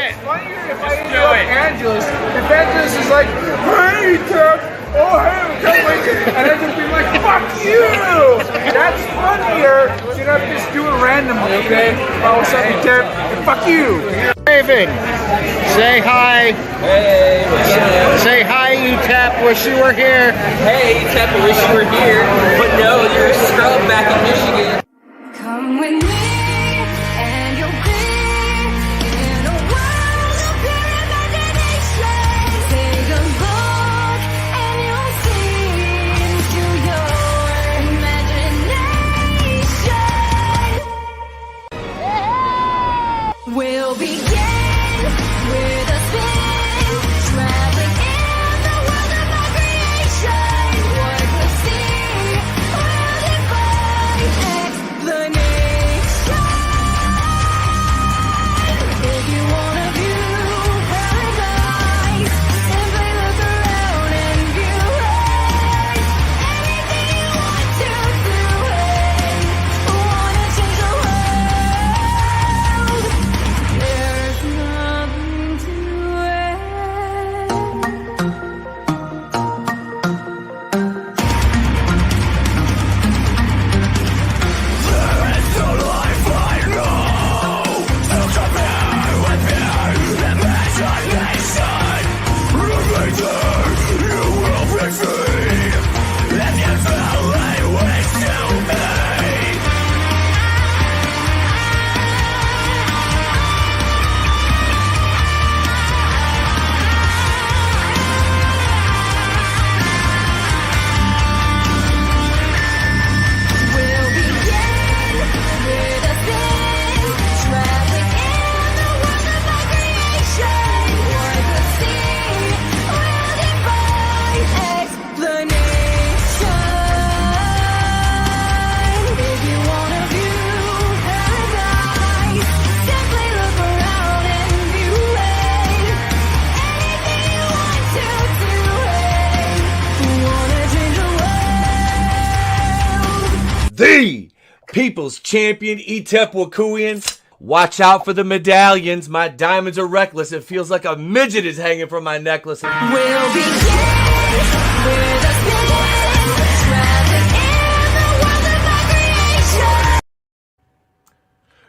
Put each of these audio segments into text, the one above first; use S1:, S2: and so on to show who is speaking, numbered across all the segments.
S1: it.
S2: Funnier if I interrupt Angelus. If Angelus is like, hey, Tep, oh, hey, can't wait to, and I just be like, fuck you. That's funnier than I just do it randomly, okay? Oh, what's up, Tep? Fuck you.
S1: Raven, say hi.
S3: Hey, what's up?
S1: Say hi, E-Tap. Wish you were here.
S3: Hey, Tep, I wish you were here. But no, you're a scrub back in Michigan.
S4: Come with me, and you'll be in a world of pure imagination. Take a look, and you'll see into your imagination. We'll begin with a spin, traveling in the world of our creation. What we'll see will defy explanation. If you wanna view paradise, simply look around and view it. Anything you want to do it. Wanna change the world? There's nothing to it. We'll begin with a spin, traveling in the world of our creation. What we'll see will defy explanation. If you wanna view paradise, simply look around and view it. Anything you want to do it. Wanna change the world?
S5: The People's Champion, E-Tep Wakuian. Watch out for the medallions. My diamonds are reckless. It feels like a midget is hanging from my necklace.
S4: We'll begin with a spin, traveling in the world of our creation.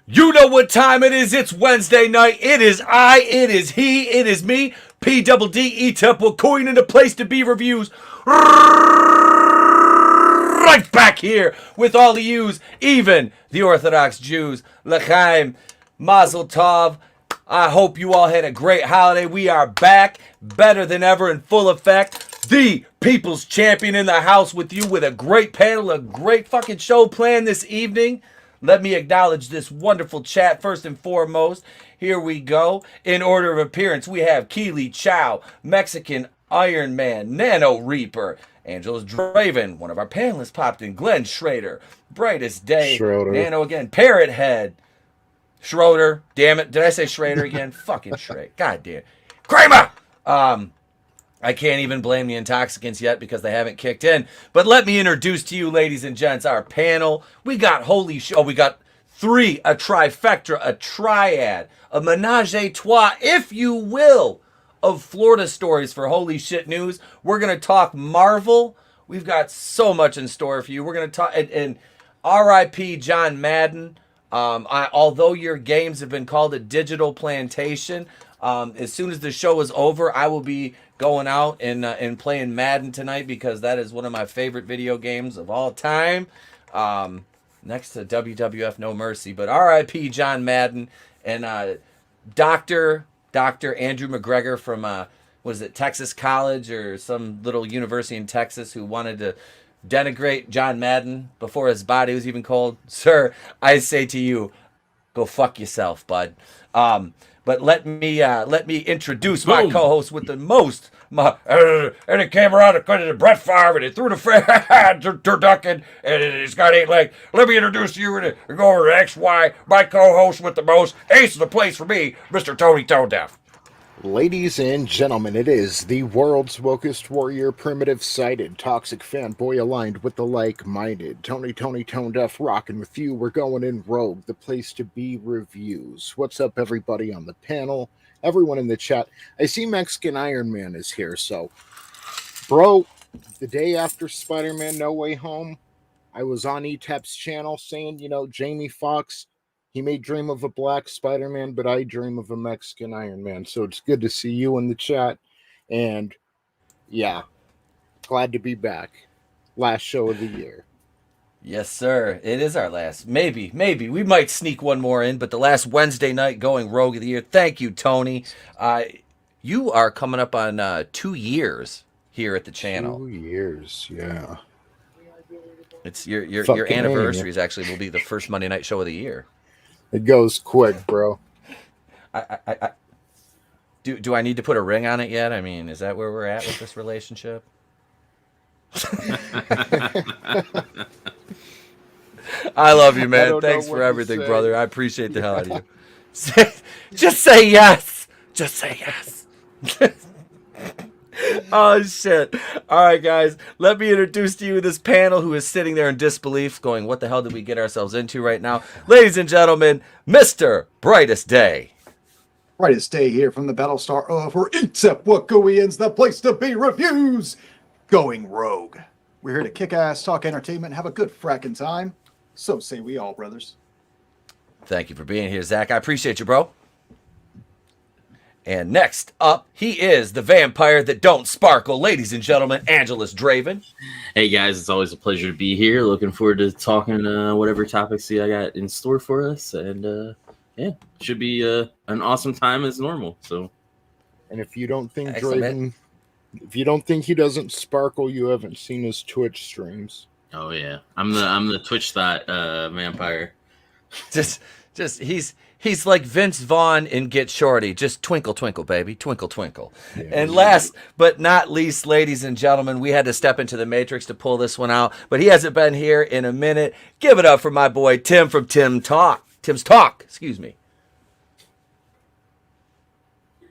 S5: You know what time it is. It's Wednesday night. It is I, it is he, it is me, P-double-D, E-Tep Wakuian, and the place to be reviews. Right back here with all the yous, even the Orthodox Jews. L'chaim, Mazel Tov. I hope you all had a great holiday. We are back, better than ever, in full effect. The People's Champion in the house with you with a great panel, a great fucking show planned this evening. Let me acknowledge this wonderful chat first and foremost. Here we go. In order of appearance, we have Keely Chow, Mexican Iron Man, Nano Reaper, Angelus Draven, one of our panelists popped in, Glenn Schrader, Brightest Day,
S6: Schroeder.
S5: Nano again, Parrot Head, Schroeder, damn it, did I say Schrader again? Fucking Schrader, god damn. Kramer! I can't even blame the intoxicants yet because they haven't kicked in. But let me introduce to you, ladies and gents, our panel. We got we got three, a trifecta, a triad, a menage a trois, if you will, of Florida stories for Holy Shit News. We're going to talk Marvel. We've got so much in store for you. We're going to talk, and R.I.P. John Madden. Although your games have been called a digital plantation, as soon as the show is over, I will be going out and playing Madden tonight because that is one of my favorite video games of all time. Next to WWF No Mercy. But R.I.P. John Madden and Dr. Andrew McGregor from, was it Texas College or some little university in Texas who wanted to denigrate John Madden before his body was even cold. Sir, I say to you, go fuck yourself, bud. But let me introduce my co-host with the most. And it came around according to Brett Favre, and it threw the turducken, and it's got 8 legs. Let me introduce you and go over to XY, my co-host with the most. Ace of the place for me, Mr. Tony ToneDef.
S1: Ladies and gentlemen, it is the world's wokest warrior, primitive-sided, toxic fanboy aligned with the like-minded. ToneDef rocking with you. We're going in Rogue, the place to be reviews. What's up, everybody on the panel? Everyone in the chat. I see Mexican Iron Man is here, so... Bro, the day after Spider-Man No Way Home, I was on ETAP's channel saying, Jamie Foxx, he may dream of a black Spider-Man, but I dream of a Mexican Iron Man. So it's good to see you in the chat. And yeah, glad to be back. Last show of the year.
S5: Yes, sir. It is our last. Maybe. We might sneak one more in, but the last Wednesday night going Rogue of the Year. Thank you, Tony. You are coming up on 2 years here at the channel.
S1: 2 years, yeah.
S5: It's your anniversary is actually will be the first Monday night show of the year.
S1: It goes quick, bro.
S5: Do I need to put a ring on it yet? I mean, is that where we're at with this relationship? I love you, man. Thanks for everything, brother. I appreciate the hell out of you. Just say yes. Just say yes. Oh, shit. All right, guys. Let me introduce to you this panel who is sitting there in disbelief going, what the hell did we get ourselves into right now? Ladies and gentlemen, Mr. Brightest Day.
S6: Brightest Day here from the Battlestar for Except What Goians, the place to be reviews. Going Rogue. We're here to kick ass, talk entertainment, and have a good fracking time. So say we all, brothers.
S5: Thank you for being here, Zach. I appreciate you, bro. And next up, he is the vampire that don't sparkle. Ladies and gentlemen, Angelus Draven.
S3: Hey guys, it's always a pleasure to be here. Looking forward to talking whatever topics I got in store for us, and yeah, should be an awesome time as normal. So,
S1: and if you don't think
S5: Excellent.
S1: Draven, if you don't think he doesn't sparkle, you haven't seen his Twitch streams.
S3: oh yeah, I'm the Twitch thought vampire.
S5: Just he's like Vince Vaughn in Get Shorty. Just twinkle, twinkle, baby. Twinkle, twinkle. Yeah, and last but not least, ladies and gentlemen, we had to step into the Matrix to pull this one out, but he hasn't been here in a minute. Give it up for my boy Tim from Tim's Talk. Excuse me.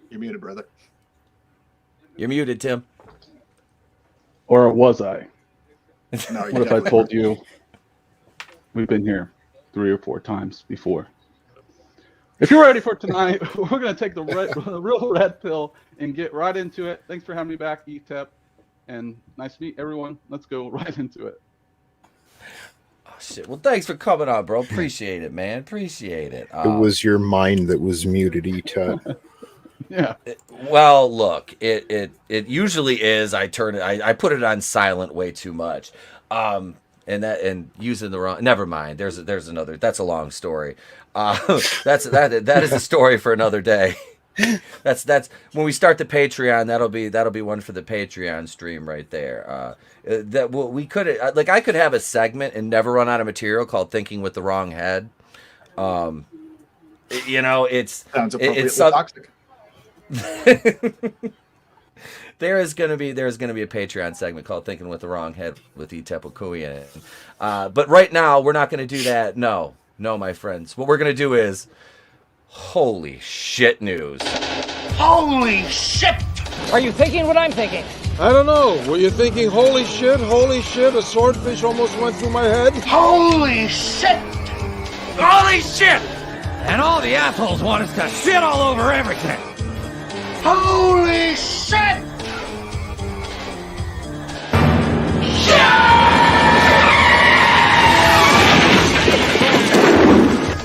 S6: You're muted, brother.
S5: You're muted, Tim.
S7: Or was I?
S6: No,
S7: What if I told you we've been here 3 or 4 times before? If you're ready for tonight, we're going to take the real red pill and get right into it. Thanks for having me back, ETEP. And nice to meet everyone. Let's go right into it.
S5: Oh, shit. Well, thanks for coming on, bro. Appreciate it, man. Appreciate it.
S1: It was your mind that was muted, Etep.
S7: Yeah.
S5: Well, look, it usually is. I put it on silent way too much. And using the wrong. Never mind. There's another. That's a long story. That is a story for another day. That's when we start the Patreon. That'll be one for the Patreon stream right there. We could I could have a segment and never run out of material called "Thinking with the Wrong Head." It's
S6: sounds appropriately toxic.
S5: There's gonna be a Patreon segment called "Thinking with the Wrong Head" with Itepo in it. But right now we're not gonna do that. No, my friends. What we're gonna do is holy shit news.
S1: Holy shit!
S8: Are you thinking what I'm thinking?
S9: I don't know. Were you thinking, holy shit, a swordfish almost went through my head?
S1: Holy shit!
S8: Holy shit! And all the assholes want us to shit all over everything.
S1: Holy shit!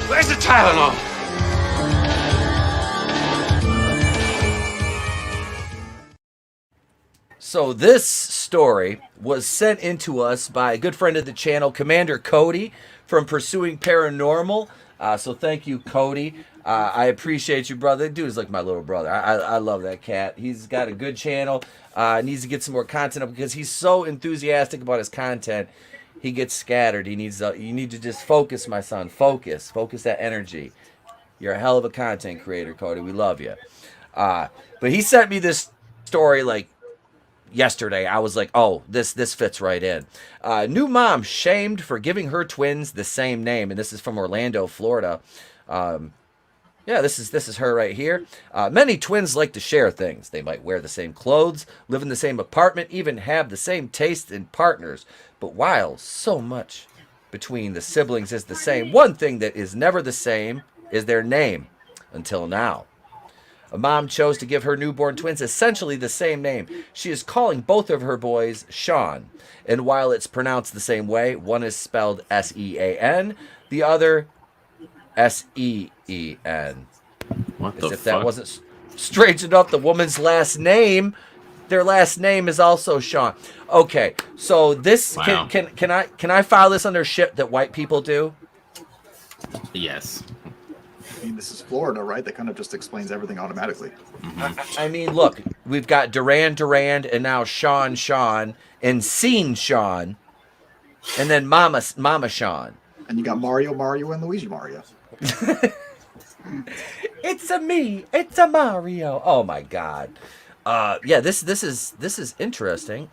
S8: Where's the Tylenol?
S5: So this story was sent into us by a good friend of the channel, Commander Cody from Pursuing Paranormal. So thank you, Cody. I appreciate you, brother. Dude is like my little brother. I love that cat. He's got a good channel. Needs to get some more content up because he's so enthusiastic about his content. He gets scattered. You need to just focus, my son. Focus that energy. You're a hell of a content creator, Cody. We love you. But he sent me this story like yesterday. I was like, oh, this fits right in. New mom shamed for giving her twins the same name, and this is from Orlando, Florida. Yeah, this is her right here. Many twins like to share things. They might wear the same clothes, live in the same apartment, even have the same taste in partners. But while so much between the siblings is the same, one thing that is never the same is their name. Until now. A mom chose to give her newborn twins essentially the same name. She is calling both of her boys Sean. And while it's pronounced the same way, one is spelled S-E-A-N, the other S-E-E-N.
S3: What
S5: As
S3: the
S5: if
S3: fuck?
S5: that wasn't strange enough, the woman's last name, their last name is also Sean. Okay, so this,
S3: Wow.
S5: can I file this under shit that white people do?
S3: Yes.
S6: I mean, this is Florida, right? That kind of just explains everything automatically.
S5: I mean, look, we've got Durand, and now Sean, and Scene Sean, and then Mama Sean.
S6: And you got Mario, and Luigi Mario.
S5: It's a Mario. Oh my God. Yeah, this is interesting.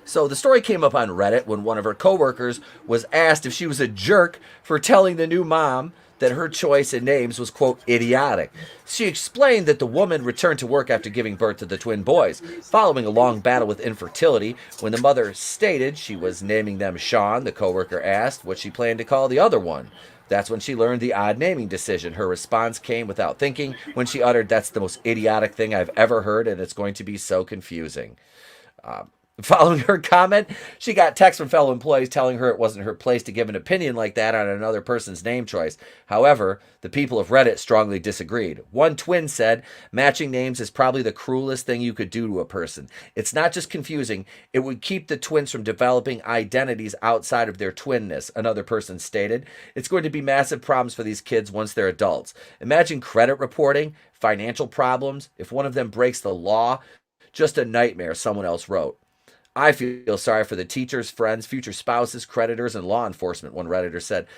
S5: So the story came up on Reddit when one of her coworkers was asked if she was a jerk for telling the new mom that her choice in names was, quote, idiotic. She explained that the woman returned to work after giving birth to the twin boys, following a long battle with infertility. When the mother stated she was naming them Sean, the coworker asked what she planned to call the other one. That's when she learned the odd naming decision. Her response came without thinking when she uttered, "That's the most idiotic thing I've ever heard, and it's going to be so confusing." Following her comment, she got texts from fellow employees telling her it wasn't her place to give an opinion like that on another person's name choice. However, the people of Reddit strongly disagreed. One twin said, "Matching names is probably the cruelest thing you could do to a person. It's not just confusing, it would keep the twins from developing identities outside of their twinness," another person stated. "It's going to be massive problems for these kids once they're adults. Imagine credit reporting, financial problems, if one of them breaks the law. Just a nightmare," someone else wrote. "I feel sorry for the teachers, friends, future spouses, creditors, and law enforcement," one Redditor said.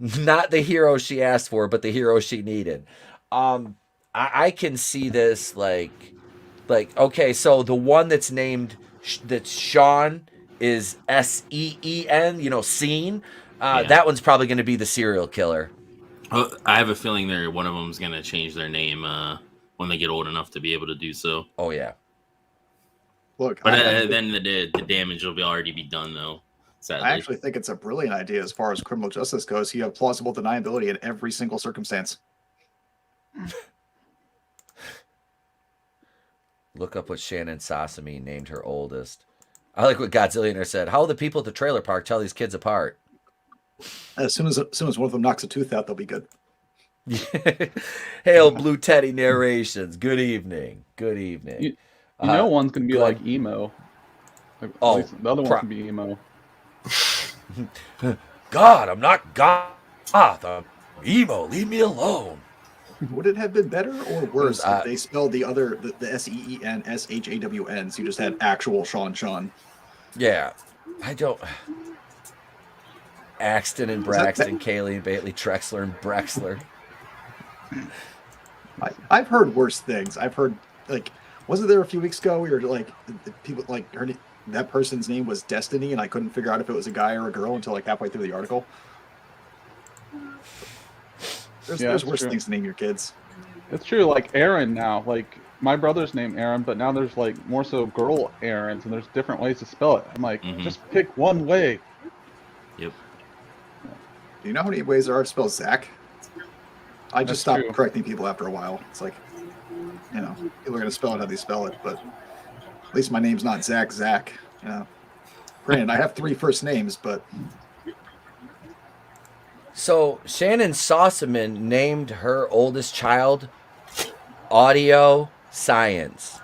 S5: "Not the hero she asked for, but the hero she needed." I can see this like, okay, so the one that's named, that's Sean, is S-E-E-N, Scene. That one's probably going to be the serial killer.
S3: I have a feeling one of them's going to change their name when they get old enough to be able to do so.
S5: Oh, yeah.
S6: Look,
S3: But then the damage will already be done, though. Sadly.
S6: I actually think it's a brilliant idea as far as criminal justice goes. You have plausible deniability in every single circumstance.
S5: Look up what Shannon Sasami named her oldest. I like what Godzillionaire said. "How will the people at the trailer park tell these kids apart?"
S6: As soon as one of them knocks a tooth out, they'll be good.
S5: Hail Blue Teddy narrations. Good evening. Good evening.
S7: You know, one's gonna be like emo. At least the other one can be emo.
S5: God, I'm not goth. I'm emo. Leave me alone.
S6: Would it have been better or worse if they spelled the S-E-E-N S-H-A-W-N, so you just had actual Sean?
S5: Yeah. I don't... Axton and Braxton, Kaylee and Bailey, Trexler and Brexler.
S6: I've heard worse things. I've heard, like, wasn't there a few weeks ago where, like, people, like, heard that person's name was Destiny, and I couldn't figure out if it was a guy or a girl until, like, halfway through the article? There's worse things to name your kids.
S7: It's true, like Aaron now. Like, my brother's named Aaron, but now there's, like, more so girl Aarons, and there's different ways to spell it. I'm like, just pick one way.
S3: Yep.
S6: Do you know how many ways there are to spell Zach? I just stopped correcting people after a while. It's like, people are going to spell it how they spell it, but at least my name's not Zach. Granted, I have 3 first names, but...
S5: So, Shannon Sossaman named her oldest child Audio Science.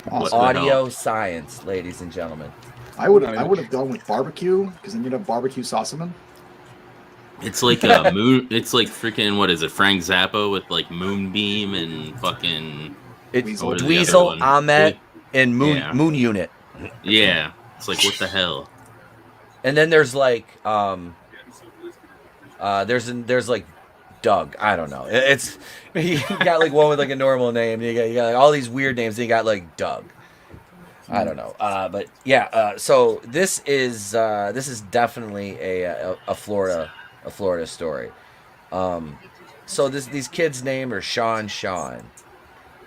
S5: Audio Science, ladies and gentlemen.
S6: I would have gone with barbecue, because then you'd have barbecue Sossaman.
S3: It's like a moon. It's like freaking, what is it? Frank Zappa with like Moonbeam and fucking.
S5: It's Dweezil, Ahmet, and Moon Unit.
S3: Yeah, it's like, what the hell?
S5: And then there's like there's like Doug. I don't know. It's you got like one with like a normal name. You got like all these weird names. And you got like Doug. I don't know. But yeah. So this is definitely a Florida story. So these kids' name are Sean.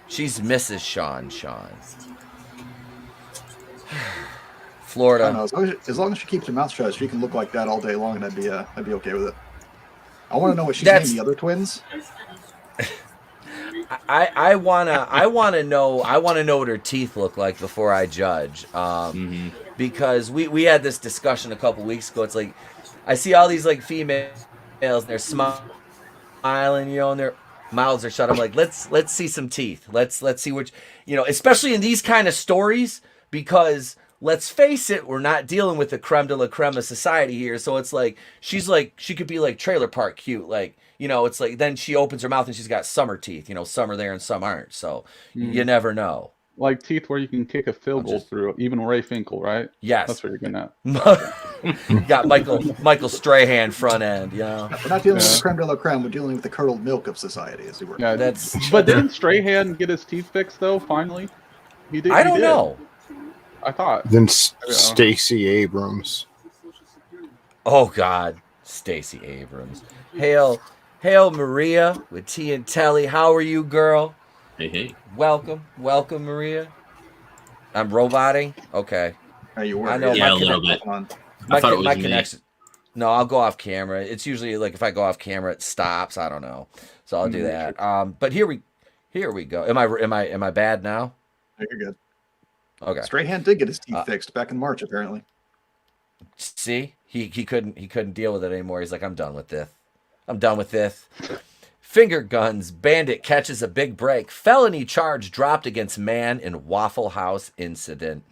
S5: She's Mrs. Sean.
S6: I
S5: Florida.
S6: don't know. As long as she keeps her mouth shut, she can look like that all day long, and I'd be okay with it. I want to know what she's named the other twins.
S5: I wanna know what her teeth look like before I judge. Because we had this discussion a couple weeks ago. It's like I see all these like females and they're smiling, and their mouths are shut. I'm like, let's see some teeth. Let's see which, especially in these kind of stories, because let's face it, we're not dealing with the creme de la creme of society here. So it's like she could be like trailer park cute, like. It's like then she opens her mouth and she's got summer teeth. Some are there and some aren't. So you never know.
S7: Like teeth where you can kick a field goal through, even Ray Finkel, right?
S5: Yes.
S7: That's what you're getting at.
S5: Got Michael Strahan front end,
S6: We're not dealing with the creme de la creme. We're dealing with the curdled milk of society, as it were.
S7: Yeah,
S5: that's.
S7: But didn't Strahan get his teeth fixed though? Finally, he did.
S5: I don't know.
S7: I thought.
S1: Then Stacey Abrams.
S5: Oh God, Stacey Abrams. Hail Maria with T and Telly. How are you, girl?
S3: Hey.
S5: Welcome, Maria. I'm roboting. Okay.
S6: Are you
S5: I know.
S3: Yeah, a little bit. I thought it was
S5: my
S3: me.
S5: connection. No, I'll go off camera. It's usually like if I go off camera, it stops. I don't know, so I'll do that. But here we go. Am I bad now?
S6: No, you're good.
S5: Okay.
S6: Strahan did get his teeth fixed back in March, apparently.
S5: See, he couldn't deal with it anymore. He's like, I'm done with this. Finger guns. Bandit catches a big break. Felony charge dropped against man in Waffle House incident.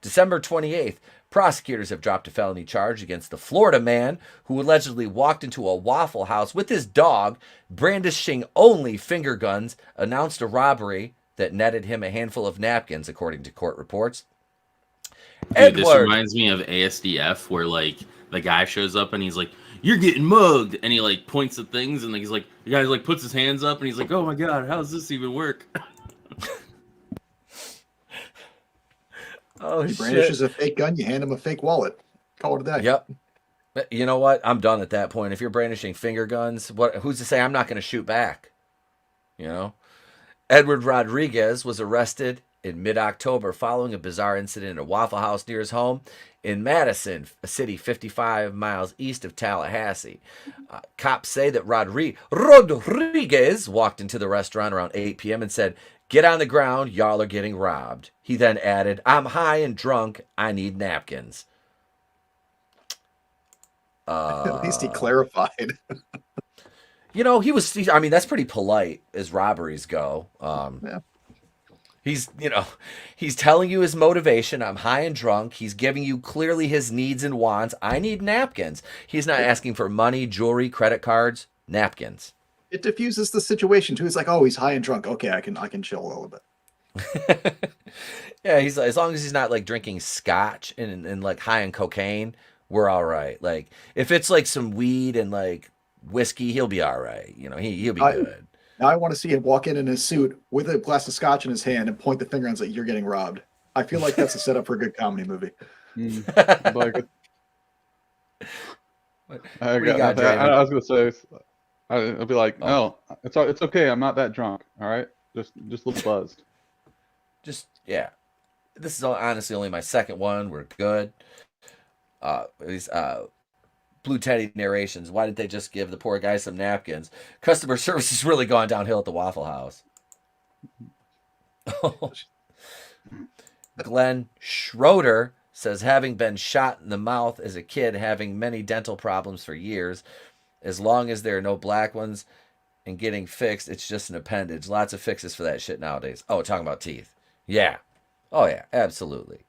S5: December 28th, prosecutors have dropped a felony charge against the Florida man who allegedly walked into a Waffle House with his dog, brandishing only finger guns, announced a robbery that netted him a handful of napkins, according to court reports.
S3: Dude, this reminds me of ASDF, where like the guy shows up and he's like, "You're getting mugged," and he like points at things, and he's like, the guy like puts his hands up, and he's like, "Oh my god, how does this even work?"
S5: Oh,
S6: he brandishes a fake gun, you hand him a fake wallet. Call it a day.
S5: Yep. You know what? I'm done at that point. If you're brandishing finger guns, who's to say I'm not going to shoot back? Edward Rodriguez was arrested in mid-October following a bizarre incident at a Waffle House near his home in Madison, a city 55 miles east of Tallahassee. Cops say that Rodriguez walked into the restaurant around 8 p.m. and said, "Get on the ground, y'all are getting robbed." He then added, "I'm high and drunk, I need napkins."
S6: At least he clarified.
S5: That's pretty polite as robberies go.
S6: Yeah.
S5: He's telling you his motivation. I'm high and drunk. He's giving you clearly his needs and wants. I need napkins. He's not asking for money, jewelry, credit cards, napkins.
S6: It diffuses the situation too. He's like, "Oh, he's high and drunk. Okay, I can chill a little bit."
S5: Yeah, he's as long as he's not like drinking scotch and like high on cocaine, we're all right. Like if it's like some weed and like whiskey, he'll be all right. He'll be good.
S6: Now I want to see him walk in his suit with a glass of scotch in his hand and point the finger and say, "You're getting robbed." I feel like that's a setup for a good comedy movie.
S7: Like, I was gonna say, I'll be like, "No, it's okay. I'm not that drunk. All right, just a little buzzed."
S5: Yeah. This is honestly only my second one. We're good. These Blue Teddy narrations. Why didn't they just give the poor guy some napkins? Customer service has really gone downhill at the Waffle House. Glenn Schroeder says, having been shot in the mouth as a kid, having many dental problems for years, as long as there are no black ones and getting fixed, it's just an appendage. Lots of fixes for that shit nowadays. Oh, talking about teeth. Yeah. Oh, yeah, absolutely.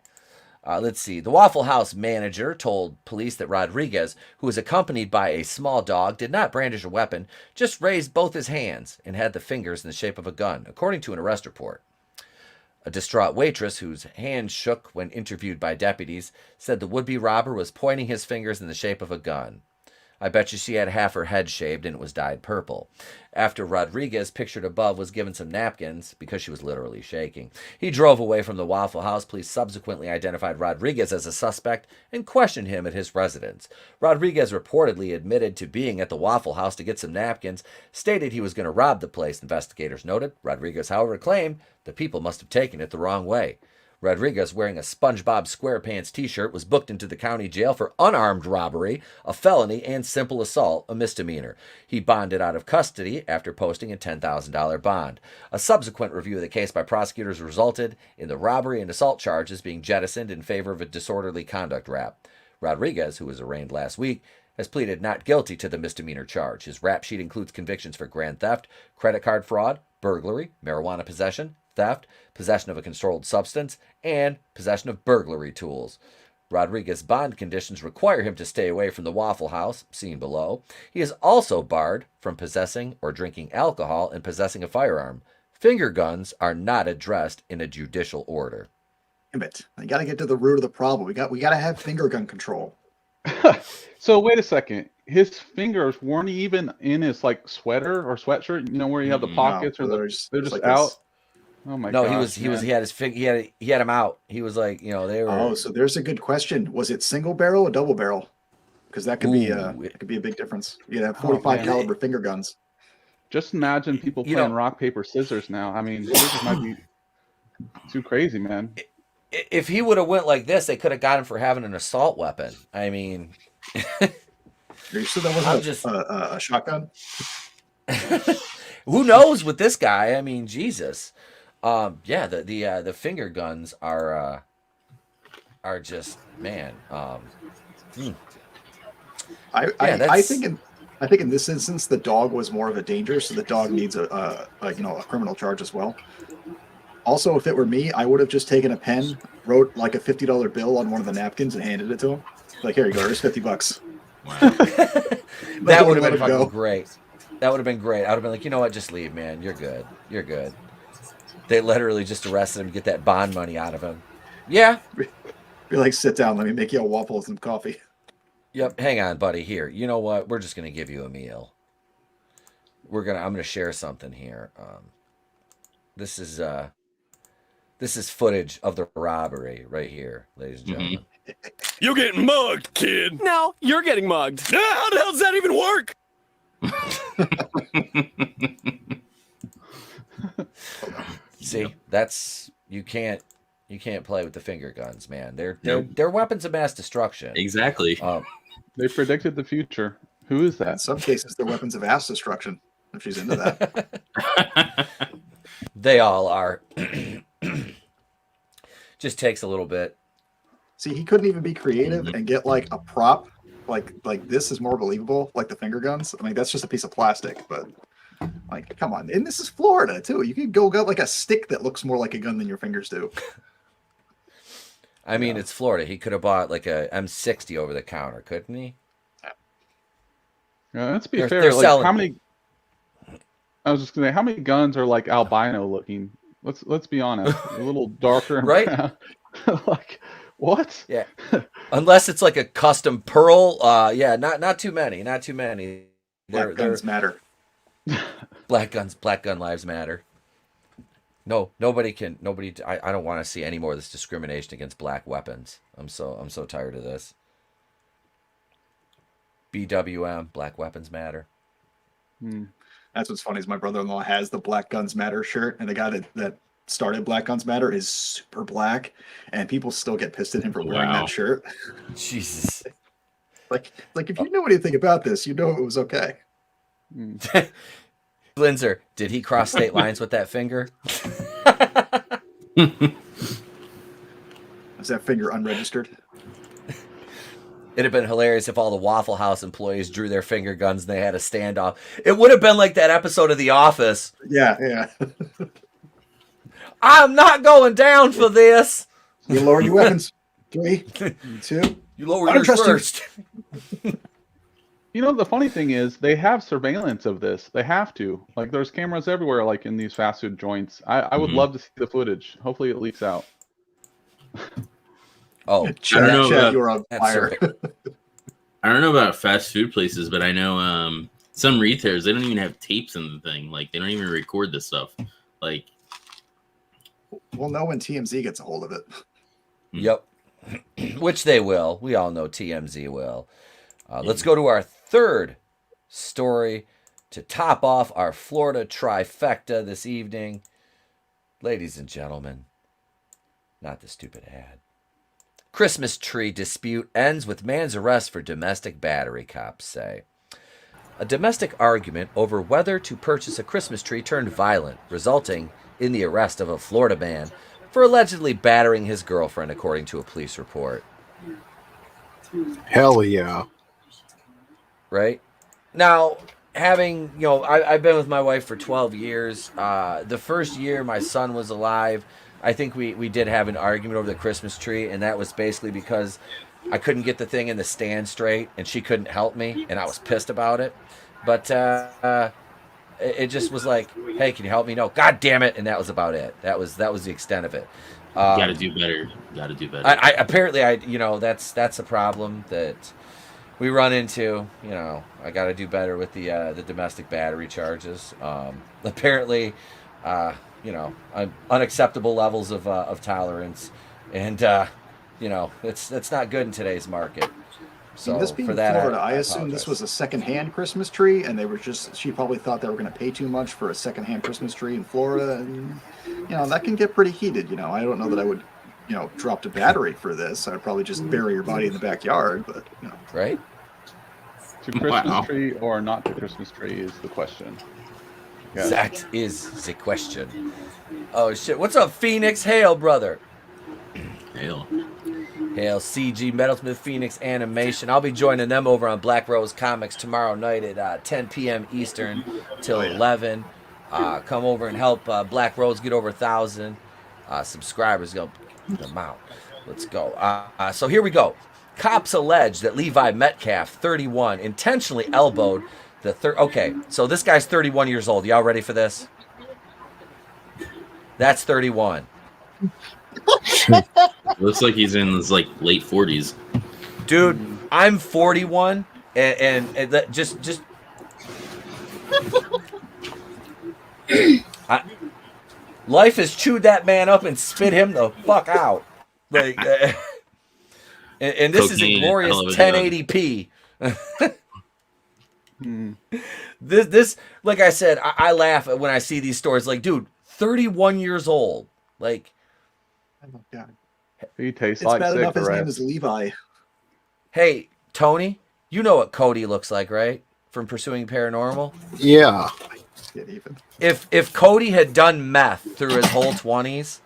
S5: Let's see. The Waffle House manager told police that Rodriguez, who was accompanied by a small dog, did not brandish a weapon, just raised both his hands and had the fingers in the shape of a gun, according to an arrest report. A distraught waitress, whose hand shook when interviewed by deputies, said the would-be robber was pointing his fingers in the shape of a gun. I bet you she had half her head shaved and it was dyed purple. After Rodriguez, pictured above, was given some napkins because she was literally shaking, he drove away from the Waffle House. Police subsequently identified Rodriguez as a suspect and questioned him at his residence. Rodriguez reportedly admitted to being at the Waffle House to get some napkins, stated he was going to rob the place, investigators noted. Rodriguez, however, claimed the people must have taken it the wrong way. Rodriguez, wearing a SpongeBob SquarePants t-shirt, was booked into the county jail for unarmed robbery, a felony, and simple assault, a misdemeanor. He bonded out of custody after posting a $10,000 bond. A subsequent review of the case by prosecutors resulted in the robbery and assault charges being jettisoned in favor of a disorderly conduct rap. Rodriguez, who was arraigned last week, has pleaded not guilty to the misdemeanor charge. His rap sheet includes convictions for grand theft, credit card fraud, burglary, marijuana possession, theft, possession of a controlled substance, and possession of burglary tools. Rodriguez's bond conditions require him to stay away from the Waffle House, seen below. He is also barred from possessing or drinking alcohol and possessing a firearm. Finger guns are not addressed in a judicial order.
S6: Damn it. I got to get to the root of the problem. We got to have finger gun control.
S7: So wait a second. His fingers weren't even in his like sweater or sweatshirt. You know where you have the pockets, or they're just
S6: like
S7: out.
S6: this.
S7: Oh my
S5: No,
S7: gosh,
S5: he had his he had him out. He was like, you know, they were.
S6: Oh, so there's a good question. Was it single barrel or double barrel? Because that could be it could be a big difference. You have 45 caliber finger guns.
S7: Just imagine people playing rock paper scissors now. I mean, this might be too crazy, man.
S5: If he would have went like this, they could have got him for having an assault weapon. I mean,
S6: Are you sure that wasn't a shotgun?
S5: Who knows with this guy? I mean, Jesus. Yeah, the finger guns are just, man.
S6: I think in this instance the dog was more of a danger, so the dog needs a criminal charge as well. Also, if it were me, I would have just taken a pen, wrote like a $50 bill on one of the napkins, and handed it to him. Like, here you go, here's $50.
S3: Wow.
S5: That would have been fucking great. That would have been great. I would have been like, you know what, just leave, man. You're good. You're good. They literally just arrested him to get that bond money out of him. Yeah.
S6: Be like, sit down, let me make you a waffle and some coffee.
S5: Yep. Hang on, buddy. Here. You know what? We're just gonna give you a meal. I'm gonna share something here. This is footage of the robbery right here, ladies and gentlemen.
S10: You're getting mugged, kid. No, you're getting mugged. How the hell does that even work?
S5: See, that's you can't play with the finger guns, man. They're weapons of mass destruction.
S3: Exactly.
S7: They predicted the future. Who is that?
S6: In some cases, they're weapons of ass destruction. If she's into that,
S5: they all are. Just takes a little bit.
S6: See, he couldn't even be creative and get like a prop like this is more believable, like the finger guns. I mean, that's just a piece of plastic, but like, come on. And this is Florida too. You could go get like a stick that looks more like a gun than your fingers do.
S5: I mean, it's Florida. He could have bought like a M60 over the counter, couldn't he?
S7: Yeah, let's be fair. Like, how many? I was just gonna say, how many guns are like albino looking? Let's be honest. A little darker,
S5: right?
S7: Like, what?
S5: Yeah. Unless it's like a custom pearl. Yeah, not too many. Not too many.
S6: Black guns matter.
S5: Black gun lives matter. No, nobody. I don't want to see any more of this discrimination against black weapons. I'm so tired of this. BWM, black weapons matter.
S6: That's what's funny is my brother-in-law has the Black Guns Matter shirt, and the guy that started Black Guns Matter is super black, and people still get pissed at him for wearing that shirt.
S5: Jesus.
S6: Like if you know anything about this, you know it was okay.
S5: Linzer, did he cross state lines with that finger?
S6: Is that finger unregistered?
S5: It'd have been hilarious if all the Waffle House employees drew their finger guns and they had a standoff. It would have been like that episode of The Office.
S6: Yeah.
S5: I'm not going down for this.
S6: You lower your weapons. 3, 2.
S5: You lower yours first.
S7: You know, the funny thing is they have surveillance of this. They have to. Like, there's cameras everywhere, like in these fast food joints. I would love to see the footage. Hopefully it leaks out.
S5: Oh,
S6: Chad, you're on fire.
S3: I don't know about fast food places, but I know some retailers, they don't even have tapes in the thing. Like, they don't even record this stuff. Like,
S6: We'll know when TMZ gets a hold of it.
S5: Yep. Which they will. We all know TMZ will. Let's go to our third story to top off our Florida trifecta this evening. Ladies and gentlemen, not the stupid ad. Christmas tree dispute ends with man's arrest for domestic battery, cops say. A domestic argument over whether to purchase a Christmas tree turned violent, resulting in the arrest of a Florida man for allegedly battering his girlfriend, according to a police report.
S1: Hell yeah.
S5: Right? Now, having, I've been with my wife for 12 years. The first year my son was alive, I think we did have an argument over the Christmas tree, and that was basically because I couldn't get the thing in the stand straight, and she couldn't help me, and I was pissed about it. But it just was like, hey, can you help me? No, God damn it, and that was about it. That was the extent of it.
S3: Got to do better. Got to do better.
S5: Apparently, that's a problem that we run into. I got to do better with the domestic battery charges. Apparently, unacceptable levels of tolerance, and it's not good in today's market. So
S6: this being
S5: for that,
S6: Florida, I assume this was a secondhand Christmas tree, and she probably thought they were going to pay too much for a secondhand Christmas tree in Florida, and that can get pretty heated. I don't know that I would, drop the battery for this. I'd probably just bury your body in the backyard, but
S5: right.
S7: To Christmas tree or not to Christmas tree is the question.
S5: Yes. That is the question. Oh shit! What's up, Phoenix? Hail, brother.
S3: Hail.
S5: Hail, CG Metalsmith Phoenix Animation. I'll be joining them over on Black Rose Comics tomorrow night at 10 p.m. Eastern till 11. Come over and help Black Rose get over 1,000 subscribers. Go get them out. Let's go. So here we go. Cops allege that Levi Metcalf, 31, intentionally elbowed the Okay, so this guy's 31 years old. Y'all ready for this? That's 31.
S3: Looks like he's in his late 40s.
S5: Dude, I'm 41, and just life has chewed that man up and spit him the fuck out. Like, and this
S3: Cocaine,
S5: is a glorious 1080p. This, like I said, I laugh when I see these stories. Like, dude, 31 years old. Like,
S6: oh my God.
S7: He tastes
S6: It's
S7: like
S6: bad enough his
S7: cigarettes.
S6: name is Levi.
S5: hey, Tony, you know what Cody looks like, right? From Pursuing Paranormal?
S1: Yeah.
S5: If Cody had done meth through his whole 20s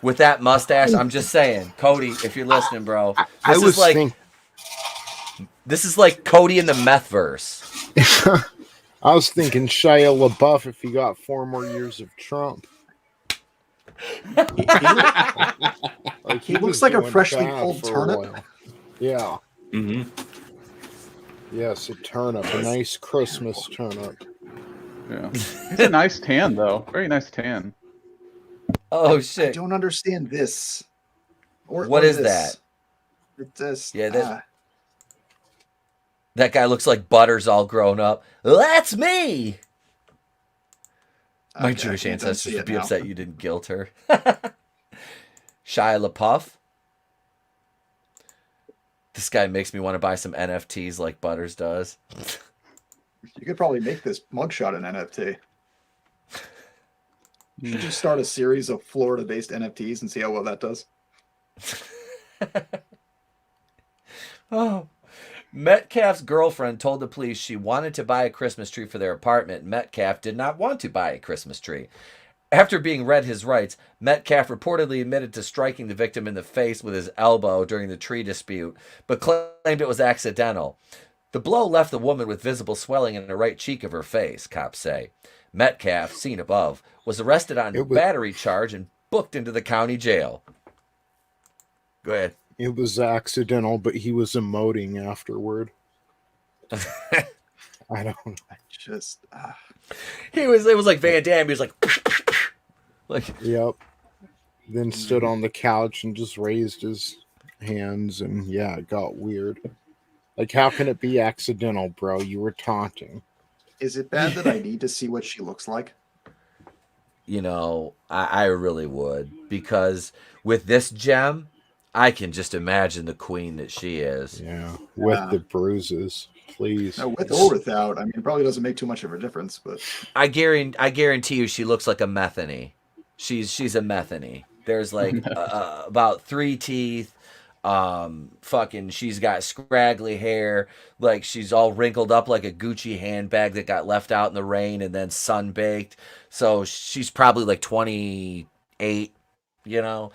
S5: with that mustache, I'm just saying, Cody, if you're listening, bro, this is like Cody in the meth verse.
S1: I was thinking Shia LaBeouf if he got 4 more years of Trump.
S6: He looks like a freshly pulled turnip.
S1: Yeah.
S3: Mm-hmm.
S1: Yes, a turnip, a nice Christmas turnip.
S7: Yeah, it's a nice tan though. Very nice tan.
S5: Oh shit!
S6: I don't understand this.
S5: What is that?
S6: It just
S5: that guy looks like Butters all grown up. That's me. My Jewish ancestors would be upset you didn't guilt her. Shia LaBeouf. This guy makes me want to buy some NFTs like Butters does.
S6: You could probably make this mugshot an NFT. You should just start a series of Florida-based NFTs and see how well that does.
S5: Oh. Metcalf's girlfriend told the police she wanted to buy a Christmas tree for their apartment. Metcalf did not want to buy a Christmas tree. After being read his rights, Metcalf reportedly admitted to striking the victim in the face with his elbow during the tree dispute, but claimed it was accidental. The blow left the woman with visible swelling in the right cheek of her face, cops say. Metcalf, seen above, was arrested on battery charge and booked into the county jail. Go ahead.
S1: It was accidental, but he was emoting afterward. I don't know.
S6: Just
S5: it was like Van Damme. He was like
S1: yep. Then stood on the couch and just raised his hands, and yeah, it got weird. Like, how can it be accidental, bro? You were taunting.
S6: Is it bad that I need to see what she looks like?
S5: You know, I really would, because with this gem, I can just imagine the queen that she is.
S1: Yeah, with the bruises, please.
S6: No, with or without. I mean, it probably doesn't make too much of a difference, but
S5: I guarantee you, she looks like a Methany. She's a Methany. There's like about 3 teeth. Fucking, she's got scraggly hair. Like, she's all wrinkled up like a Gucci handbag that got left out in the rain and then sun baked. So she's probably like 28. You know.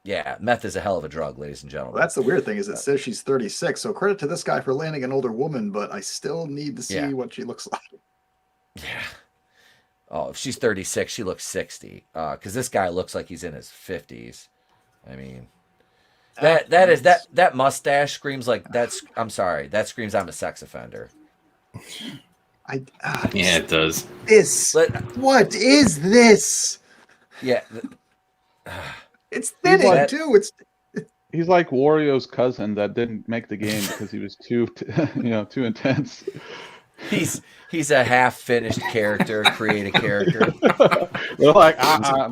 S5: Yeah, meth is a hell of a drug, ladies and gentlemen.
S6: Well, that's the weird thing, is it says she's 36. So credit to this guy for landing an older woman, but I still need to see what she looks like.
S5: Yeah. Oh, if she's 36, she looks 60. Because this guy looks like he's in his 50s. I mean, that mustache screams like I'm sorry, that screams I'm a sex offender.
S3: Yeah, it does.
S6: What is this?
S5: Yeah.
S6: It's thinning too.
S7: He's like Wario's cousin that didn't make the game because he was too intense.
S5: He's a half-finished character, created character.
S7: They're like,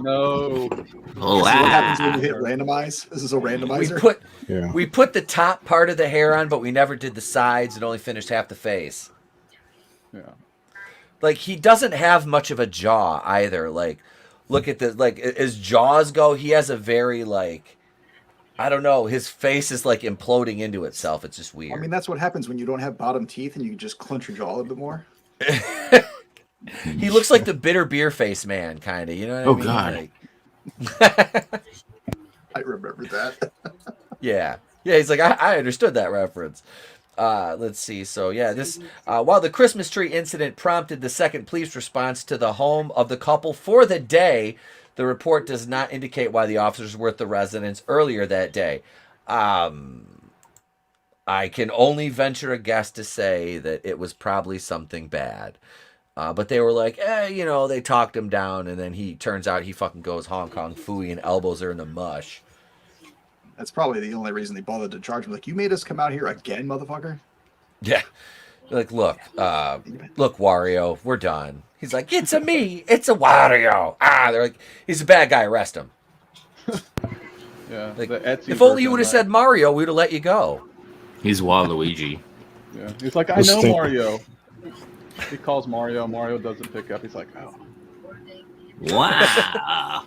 S7: no.
S6: What happens when you hit randomize? This is a randomizer.
S5: We put the top part of the hair on, but we never did the sides and only finished half the face.
S7: Yeah.
S5: Like, he doesn't have much of a jaw either. Like, look at this. Like, as jaws go, he has a very, like, I don't know. His face is like imploding into itself. It's just weird.
S6: I mean, that's what happens when you don't have bottom teeth and you just clench your jaw a little bit more.
S5: He looks like the bitter beer face man, kind of. You know what I mean?
S3: God.
S5: Like...
S6: I remember that.
S5: Yeah. He's like, I understood that reference. Let's see. So yeah, this while the Christmas tree incident prompted the second police response to the home of the couple for the day, the report does not indicate why the officers were at the residence earlier that day. I can only venture a guess to say that it was probably something bad. But they were like, they talked him down, and then turns out he fucking goes Hong Kong Phooey and elbows her in the mush.
S6: That's probably the only reason they bothered to charge him. Like, you made us come out here again, motherfucker?
S5: Yeah. Like, look, Wario, we're done. He's like, it's a Wario. They're like, he's a bad guy, arrest him.
S7: Yeah.
S5: Like, if only you would have said Mario, we'd have let you go.
S3: He's Waluigi.
S7: Yeah. He's like, I know Mario. He calls Mario. Mario doesn't pick up. He's like, oh.
S3: Wow.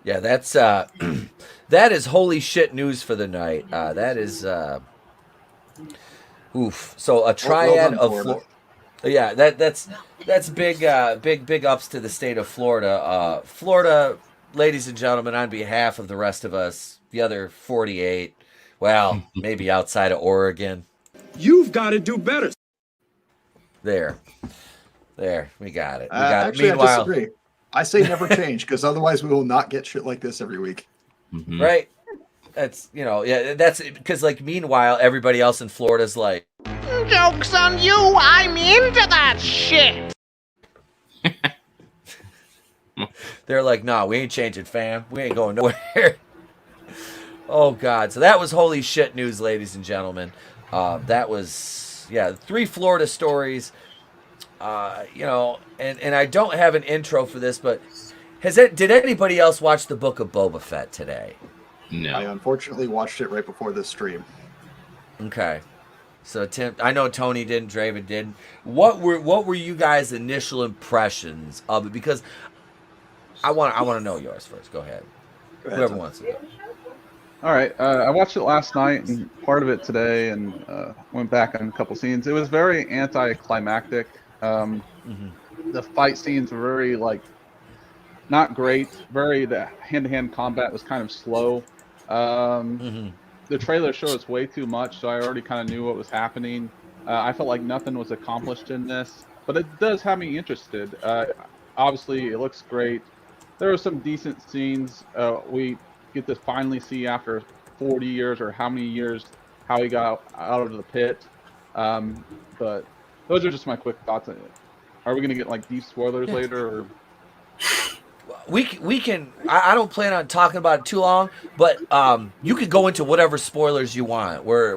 S5: Yeah, that's that is holy shit news for the night. That is oof. So a triad of Florida. Yeah, that's big ups to the state of Florida. Florida, ladies and gentlemen, on behalf of the rest of us, the other 48, well, maybe outside of Oregon.
S10: You've got to do better.
S5: There, we got it.
S6: Actually, I disagree. I say never change, because otherwise we will not get shit like this every week.
S3: Mm-hmm.
S5: Right? That's, that's because, like, meanwhile, everybody else in Florida's like,
S11: joke's on you, I'm into that shit.
S5: They're like, no, we ain't changing, fam. We ain't going nowhere. Oh, God. So that was holy shit news, ladies and gentlemen. That was, 3 Florida stories. And I don't have an intro for this, but did anybody else watch the Book of Boba Fett today?
S3: No.
S6: I unfortunately watched it right before this stream.
S5: Okay. So Tim, I know Tony didn't, Draven didn't. What were you guys' initial impressions of it? Because I want to know yours first. Go ahead. Whoever wants to go.
S7: All right. I watched it last night and part of it today, and went back on a couple scenes. It was very anticlimactic. The fight scenes were very, like, not great. The hand-to-hand combat was kind of slow. The trailer showed us way too much, so I already kind of knew what was happening. I felt like nothing was accomplished in this, but it does have me interested. Obviously, it looks great. There are some decent scenes. We get to finally see after 40 years or how many years how he got out of the pit. But those are just my quick thoughts on it. Are we going to get, like, deep spoilers later? Or...
S5: we can. I don't plan on talking about it too long, but you could go into whatever spoilers you want. We're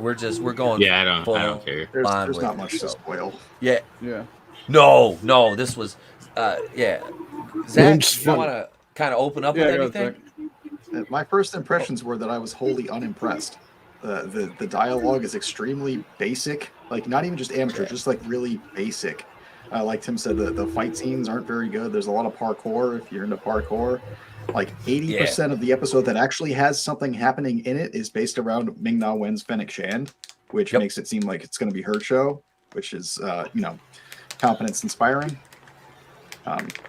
S5: going.
S3: Yeah, I don't care.
S6: There's not much to spoil.
S5: Yeah.
S7: Yeah.
S5: No. This was. Yeah. Zach,
S1: It's
S5: you
S1: fun.
S5: want to kind of open up
S7: Yeah,
S5: with
S7: go,
S5: anything?
S7: Zach.
S6: My first impressions were that I was wholly unimpressed. The dialogue is extremely basic, like not even just amateur, just like really basic. Like Tim said, the fight scenes aren't very good. There's a lot of parkour if you're into parkour. Like 80% of the episode that actually has something happening in it is based around Ming-Na Wen's Fennec Shand, which makes it seem like it's going to be her show, which is, confidence inspiring.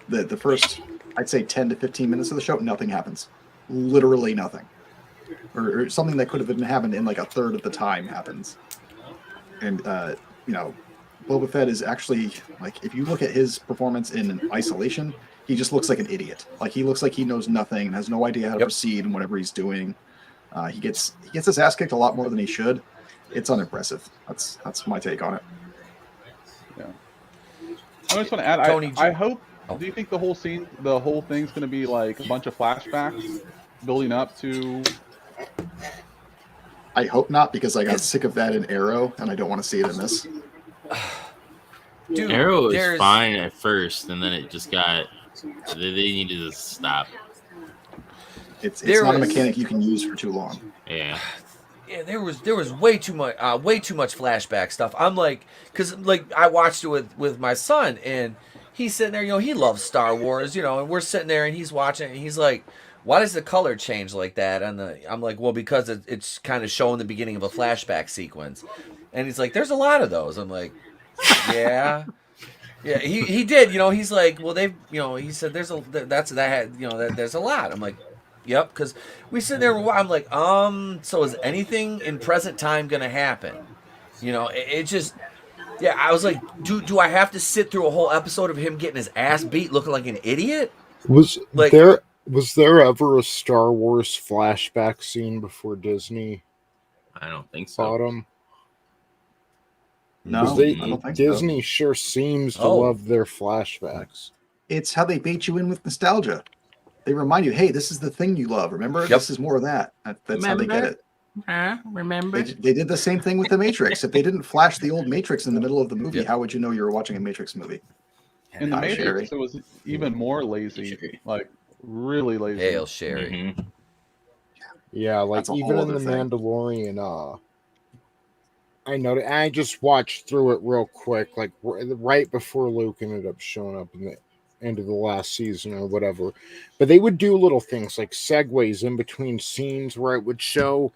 S6: The first, I'd say 10 to 15 minutes of the show, nothing happens. Literally nothing. Or something that could have been happened in like a third of the time happens. And, Boba Fett is actually, like, if you look at his performance in isolation, he just looks like an idiot. Like, he looks like he knows nothing and has no idea how to proceed in whatever he's doing. He gets his ass kicked a lot more than he should. It's unimpressive. That's my take on it.
S7: Yeah. I just want to add,
S5: Tony,
S7: I hope, do you think the whole thing's going to be like a bunch of flashbacks building up to...
S6: I hope not, because I got sick of that in Arrow, and I don't want to see it in this.
S5: Dude,
S3: Arrow was fine at first, and then it just got. They needed to stop.
S6: It's not a mechanic you can use for too long.
S3: Yeah.
S5: Yeah, there was way too much flashback stuff. I'm like, because like I watched it with my son, and he's sitting there, he loves Star Wars, and we're sitting there, and he's watching, and he's like, why does the color change like that? And I'm like, well, because it's kind of showing the beginning of a flashback sequence. And he's like, there's a lot of those. I'm like, yeah. Yeah, he did, he's like, well, they've, he said there's a lot. I'm like, yep, because we sit there, I'm like, so is anything in present time going to happen? It just, yeah, I was like, do I have to sit through a whole episode of him getting his ass beat looking like an idiot?
S1: Was there ever a Star Wars flashback scene before Disney?
S3: I don't think so.
S1: Bought them?
S6: No,
S1: I
S6: don't think
S1: Disney
S6: so.
S1: sure seems to love their flashbacks.
S6: It's how they bait you in with nostalgia. They remind you, hey, this is the thing you love. Remember? This is more of that. That's how they get it.
S3: Remember?
S6: They did the same thing with The Matrix. If they didn't flash the old Matrix in the middle of the movie, how would you know you were watching a Matrix movie?
S7: In The Matrix, it was even more lazy. Like, really lazy.
S5: Hail Sherry.
S3: Mm-hmm.
S1: Yeah, like even in The Mandalorian, I know. I just watched through it real quick, like right before Luke ended up showing up in the end of the last season or whatever. But they would do little things like segues in between scenes where it would show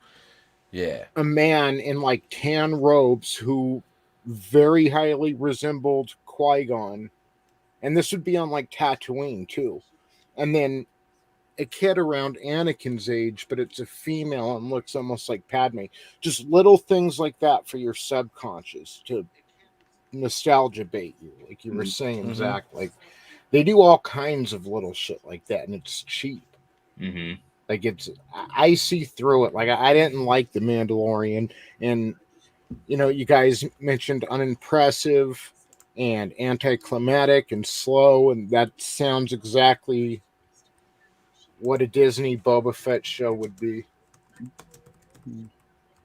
S1: a man in like tan robes who very highly resembled Qui-Gon. And this would be on like Tatooine too. And then a kid around Anakin's age, but it's a female and looks almost like Padme. Just little things like that for your subconscious to nostalgia bait you, like you were saying, Zach. Like they do all kinds of little shit like that, and it's cheap.
S3: Mm-hmm.
S1: Like I see through it. Like I didn't like The Mandalorian, and you guys mentioned unimpressive and anticlimactic and slow, and that sounds exactly what a Disney Boba Fett show would be.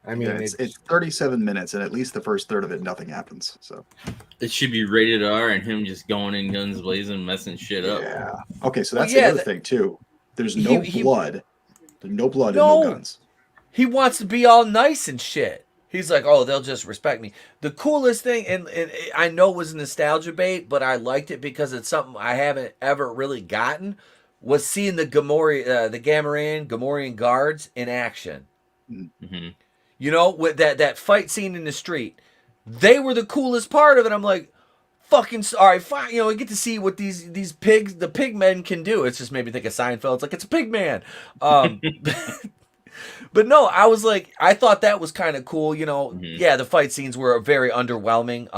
S1: I mean,
S6: it's 37 minutes, and at least the first third of it, nothing happens. So
S3: it should be rated R, and him just going in guns blazing, messing shit up.
S6: Yeah. Okay, so that's the other thing too. There's no blood. There's no blood and no guns.
S5: He wants to be all nice and shit. He's like, oh, they'll just respect me. The coolest thing, and I know it was nostalgia bait, but I liked it because it's something I haven't ever really gotten, was seeing the Gamorrean guards in action.
S3: Mm-hmm.
S5: With that fight scene in the street, they were the coolest part of it. I'm like, fucking all right, fine. We get to see what these pigs, the pig men, can do. It's just made me think of Seinfeld. It's like it's a pig man. But no, I was like, I thought that was kind of cool. Yeah, the fight scenes were very underwhelming.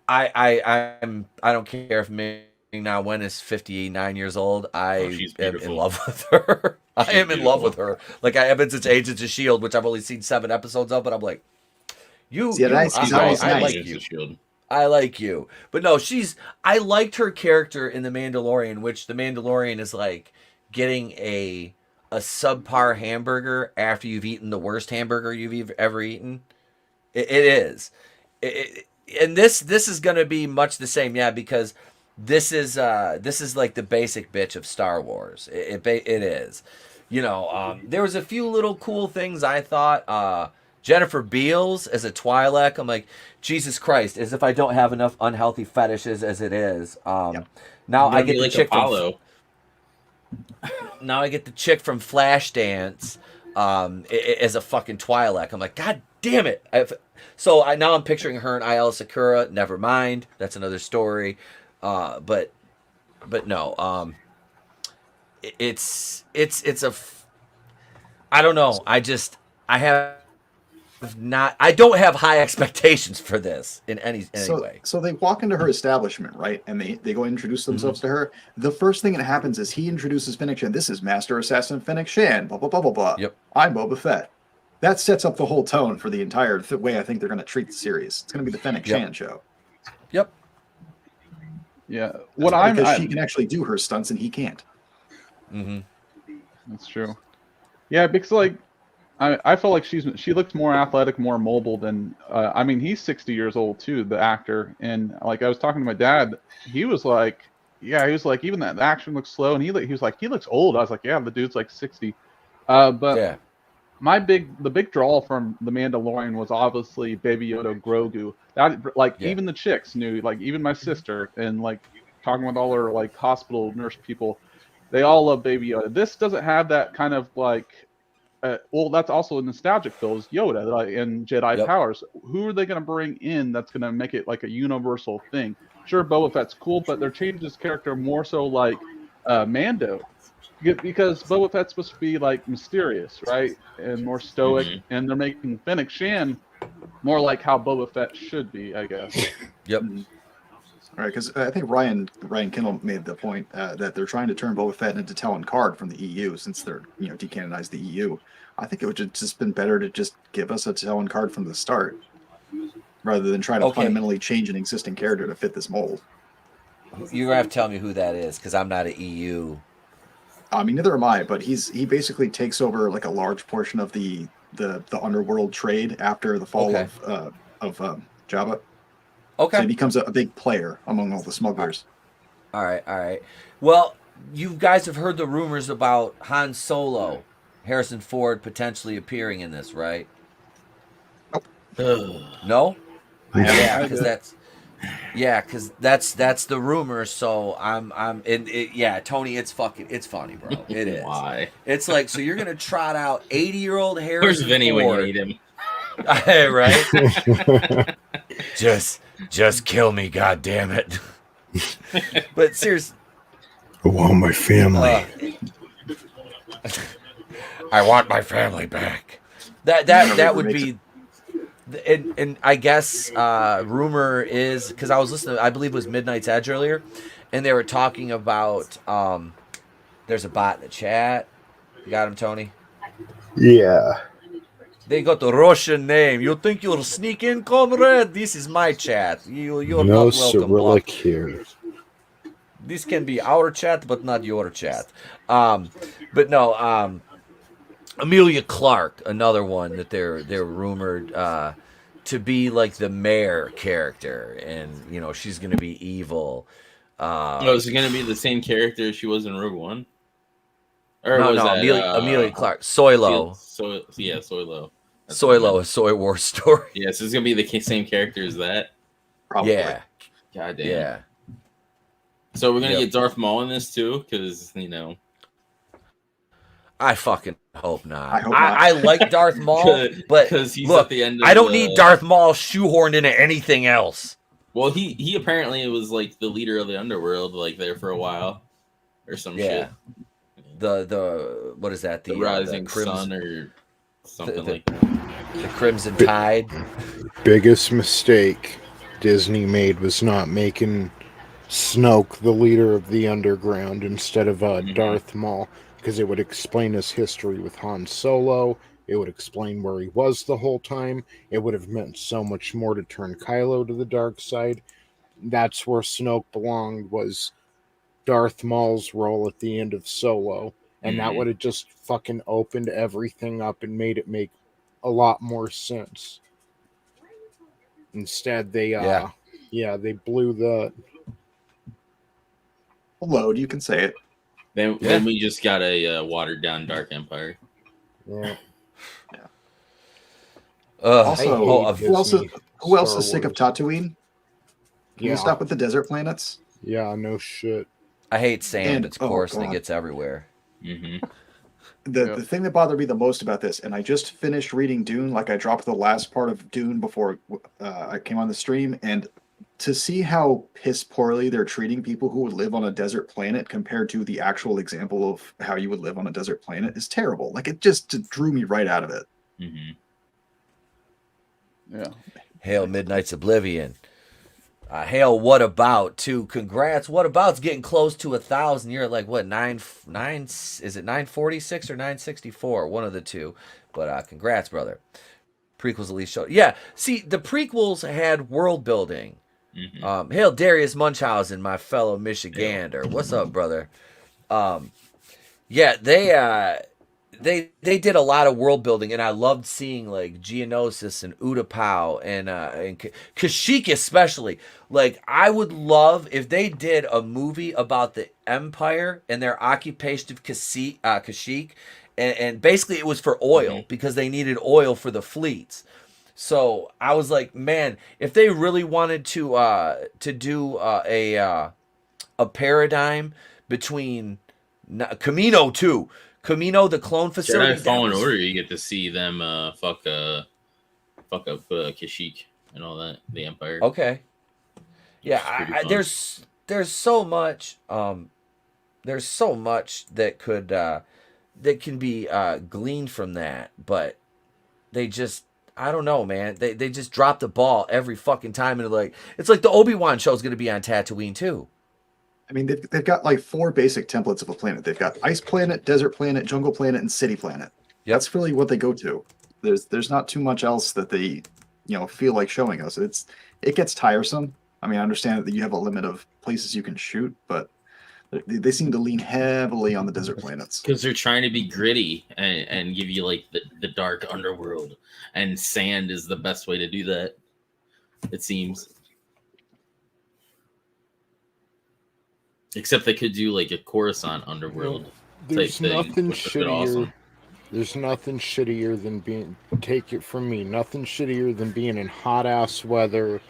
S5: I don't care if Ming-Na Wen is 59 years old. I am in love with her. I am in love with her. Like I have been since Agents of S.H.I.E.L.D., which I've only seen 7 episodes of, but I'm like, I like you. I like you. But no, I liked her character in The Mandalorian, which The Mandalorian is like getting a subpar hamburger after you've eaten the worst hamburger you've ever eaten. It is. And this is going to be much the same, yeah, because this is like the basic bitch of Star Wars. It is. There was a few little cool things I thought. Jennifer Beals as a Twi'lek. I'm like, Jesus Christ, as if I don't have enough unhealthy fetishes as it is. Now I get the chick from now I get the chick from Flashdance as a fucking Twi'lek. I'm like, God damn it. Now I'm picturing her and Ayala Sakura. Never mind. That's another story. But no. It's I don't know. I don't have high expectations for this in any way.
S6: So they walk into her establishment, right? And they go introduce themselves to her. The first thing that happens is he introduces Fennec Shan. This is Master Assassin Fennec Shan, blah, blah, blah, blah, blah.
S5: Yep.
S6: I'm Boba Fett. That sets up the whole tone for the entire way I think they're going to treat the series. It's going to be the Fennec Shan show.
S5: Yep.
S7: Yeah.
S6: Because she can actually do her stunts and he can't.
S5: Mm-hmm.
S7: That's true. Yeah, because I feel like she looks more athletic, more mobile than he's 60 years old too, the actor. And like I was talking to my dad, he was like, even that the action looks slow, and he was like, he looks old. I was like, yeah, the dude's like 60. But
S5: yeah.
S7: The big draw from The Mandalorian was obviously Baby Yoda Grogu. Even the chicks knew, like even my sister, and like talking with all her like hospital nurse people, they all love Baby Yoda. This doesn't have that kind of like, that's also a nostalgic feel, is Yoda and Jedi powers. Who are they going to bring in that's going to make it like a universal thing? Sure, Boba Fett's cool, but they're changing his character more so like Mando. Because Boba Fett's supposed to be like mysterious, right, and more stoic, and they're making Fennec Shan more like how Boba Fett should be, I guess.
S5: Yep.
S6: All right, because I think Ryan Kindle made the point that they're trying to turn Boba Fett into Talon Card from the EU, since they're decanonized the EU. I think it would have just been better to just give us a Talon Card from the start, rather than try to fundamentally change an existing character to fit this mold.
S5: You're gonna have to tell me who that is, because I'm not an EU.
S6: I mean, neither am I, but he basically takes over like a large portion of the underworld trade after the fall of Jabba.
S5: Okay.
S6: So he becomes a big player among all the smugglers.
S5: All right. Well, you guys have heard the rumors about Han Solo, Harrison Ford potentially appearing in this, right?
S6: Nope.
S5: No? Yeah, because that's the rumor. So Tony, it's funny, bro. It is.
S3: Why?
S5: It's like, so you're gonna trot out 80-year-old Harrison
S3: Where's Vinny
S5: Ford,
S3: when you need him?
S5: right? just kill me, god damn it. But seriously,
S1: I want my family.
S5: I want my family back. That would be. And I guess rumor is, because I was listening, I believe it was Midnight's Edge earlier, and they were talking about there's a bot in the chat. You got him, Tony?
S1: Yeah.
S5: They got the Russian name. You think you'll sneak in, comrade? This is my chat. You're
S1: no
S5: not welcome.
S1: Cyrillic here.
S5: This can be our chat, but not your chat. But no, Amelia Clark, another one that they're rumored to be like the mayor character, and she's gonna be evil.
S3: Is it gonna be the same character she was in Rogue One? Or
S5: no,
S3: was
S5: no,
S3: that,
S5: Amelia Clark, Soylo.
S3: Soylo.
S5: Soylo, a Soy War story.
S3: Yeah, so it's gonna be the same character as that.
S6: Probably.
S5: Yeah.
S3: God damn.
S5: Yeah.
S3: So we're gonna get Darth Maul in this too, because
S5: I fucking hope not.
S6: I hope not.
S5: I like Darth Maul, but
S3: he's
S5: look,
S3: at the end of
S5: I don't need Darth Maul shoehorned into anything else.
S3: Well, he apparently was like the leader of the underworld, like there for a while, or some shit.
S5: The what is that?
S3: The Rising Sun or something like that.
S5: The Crimson Tide.
S1: Biggest mistake Disney made was not making Snoke the leader of the underground instead of Darth Maul, because it would explain his history with Han Solo. It would explain where he was the whole time. It would have meant so much more to turn Kylo to the dark side. That's where Snoke belonged, was Darth Maul's role at the end of Solo. And that would have just fucking opened everything up and made it make a lot more sense. Instead, they they blew the
S6: load. You can say it.
S3: Then we just got a watered down Dark Empire.
S1: Yeah.
S6: Also, who else is sick of Tatooine? Can you stop with the desert planets?
S1: Yeah, no shit.
S5: I hate sand. It's coarse and it gets everywhere.
S6: The thing that bothered me the most about this, and I just finished reading Dune, like I dropped the last part of Dune before I came on the stream, and to see how piss poorly they're treating people who would live on a desert planet compared to the actual example of how you would live on a desert planet is terrible. Like, it just drew me right out of it.
S7: Yeah.
S5: Hail Midnight's Oblivion. Hail What About too. Congrats. What About's getting close to 1,000. You're at like what, nine is it 946 or 964? One of the two. But congrats, brother. Prequels at least showed. Yeah. See, the prequels had world building. Hail Darius Munchausen, my fellow Michigander. What's up, brother? Yeah, they did a lot of world building, and I loved seeing like Geonosis and Utapau and Kashyyyk especially. Like, I would love if they did a movie about the Empire and their occupation of Kashyyyk, and basically it was for oil because they needed oil for the fleets. So I was like, man, if they really wanted to do a paradigm between Camino too. Camino, the clone facility.
S3: Jedi Fallen Order, you get to see them fuck up Kashyyyk and all that, the Empire.
S5: Okay. Yeah, there's so much that could that can be gleaned from that, but they just, I don't know, man. They just drop the ball every fucking time, and it's like the Obi-Wan show is going to be on Tatooine too.
S6: I mean, they've got like 4 basic templates of a planet. They've got ice planet, desert planet, jungle planet, and city planet. Yep. That's really what they go to. There's not too much else that they, feel like showing us. It gets tiresome. I mean, I understand that you have a limit of places you can shoot, but they seem to lean heavily on the desert planets.
S3: Because they're trying to be gritty and give you like the dark underworld, and sand is the best way to do that, it seems. Except they could do like a Coruscant underworld type thing. Awesome.
S1: There's nothing shittier than being, take it from me, nothing shittier than being in hot ass weather,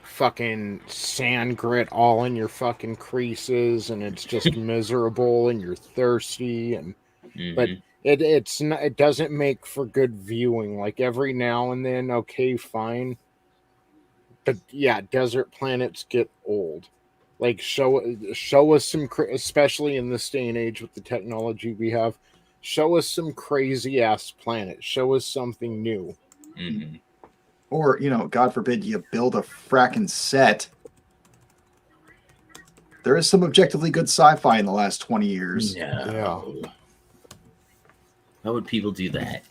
S1: fucking sand grit all in your fucking creases, and it's just miserable, and you're thirsty, and but it doesn't make for good viewing. Like, every now and then, okay, fine, but yeah, desert planets get old. Like, show us some, especially in this day and age with the technology we have, show us some crazy ass planet. Show us something new.
S6: Or, God forbid you build a fracking set. There is some objectively good sci-fi in the last 20 years.
S3: Yeah. How would people do that?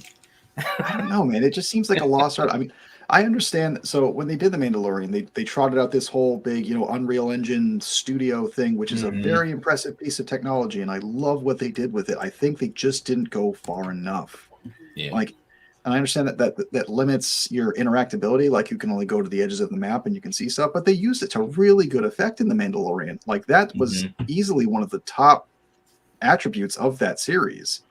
S6: I don't know, man. It just seems like a lost art. I mean, I understand. So when they did The Mandalorian, they trotted out this whole big, Unreal Engine studio thing, which is a very impressive piece of technology, and I love what they did with it. I think they just didn't go far enough.
S3: Yeah.
S6: Like, and I understand that limits your interactability. Like, you can only go to the edges of the map and you can see stuff, but they used it to really good effect in The Mandalorian. Like, that was easily one of the top attributes of that series.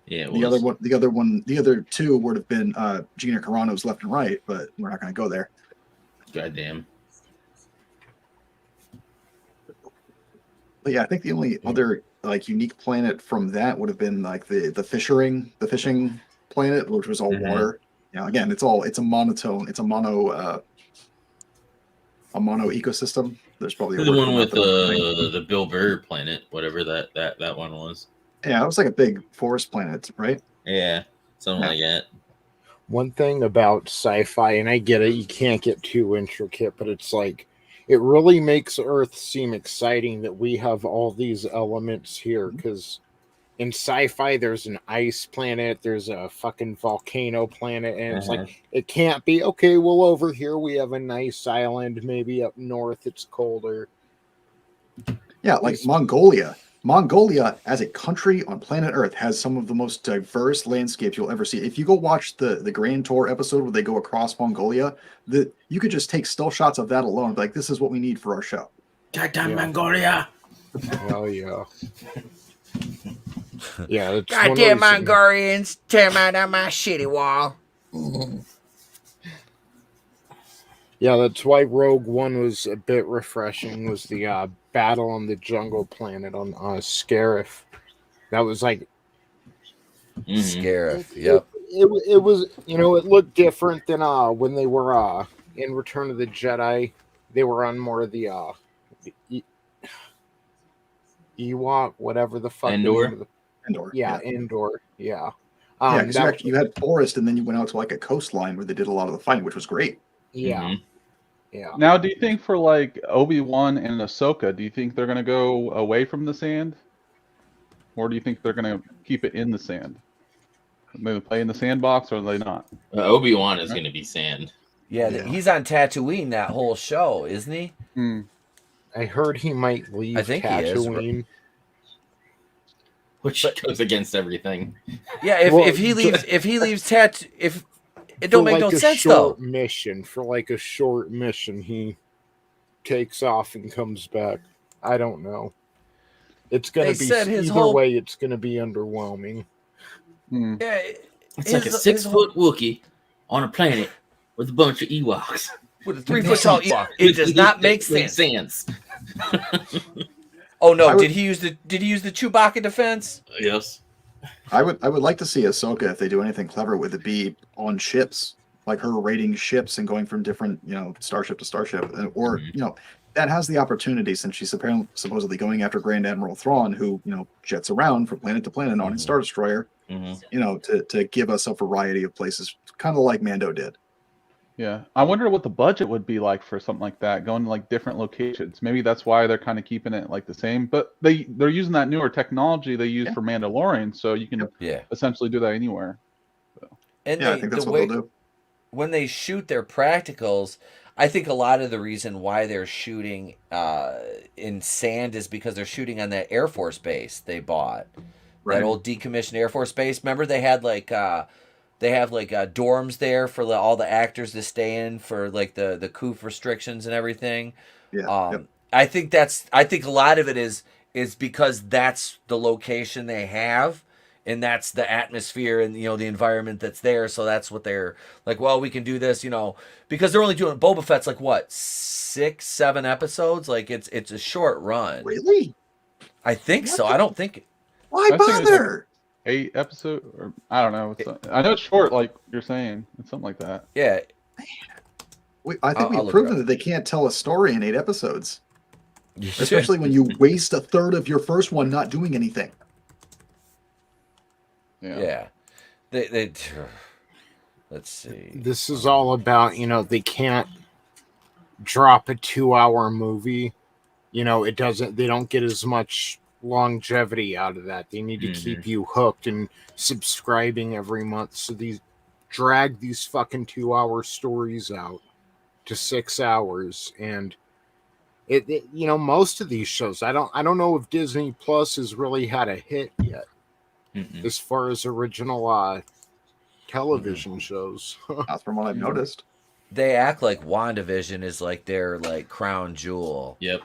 S3: Yeah,
S6: the other two would have been Gina Carano's left and right, but we're not going to go there.
S3: Goddamn.
S6: But yeah, I think the only other like unique planet from that would have been like the fishing planet, which was all water. Again, it's a monotone, it's a mono ecosystem. There's probably
S3: the one with the Bill Burr planet, whatever that one was.
S6: Yeah, it was like a big forest planet, right?
S3: Yeah, something like that.
S1: One thing about sci-fi, and I get it, you can't get too intricate, but it's like, it really makes Earth seem exciting that we have all these elements here, because in sci-fi, there's an ice planet, there's a fucking volcano planet, and it's like, it can't be, okay, well, over here we have a nice island, maybe up north it's colder.
S6: Yeah, like Mongolia. Mongolia, as a country on planet Earth, has some of the most diverse landscapes you'll ever see. If you go watch the Grand Tour episode where they go across Mongolia, you could just take still shots of that alone. Like, this is what we need for our show.
S3: Goddamn Mongolia!
S1: Hell yeah. Yeah, it's
S11: Goddamn Mongolians, tear me down my shitty wall.
S1: Yeah, that's why Rogue One was a bit refreshing, was the battle on the jungle planet on Scarif. That was like...
S5: Scarif, yep.
S1: It was, it looked different than when they were in Return of the Jedi. They were on more of the Ewok, whatever the fuck.
S3: Endor?
S6: Endor.
S1: Yeah, Endor. Yeah.
S6: Yeah, because you had forest, and then you went out to like a coastline where they did a lot of the fighting, which was great.
S1: Yeah. Yeah.
S7: Now, do you think for like Obi-Wan and Ahsoka, do you think they're going to go away from the sand? Or do you think they're going to keep it in the sand? Maybe play in the sandbox, or are they not?
S3: Obi-Wan is going to be sand.
S5: Yeah, he's on Tatooine that whole show, isn't he?
S1: I heard he might leave
S5: I think
S1: Tatooine.
S5: He is.
S3: Which goes against everything.
S5: Yeah, if he leaves Tatooine, if it don't make no sense though.
S1: For like a short mission, he takes off and comes back. I don't know. It's gonna be either way. It's gonna be underwhelming.
S5: Yeah,
S3: it's like a 6-foot Wookiee on a planet with a bunch of Ewoks.
S5: With a 3-foot tall Ewok. It does not make sense. Oh no! Did he use the Chewbacca defense?
S3: Yes.
S6: I would like to see Ahsoka, if they do anything clever with it, be on ships, like her raiding ships and going from different, starship to starship, or that has the opportunity, since she's supposedly going after Grand Admiral Thrawn, who jets around from planet to planet on his Star Destroyer, to give us a variety of places, kind of like Mando did.
S7: Yeah, I wonder what the budget would be like for something like that, going to like different locations. Maybe that's why they're kind of keeping it like the same. But they're using that newer technology they use for Mandalorian, so you can essentially do that anywhere. So.
S5: And
S6: I think that's what they'll do.
S5: When they shoot their practicals, I think a lot of the reason why they're shooting in sand is because they're shooting on that Air Force base they bought, that old decommissioned Air Force base. Remember they had like. They have like dorms there for all the actors to stay in for like the COOF restrictions and everything.
S6: Yeah.
S5: I think a lot of it is because that's the location they have, and that's the atmosphere and the environment that's there. So that's what they're like. Well, we can do this, because they're only doing Boba Fett's like what 6-7 episodes. Like it's a short run.
S6: Really?
S5: I think so. I don't think.
S6: Why bother?
S7: 8 episodes, or I don't know. I know it's short, like you're saying. It's something like that.
S5: Yeah.
S6: I think we've proven that they can't tell a story in 8 episodes. Especially when you waste a third of your first one not doing anything.
S5: Yeah. They let's see.
S1: This is all about, they can't drop a 2-hour movie. They don't get as much longevity out of that. They need to keep you hooked and subscribing every month, so these drag these fucking 2-hour stories out to 6 hours. And it most of these shows, I don't know if Disney Plus has really had a hit yet as far as original television shows.
S6: That's from what I've noticed.
S5: They act like WandaVision is like their like crown jewel.
S3: Yep.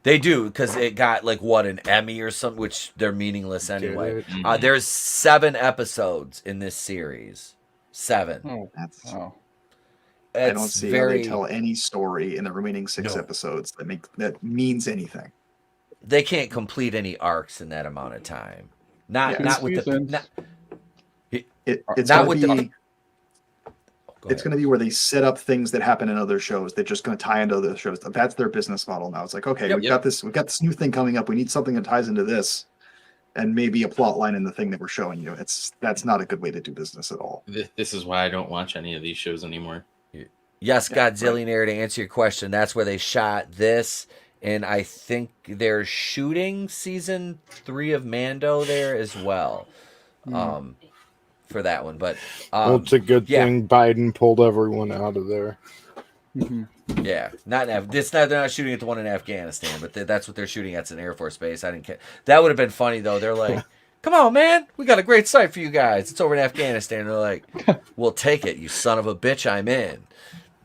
S5: They do, because it got like an Emmy or something, which they're meaningless anyway. There's 7 episodes in this series. 7.
S7: Oh,
S6: I don't see how they tell any story in the remaining 6 episodes that means anything.
S5: They can't complete any arcs in that amount of time. Not with the.
S6: It's going to be where they set up things that happen in other shows. They're just going to tie into other shows. That's their business model now. It's like, okay, we've got this new thing coming up. We need something that ties into this, and maybe a plot line in the thing that we're showing you. That's not a good way to do business at all.
S3: This is why I don't watch any of these shows anymore.
S5: Yes, Godzillionaire, to answer your question, that's where they shot this and I think they're shooting season 3 of Mando there as well. For that one, but
S1: well, it's a good thing Biden pulled everyone out of there.
S5: Yeah, not in they're not shooting at the one in Afghanistan, but that's what they're shooting at. It's an Air Force base. I didn't care. That would have been funny though. They're like, "Come on, man, we got a great site for you guys. It's over in Afghanistan." They're like, "We'll take it, you son of a bitch. I'm in."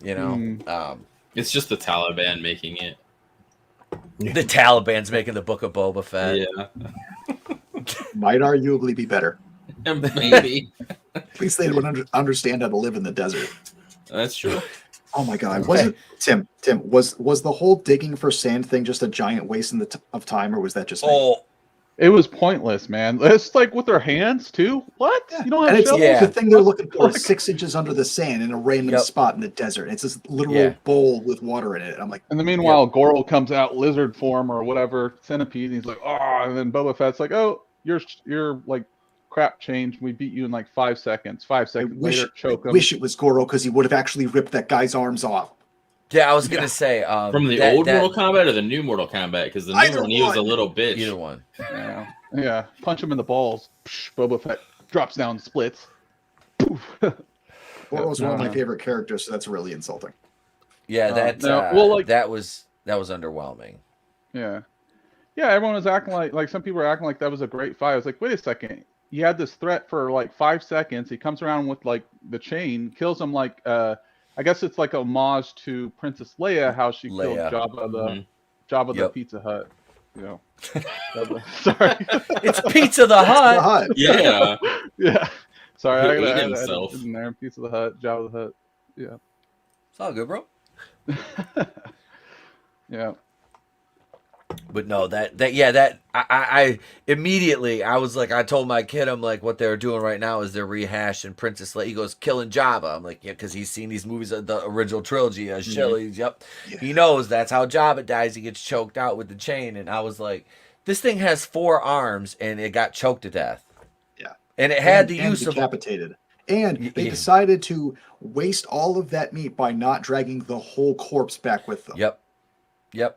S5: You know,
S3: it's just the Taliban making it.
S5: The Taliban's making the Book of Boba Fett.
S3: Yeah,
S6: might arguably be better.
S3: Maybe.
S6: At least they would understand how to live in the desert.
S3: That's true.
S6: Oh my God! Wasn't Tim? Was the whole digging for sand thing just a giant waste of time, or was that just?
S5: Oh,
S7: it was pointless, man. It's like with their hands too. What?
S6: Yeah.
S7: You don't have
S6: and
S7: shovels?
S6: the thing they're looking for is 6 inches under the sand in a random spot in the desert. It's this literal bowl with water in it. I'm like,
S7: and then meanwhile, Goro comes out lizard form or whatever, centipede. And he's like, oh, and then Boba Fett's like, oh, you're like crap changed. We beat you in like 5 seconds. 5 seconds later, choke him.
S6: I wish it was Goro because he would have actually ripped that guy's arms off.
S5: Yeah, I was gonna say
S3: from the old Mortal Kombat or the new Mortal Kombat, because the new one he was a little bitch.
S5: Either one.
S7: Yeah. Punch him in the balls. Psh, Boba Fett drops down, splits. Poof.
S6: Goro's one of my favorite characters, so that's really insulting.
S5: Yeah, that was underwhelming.
S7: Yeah, everyone was acting like some people were acting like that was a great fight. I was like, wait a second. You had this threat for like 5 seconds. He comes around with like the chain, kills him like I guess it's like a homage to Princess Leia, how she killed Jabba the Pizza Hut. You know, sorry,
S5: it's Pizza the Hut.
S3: Yeah.
S7: Sorry, I
S3: ate
S7: gotta
S3: himself.
S7: in there. Pizza the Hut, Jabba the Hut. Yeah,
S5: it's all good, bro.
S7: Yeah.
S5: But no, I immediately I was like, I told my kid, I'm like, what they're doing right now is they're rehashing Princess Leia. He goes, killing Jabba. I'm like, yeah, because he's seen these movies of the original trilogy. He knows that's how Jabba dies. He gets choked out with the chain. And I was like, this thing has 4 arms and it got choked to death.
S6: Yeah,
S5: and it had the use of
S6: decapitated. And they decided to waste all of that meat by not dragging the whole corpse back with them.
S5: Yep.
S7: Yeah.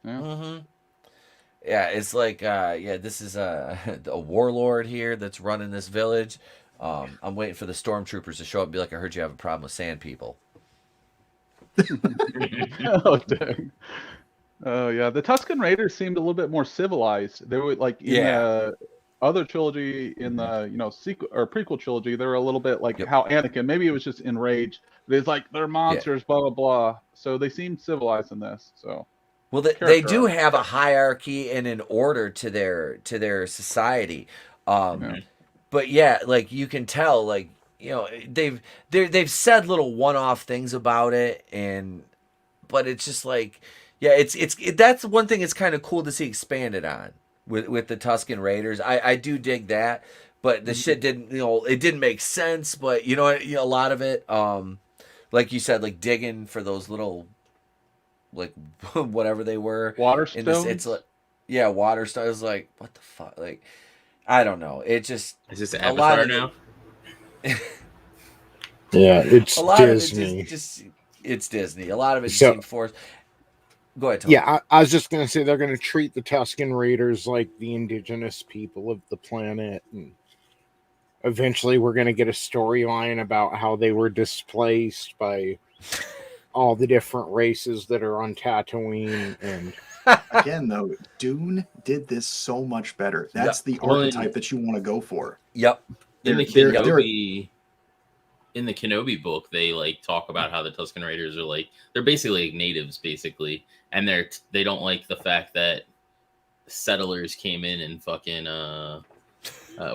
S5: Yeah, it's like this is a warlord here that's running this village. I'm waiting for the stormtroopers to show up and be like, I heard you have a problem with sand people.
S7: Oh dang. Oh yeah, the Tusken Raiders seemed a little bit more civilized. They were like in the other trilogy, in the sequel or prequel trilogy, they were a little bit like how Anakin. Maybe it was just enraged. But it's like they're monsters, blah blah blah. So they seemed civilized in this. So.
S5: Well, they do have a hierarchy and an order to their society, but yeah, like you can tell, like they've said little one-off things about it, but it's just like that's one thing. It's kind of cool to see expanded on with the Tusken Raiders. I do dig that, but the shit didn't it didn't make sense. But a lot of it, like you said, like digging for those little. Like whatever they were,
S7: water stones.
S5: It's like, water stones. Like what the fuck? Like I don't know. It just
S3: is this Avatar now?
S1: Yeah, it's
S5: a lot
S1: Disney.
S5: Of it it's Disney. A lot of it seemed forced. Go ahead, Tom.
S1: Yeah, I was just gonna say they're gonna treat the Tusken Raiders like the indigenous people of the planet, and eventually we're gonna get a storyline about how they were displaced by all the different races that are on Tatooine. And
S6: again, though, Dune did this so much better. That's the archetype that you want to go for.
S5: Yep.
S3: In the Kenobi book, they like talk about how the Tusken Raiders are like they're basically like natives, basically, and they don't like the fact that settlers came in and fucking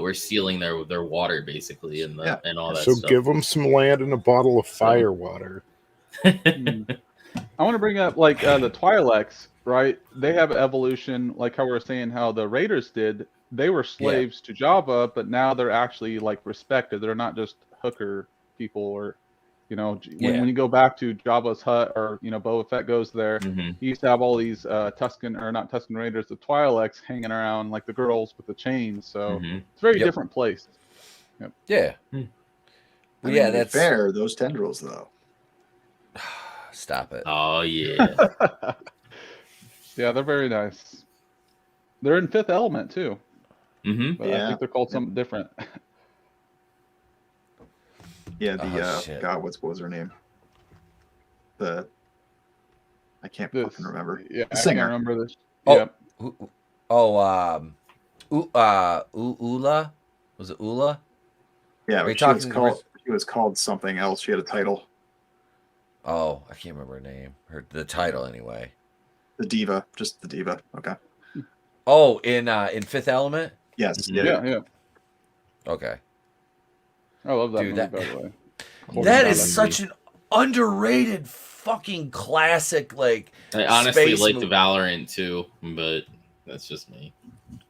S3: were stealing their water, basically, and all that.
S1: So
S3: stuff.
S1: give them some land and a bottle of fire water.
S7: I want to bring up like the Twi'leks, right? They have evolution, like how we were saying how the Raiders did. They were slaves to Jabba, but now they're actually like respected. They're not just hooker people, or when you go back to Jabba's hut, or Boba Fett goes there. He used to have all these not Tusken Raiders, the Twi'leks hanging around, like the girls with the chains. So it's a very different place.
S5: Yep. Yeah.
S6: That's fair. Those tendrils, though.
S5: Stop it.
S3: Oh yeah.
S7: Yeah, they're very nice. They're in Fifth Element too.
S3: Mm-hmm.
S7: But I think they're called something different.
S6: Yeah, God, what was her name? I can't fucking remember.
S7: Yeah,
S6: the singer.
S7: I can't remember this.
S5: Oh,
S7: Yep.
S5: Ula? Was it Ula?
S6: Yeah,
S5: Are you
S6: she was
S5: talking?
S6: she was called something else. She had a title.
S5: Oh, I can't remember her name. The title anyway.
S6: The diva, just the diva. Okay.
S5: Oh, in Fifth Element.
S6: Yes.
S7: Yeah.
S5: Okay.
S7: I love that
S5: Dude,
S7: movie, by the way.
S5: That is such an underrated fucking classic. Like,
S3: I honestly like
S5: movie.
S3: the Valorant too, but that's just me.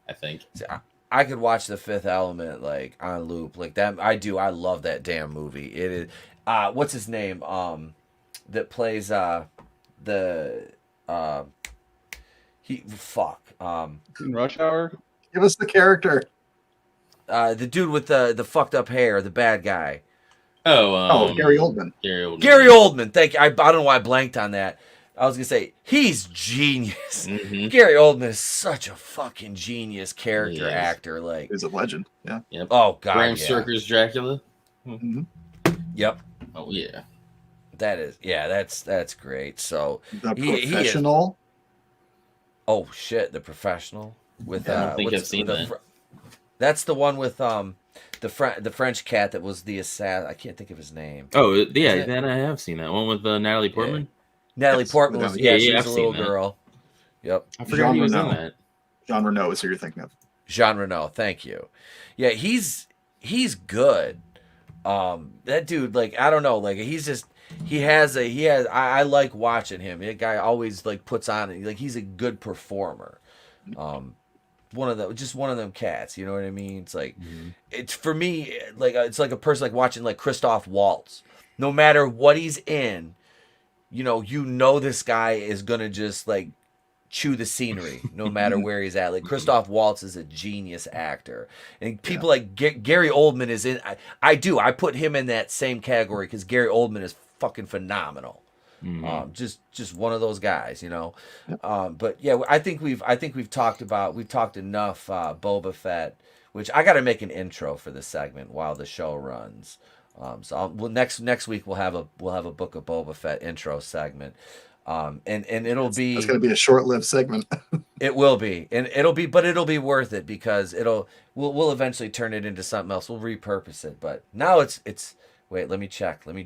S3: I think.
S5: See, I could watch the Fifth Element like on loop, like that. I do. I love that damn movie. It is. What's his name? That plays
S7: in Rush Hour.
S6: Give us the character.
S5: The dude with the fucked up hair, the bad guy.
S6: Gary Oldman.
S5: Gary Oldman. Thank you. I don't know why I blanked on that. I was gonna say he's genius.
S3: Mm-hmm.
S5: Gary Oldman is such a fucking genius character actor. Like,
S6: he's a legend. Yeah.
S3: Yep.
S5: Oh god.
S3: Bram Stoker's Dracula.
S6: Mm-hmm.
S5: Yep.
S3: Oh yeah.
S5: That is. Yeah. That's great. So
S6: The Professional.
S5: Oh shit! The Professional with
S3: I don't think I've seen that.
S5: That's the one with the French cat that was the assassin. I can't think of his name.
S3: Oh yeah, then I have seen that one with Natalie Portman.
S5: Yeah. Natalie Portman was she was
S3: I've
S5: a little
S3: seen that.
S5: girl. Yep.
S3: I forgot he was in that.
S6: Jean Reno is who you're thinking of.
S5: Jean Reno, thank you. Yeah, he's good. That dude, like, I don't know, like I like watching him. That guy always like puts on, like, he's a good performer. One of them cats, you know what I mean? It's like it's for me like it's like a person like watching like Christoph Waltz. No matter what he's in, you know this guy is gonna just like chew the scenery no matter where he's at. Like Christoph Waltz is a genius actor, and people like Gary Oldman is in. I put him in that same category because Gary Oldman is fucking phenomenal. Just one of those guys, you know. But yeah, I think we've talked enough Boba Fett, which I got to make an intro for this segment while the show runs. So next week we'll have a Book of Boba Fett intro segment. And it's going
S6: to be a short-lived segment.
S5: It will be, and it'll be worth it because we'll eventually turn it into something else. We'll repurpose it, but now it's. Wait, let me check. Let me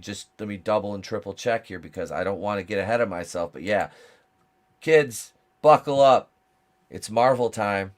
S5: double and triple check here because I don't want to get ahead of myself. But yeah, kids, buckle up. It's Marvel time.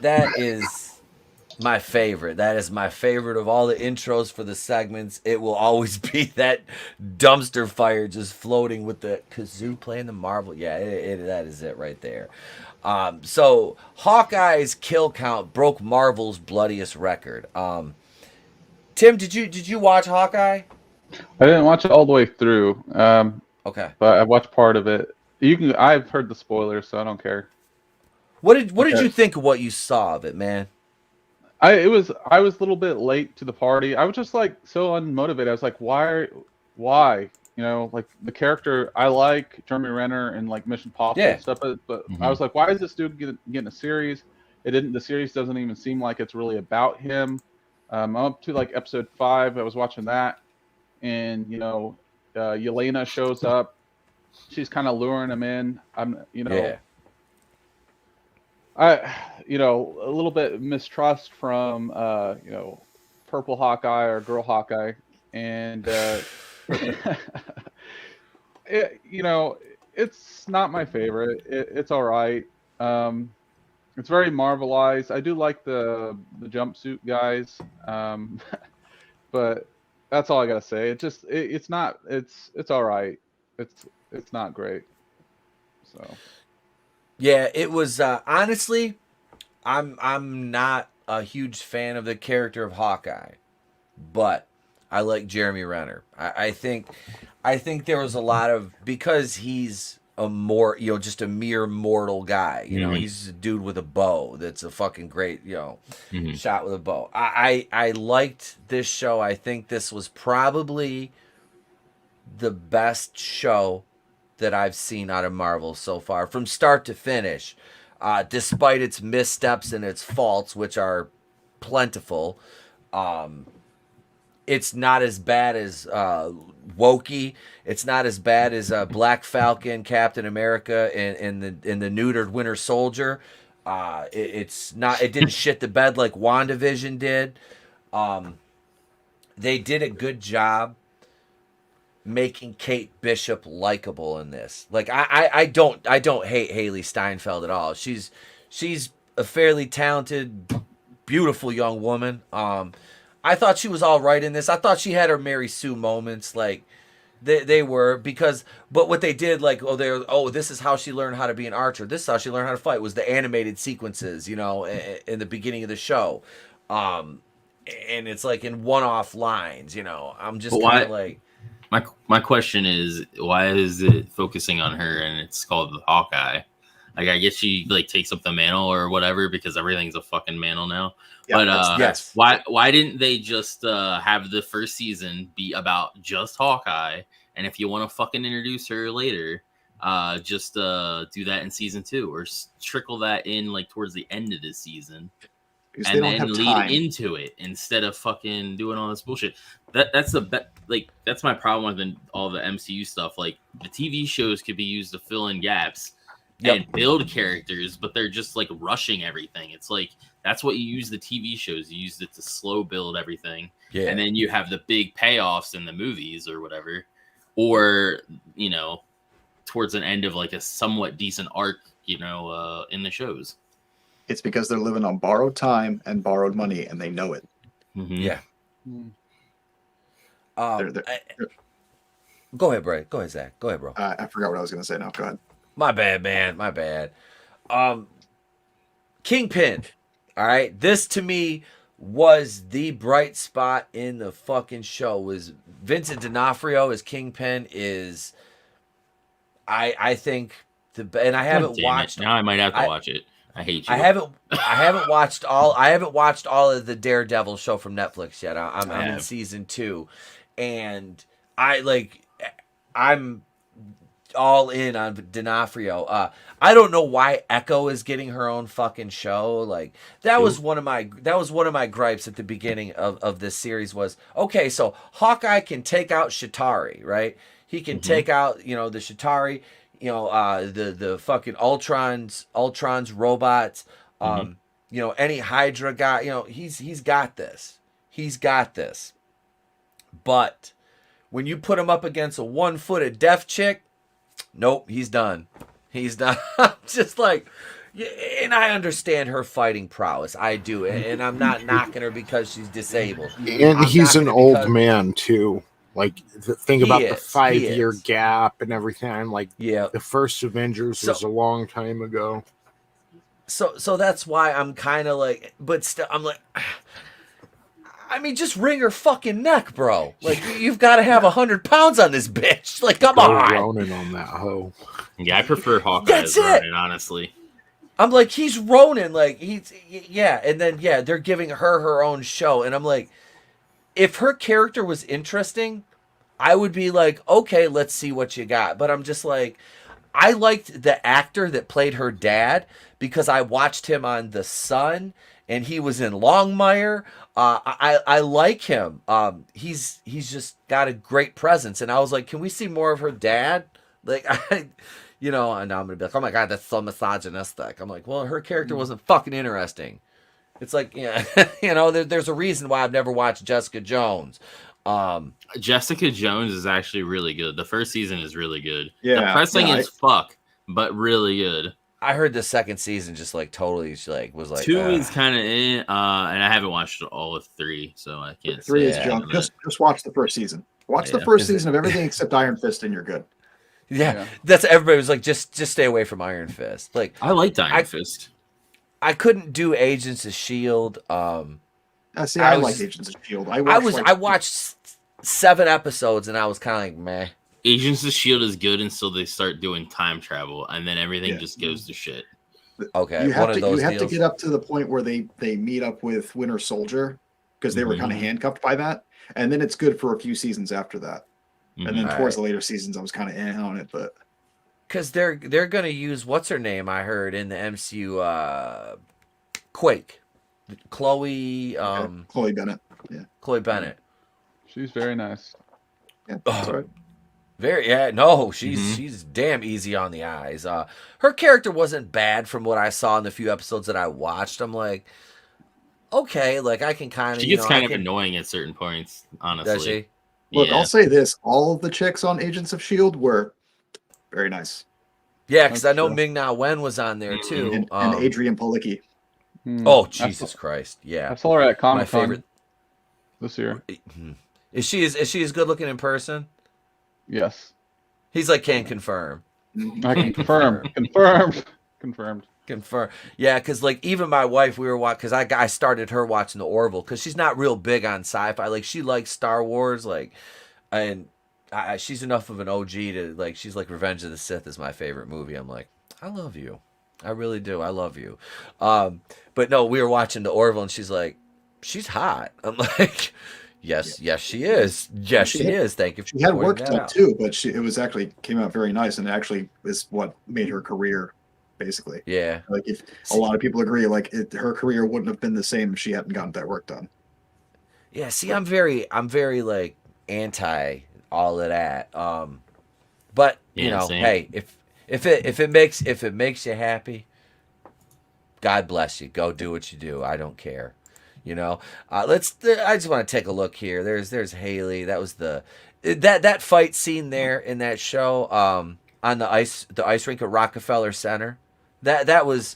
S5: That is my favorite. That is my favorite of all the intros for the segments. It will always be that dumpster fire just floating with the kazoo playing the Marvel. Yeah, that is it right there. So Hawkeye's kill count broke Marvel's bloodiest record. Tim, did you watch Hawkeye?
S7: I didn't watch it all the way through.
S5: Okay,
S7: but I watched part of it. I've heard the spoilers, so I don't care.
S5: What did you think of what you saw of it, man?
S7: I was a little bit late to the party. I was just like so unmotivated. I was like, why? You know, like the character I like, Jeremy Renner and like Mission Possible and stuff. But I was like, why is this dude getting a series? The series doesn't even seem like it's really about him. I'm up to like episode 5. I was watching that, and Yelena shows up. She's kind of luring him in. A little bit mistrust from Purple Hawkeye or Girl Hawkeye, and it's not my favorite. It's all right. It's very Marvelized. I do like the jumpsuit guys, but That's all I gotta say. It's not. It's all right. It's not great. So.
S5: Yeah, it was honestly. I'm not a huge fan of the character of Hawkeye, but I like Jeremy Renner. I think there was a lot of, because he's just a mere mortal guy. He's a dude with a bow that's a fucking great, shot with a bow. I liked this show. I think this was probably the best show that I've seen out of Marvel so far, from start to finish. Despite its missteps and its faults, which are plentiful, it's not as bad as Wokey. It's not as bad as Black Falcon, Captain America, and the neutered Winter Soldier. It's not. It didn't shit the bed like WandaVision did. They did a good job making Kate Bishop likable in this. Like I don't hate Haley Steinfeld at all. She's a fairly talented, beautiful young woman. I thought she was all right in this. I thought she had her Mary Sue moments. Like they were, but what they did, like, this is how she learned how to be an archer. This is how she learned how to fight, was the animated sequences, in the beginning of the show. And it's like in one-off lines, I'm just kind of like,
S3: my question is, why is it focusing on her and it's called the Hawkeye? Like, I guess she like takes up the mantle or whatever, because everything's a fucking mantle now. Yeah, but
S5: yes.
S3: Why didn't they just have the first season be about just Hawkeye? And if you want to fucking introduce her later, just do that in season 2, or trickle that in like towards the end of the season, and then lead into it instead of fucking doing all this bullshit. That's that's my problem with all the MCU stuff. Like, the TV shows could be used to fill in gaps and build characters, but they're just like rushing everything. It's like, that's what you use the TV shows. You use it to slow build everything. Yeah. And then you have the big payoffs in the movies or whatever, or, towards an end of like a somewhat decent arc, in the shows.
S6: It's because they're living on borrowed time and borrowed money, and they know it.
S3: Mm-hmm.
S5: Yeah. Go ahead, bro. Go ahead, Zach. Go ahead, bro.
S6: I forgot what I was going to say now. Go ahead.
S5: My bad, man. My bad. Kingpin. All right. This, to me, was the bright spot in the fucking show. Was Vincent D'Onofrio as Kingpin is, I think, and I haven't watched.
S3: Now I might have to watch it. I hate you.
S5: I haven't watched all of the Daredevil show from Netflix yet. I'm in season 2, and I'm all in on D'Onofrio. I don't know why Echo is getting her own fucking show. Like, that was one of my gripes at the beginning of this series was, okay, so Hawkeye can take out Chitauri, right? He can take out, the Chitauri, the fucking Ultron's robots, any Hydra guy, he's got this. He's got this. But when you put him up against a 1-footed deaf chick, nope, he's done. He's done. Just like, and I understand her fighting prowess. I do. And I'm not knocking her because she's disabled.
S1: And he's an old man, too. Like, think about the 5-year gap and everything. I'm like, the first Avengers was a long time ago.
S5: So that's why I'm kind of like, but still, I'm like, I mean, just wring her fucking neck, bro. Like, you've got to have 100 pounds on this bitch. Like, come on.
S1: Ronin on that hoe.
S3: Yeah, I prefer Hawkeye as Ronin, honestly.
S5: I'm like, he's Ronin. Like, and then, they're giving her own show. And I'm like, if her character was interesting, I would be like, okay, let's see what you got. But I'm just like, I liked the actor that played her dad because I watched him on The Sun, and he was in Longmire. I like him. He's just got a great presence, and I was like, can we see more of her dad? Like, and now I'm gonna be like, oh my god, that's so misogynistic. I'm like, well, her character wasn't fucking interesting. It's like, there's a reason why I've never watched Jessica Jones.
S3: Jessica Jones is actually really good. The first season is really good.
S6: Yeah,
S3: depressing as fuck, but really good.
S5: I heard the second season just like totally like was like
S3: 2 is kind of and I haven't watched all of 3, so I can't.
S6: 3
S3: say
S6: is junk. Just watch the first season. Watch the first season of everything except Iron Fist, and you're good.
S5: Yeah, that's everybody was like, just stay away from Iron Fist. Like
S3: I liked Iron Fist.
S5: I couldn't do Agents of Shield.
S6: I like Agents of Shield. I
S5: watched 7 episodes and I was kind of like, meh.
S3: Agents of Shield is good until they start doing time travel, and then everything just goes to shit.
S5: Okay,
S6: you have to get up to the point where they meet up with Winter Soldier because they were kind of handcuffed by that, and then it's good for a few seasons after that. And then towards the later seasons, I was kind of on it, but
S5: because they're gonna use what's her name I heard in the MCU, Quake, Chloe
S6: Bennett. Yeah,
S5: Chloe Bennett.
S7: She's very nice.
S6: Yeah, that's right.
S5: She's damn easy on the eyes. Her character wasn't bad from what I saw in the few episodes that I watched. I'm like, okay, like I can kind of.
S3: She gets kind of annoying at certain points, honestly.
S5: Does she?
S6: Look, I'll say this: all of the chicks on Agents of Shield were very nice.
S5: Yeah, because I know Ming-Na Wen was on there too,
S6: and Adrian Palicki.
S5: Oh Jesus Christ! Yeah,
S7: I saw her at Comic-Con
S5: my favorite
S7: this year.
S5: Is she as good looking in person?
S7: Yes.
S5: He's like, can confirm.
S7: I can confirm. Confirmed.
S5: Yeah, because like even my wife, we were watching because I started her watching the Orville because she's not real big on sci-fi. Like she likes Star Wars, like, and she's enough of an OG to like. She's like Revenge of the Sith is my favorite movie. I'm like, I love you, I really do. I love you. But no, we were watching the Orville and she's like, she's hot. I'm like. Yes, she is. Yes, she is. Thank you.
S6: She had work done too, but it was actually came out very nice, and actually is what made her career, basically.
S5: Yeah.
S6: Like if a lot of people agree, like her career wouldn't have been the same if she hadn't gotten that work done.
S5: Yeah. See, I'm very like anti all of that. But you know,
S3: same.
S5: hey, if it makes you happy, God bless you. Go do what you do. I don't care. You know, I just want to take a look here. There's Haley. That was that fight scene there in that show on the ice rink at Rockefeller Center. That was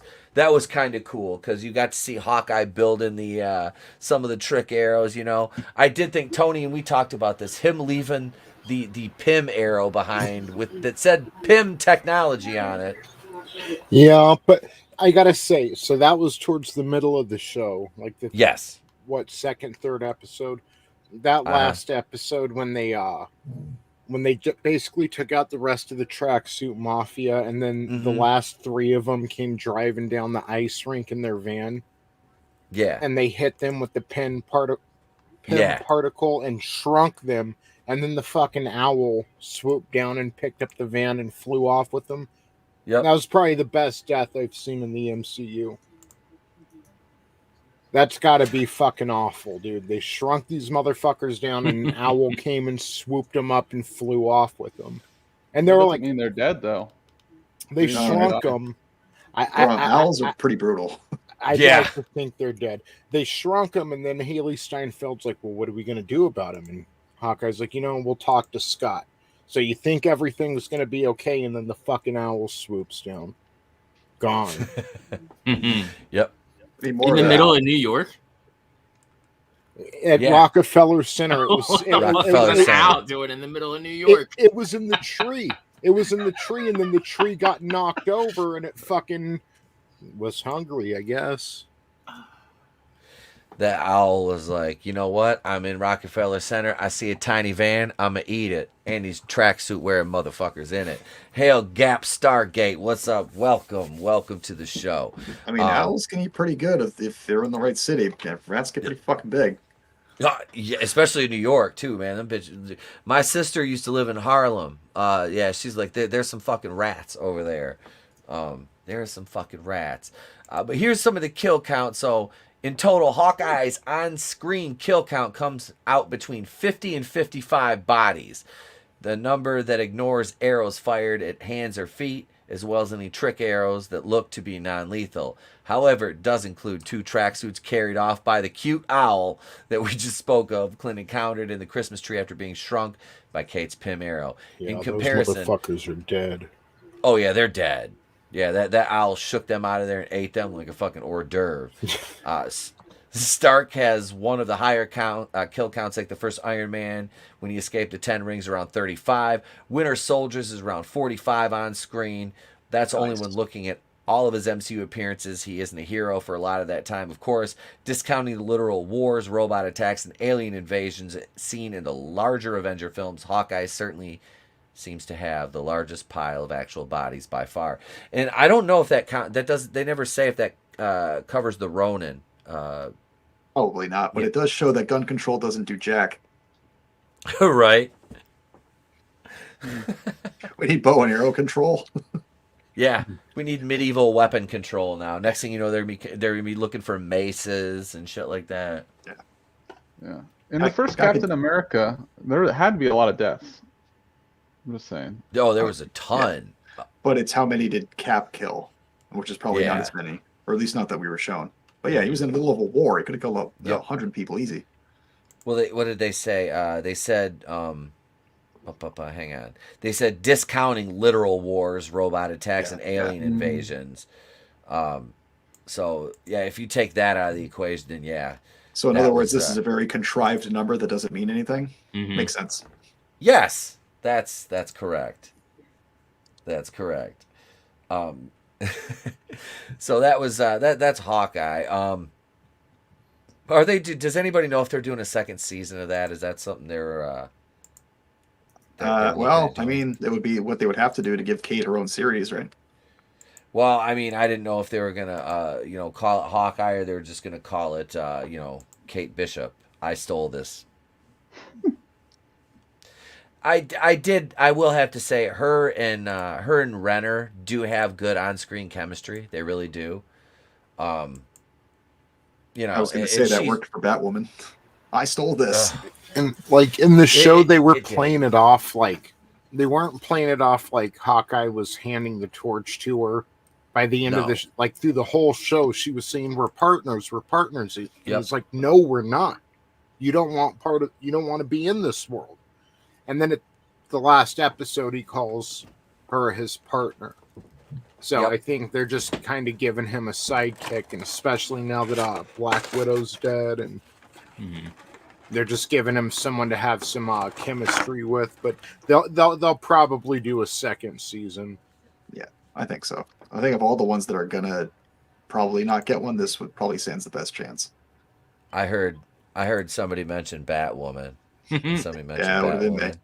S5: kind of cool because you got to see Hawkeye building the some of the trick arrows. You know, I did think Tony and we talked about this. Him leaving the PIM arrow behind that said PIM technology on it.
S1: Yeah, but. I gotta say, so that was towards the middle of the show, like the second, third episode. That last episode when they basically took out the rest of the tracksuit mafia, and then the last 3 of them came driving down the ice rink in their van.
S5: Yeah,
S1: and they hit them with the PIM particle and shrunk them, and then the fucking owl swooped down and picked up the van and flew off with them.
S5: Yep.
S1: That was probably the best death I've seen in the MCU. That's got to be fucking awful, dude. They shrunk these motherfuckers down, and an owl came and swooped them up and flew off with them. And they were like,
S7: they're dead though.
S1: They shrunk them.
S6: Owls are pretty brutal.
S1: I'd like to think they're dead. They shrunk them, and then Haley Steinfeld's like, well, what are we going to do about him? And Hawkeye's like, we'll talk to Scott. So you think everything's going to be okay, and then the fucking owl swoops down. Gone.
S5: Yep.
S3: In the middle of New York?
S1: At Rockefeller Center. It was
S3: out doing in the middle of New York.
S1: It was in the tree. It was in the tree, and then the tree got knocked over, and it fucking was hungry, I guess.
S5: That owl was like, you know what? I'm in Rockefeller Center. I see a tiny van. I'm going to eat it. And these tracksuit wearing motherfuckers in it. Hail Gap Stargate. What's up? Welcome to the show.
S6: I mean, owls can eat pretty good if they're in the right city. Rats get pretty fucking big.
S5: Yeah, especially in New York, too, man. Them bitches. My sister used to live in Harlem. Yeah, she's like, there's some fucking rats over there. There are some fucking rats. But here's some of the kill count. So, in total, Hawkeye's on-screen kill count comes out between 50 and 55 bodies. The number that ignores arrows fired at hands or feet, as well as any trick arrows that look to be non-lethal. However, it does include 2 tracksuits carried off by the cute owl that we just spoke of. Clint encountered in the Christmas tree after being shrunk by Kate's PIM arrow.
S1: Yeah,
S5: in comparison,
S1: those motherfuckers are dead.
S5: Oh yeah, they're dead. Yeah, that owl shook them out of there and ate them like a fucking hors d'oeuvre. Stark has one of the higher kill counts, like the first Iron Man when he escaped the 10 rings, around 35. Winter Soldiers is around 45 on screen. That's only when looking at all of his MCU appearances. He isn't a hero for a lot of that time, of course. Discounting the literal wars, robot attacks, and alien invasions seen in the larger Avenger films, Hawkeye certainly seems to have the largest pile of actual bodies by far. And I don't know if that does. They never say if that covers the Ronin.
S6: Probably not, but it does show that gun control doesn't do jack.
S5: Right.
S6: We need bow and arrow control.
S5: Yeah, we need medieval weapon control now. Next thing you know, they're gonna be looking for maces and shit like that.
S7: Yeah. In the first Captain America, there had to be a lot of deaths. I'm just saying.
S5: Oh, there was a ton.
S6: Yeah. But it's how many did Cap kill, which is probably not as many, or at least not that we were shown. But yeah, he was in the middle of a war. He could have killed 100 people easy.
S5: Well, what did they say? They said, hang on. They said discounting literal wars, robot attacks, and alien invasions. So, yeah, if you take that out of the equation, then yeah.
S6: So, in other words, this is a very contrived number that doesn't mean anything? Mm-hmm. Makes sense.
S5: Yes, that's correct. That's correct. So that was that's Hawkeye. Are they? Does anybody know if they're doing a second season of that? Is that something they're?
S6: Well, I mean, it would be what they would have to do to give Kate her own series, right?
S5: Well, I mean, I didn't know if they were gonna, call it Hawkeye, or they were just gonna call it, Kate Bishop. I stole this. I will have to say, her and Renner do have good on-screen chemistry. They really do. I
S6: was going to say that worked for Batwoman. I stole this.
S1: And like in the show, they were playing it off like they weren't playing it off like Hawkeye was handing the torch to her. By the end of this, like through the whole show, she was saying, "We're partners. We're partners." And it's like, no, we're not. You don't want to be in this world. And then at the last episode, he calls her his partner. So I think they're just kind of giving him a sidekick, and especially now that Black Widow's dead, and they're just giving him someone to have some chemistry with. But they'll probably do a second season.
S6: Yeah, I think so. I think of all the ones that are gonna probably not get one, this would probably stands the best chance.
S5: I heard somebody mention Batwoman. Somebody mentioned Batwoman.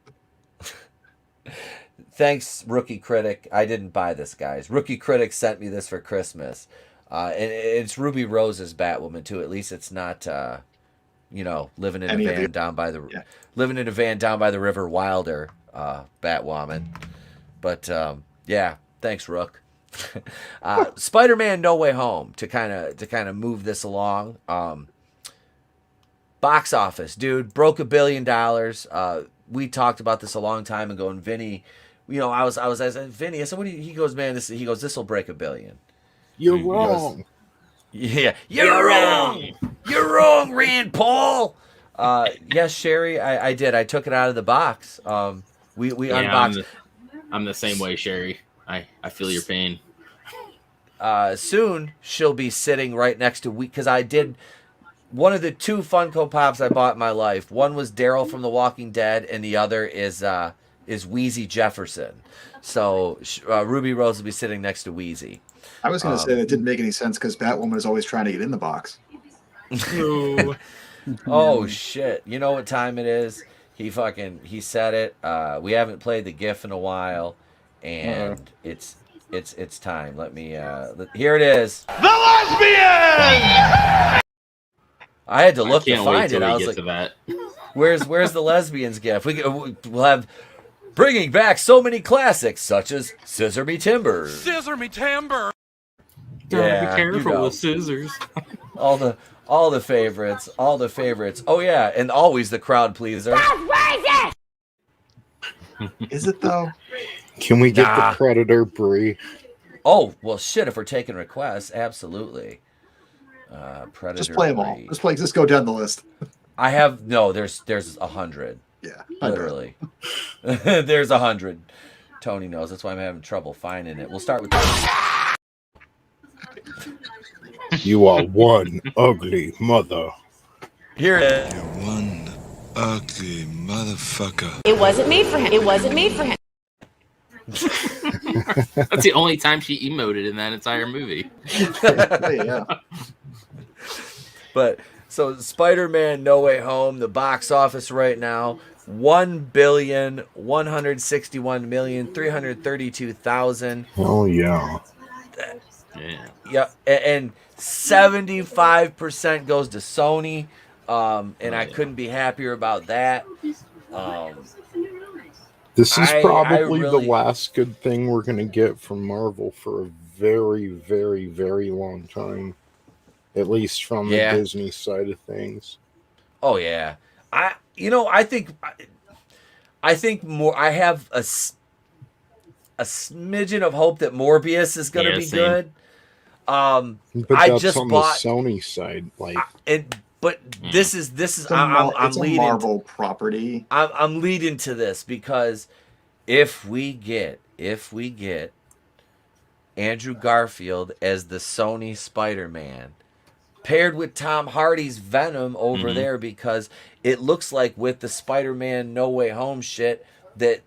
S5: Thanks, Rookie Critic. I didn't buy this, guys. Rookie Critic sent me this for Christmas. And it's Ruby Rose's Batwoman too. At least it's not living in a van down by the river Wilder Batwoman. But thanks, Rook. Spider-Man No Way Home to kind of move this along. Box office, dude, broke $1 billion. We talked about this a long time ago, and Vinny, I was Vinny. I said, "What do you?" He goes, "Man, this will break $1 billion."
S1: You're wrong.
S5: You're wrong. You're wrong, Rand Paul. Yes, Sherry, I did. I took it out of the box. We unboxed.
S3: I'm the same way, Sherry. I feel your pain.
S5: Soon she'll be sitting right next to because I did one of the 2 Funko Pops I bought in my life. One was Daryl from The Walking Dead, and the other is Wheezy Jefferson. So Ruby Rose will be sitting next to Wheezy.
S6: I was going to say that didn't make any sense because Batwoman is always trying to get in the box.
S5: Oh shit! You know what time it is? He said it. We haven't played the GIF in a while, and it's time. Let me. Here it is.
S8: The lesbian.
S5: I had to look to find it. I was like,
S3: that.
S5: "Where's the lesbians GIF?" We'll have bringing back so many classics such as Scissor Me Timber.
S8: Scissor Me Timber.
S5: Yeah,
S3: be careful with scissors.
S5: all the favorites. Oh yeah, and always the crowd pleaser.
S6: Is it though?
S1: Can we get the Predator Bri?
S5: Oh well, shit! If we're taking requests, absolutely. Predator.
S6: Just play them all. Just go down the list.
S5: I have There's 100.
S6: Yeah,
S5: literally. There's 100. Tony knows. That's why I'm having trouble finding it. We'll start with.
S1: You are one ugly mother.
S5: Here it is.
S9: You're one ugly motherfucker.
S4: It wasn't made for him. It wasn't made for him.
S3: That's the only time she emoted in that entire movie.
S6: Yeah.
S5: But so Spider-Man No Way Home, the box office right now, 1,161,332,000.
S1: Oh yeah.
S3: Yeah.
S5: Yeah, and 75% goes to Sony. And I couldn't be happier about that.
S1: This is probably
S5: really-
S1: the last good thing we're going to get from Marvel for a very, very, very long time. At least from the Disney side of things.
S5: Oh yeah. I think more. I have a smidgen of hope that Morbius is going to be
S3: same.
S5: good.
S1: But
S5: I
S1: that's
S5: just
S1: on
S5: bought
S1: the Sony side, like
S5: this is
S6: It's
S5: I'm
S6: a
S5: leading
S6: Marvel property.
S5: I'm leading to this because if we get Andrew Garfield as the Sony Spider-Man paired with Tom Hardy's Venom over there, because it looks like with the Spider-Man No Way Home shit that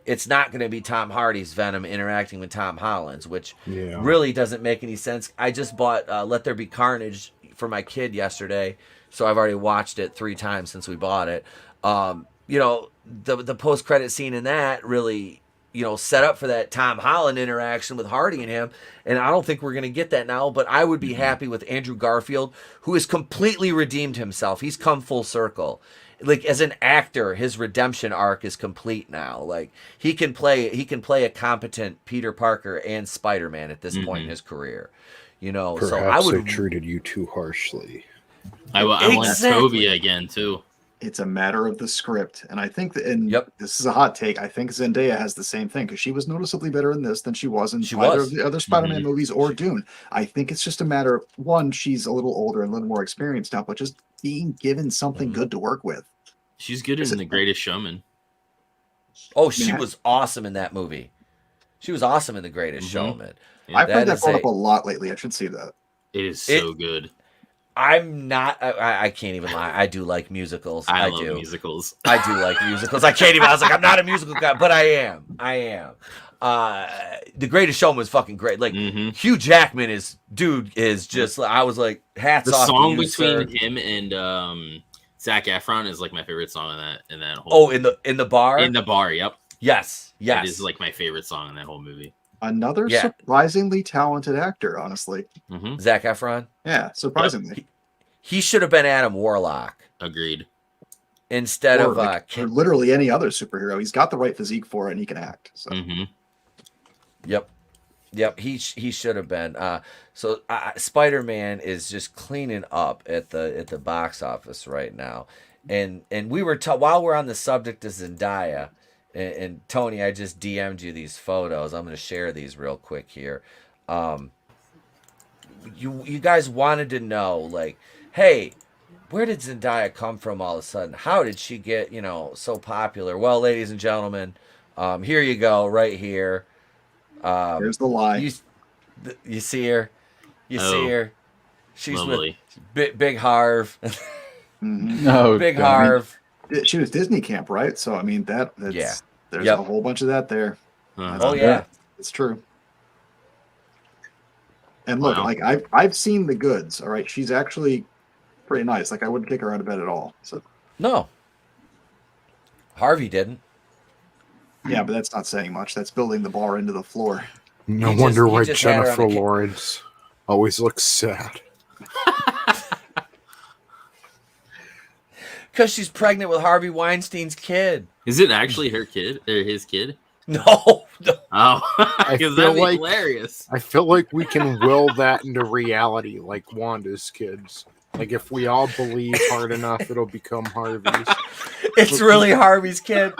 S5: it's not going to be Tom Hardy's Venom interacting with Tom Holland's, which really doesn't make any sense. I just bought Let There Be Carnage for my kid yesterday, so I've already watched it 3 times since we bought it. The post-credit scene in that really, set up for that Tom Holland interaction with Hardy and him, and I don't think we're going to get that now, but I would be happy with Andrew Garfield, who has completely redeemed himself. He's come full circle. Like, as an actor, his redemption arc is complete now. Like, he can play a competent Peter Parker and Spider-Man at this point in his career.
S1: perhaps
S5: so I would
S1: they treated you too harshly.
S3: I want Toby again too.
S6: It's a matter of the script, and I think that. This is a hot take. I think Zendaya has the same thing because she was noticeably better in this than she was in either of the other Spider-Man movies or Dune. I think it's just a matter of, one, she's a little older and a little more experienced now, but just being given something good to work with.
S3: She's good in The Greatest Showman.
S5: Oh, she was awesome in that movie. She was awesome in The Greatest Showman.
S3: Yeah.
S6: I've heard that brought up a lot lately. I should see that.
S3: It is so good.
S5: I'm not. I can't even lie. I do like musicals.
S3: I love musicals.
S5: I do like musicals. I can't even. I was like, I'm not a musical guy, but I am. The Greatest Showman was fucking great. Like Hugh Jackman is just. I was like, hats off.
S3: The song
S5: to you,
S3: between
S5: sir.
S3: him and Zac Efron is like my favorite song in that whole.
S5: Oh, in the bar.
S3: In the bar. Yep.
S5: Yes.
S3: It is like my favorite song in that whole movie.
S6: Another surprisingly talented actor, honestly.
S5: Zac Efron.
S6: Yeah, surprisingly.
S5: He should have been Adam Warlock.
S3: Agreed.
S5: Instead of
S6: or literally any other superhero. He's got the right physique for it, and he can act. So.
S5: Yep. He should have been. So Spider-Man is just cleaning up at the box office right now, and we were while we're on the subject of Zendaya, and Tony, I just DM'd you these photos. I'm going to share these real quick here. You guys wanted to know, like, hey, where did Zendaya come from all of a sudden? How did she get, so popular? Well, ladies and gentlemen, here you go, right here.
S6: Here's the lie.
S5: You see her? You see her? She's
S3: lovely.
S5: with Big Harv.
S7: No,
S5: Big Harv.
S6: She was Disney Camp, right? So, I mean, there's a whole bunch of that there.
S5: Oh, yeah.
S6: It's true. And look, like I've seen the goods. All right, she's actually pretty nice. Like I wouldn't kick her out of bed at all. So
S5: no, Harvey didn't.
S6: Yeah, but that's not saying much. That's building the bar into the floor.
S1: No wonder why Jennifer Lawrence always looks sad.
S5: Because she's pregnant with Harvey Weinstein's kid.
S3: Is it actually her kid or his kid?
S5: No.
S3: Oh,
S1: I
S3: because
S1: feel
S3: that'd be
S1: like
S3: hilarious.
S1: I feel like we can will that into reality, like Wanda's kids. Like if we all believe hard enough, it'll become Harvey's.
S5: It's really Harvey's kid.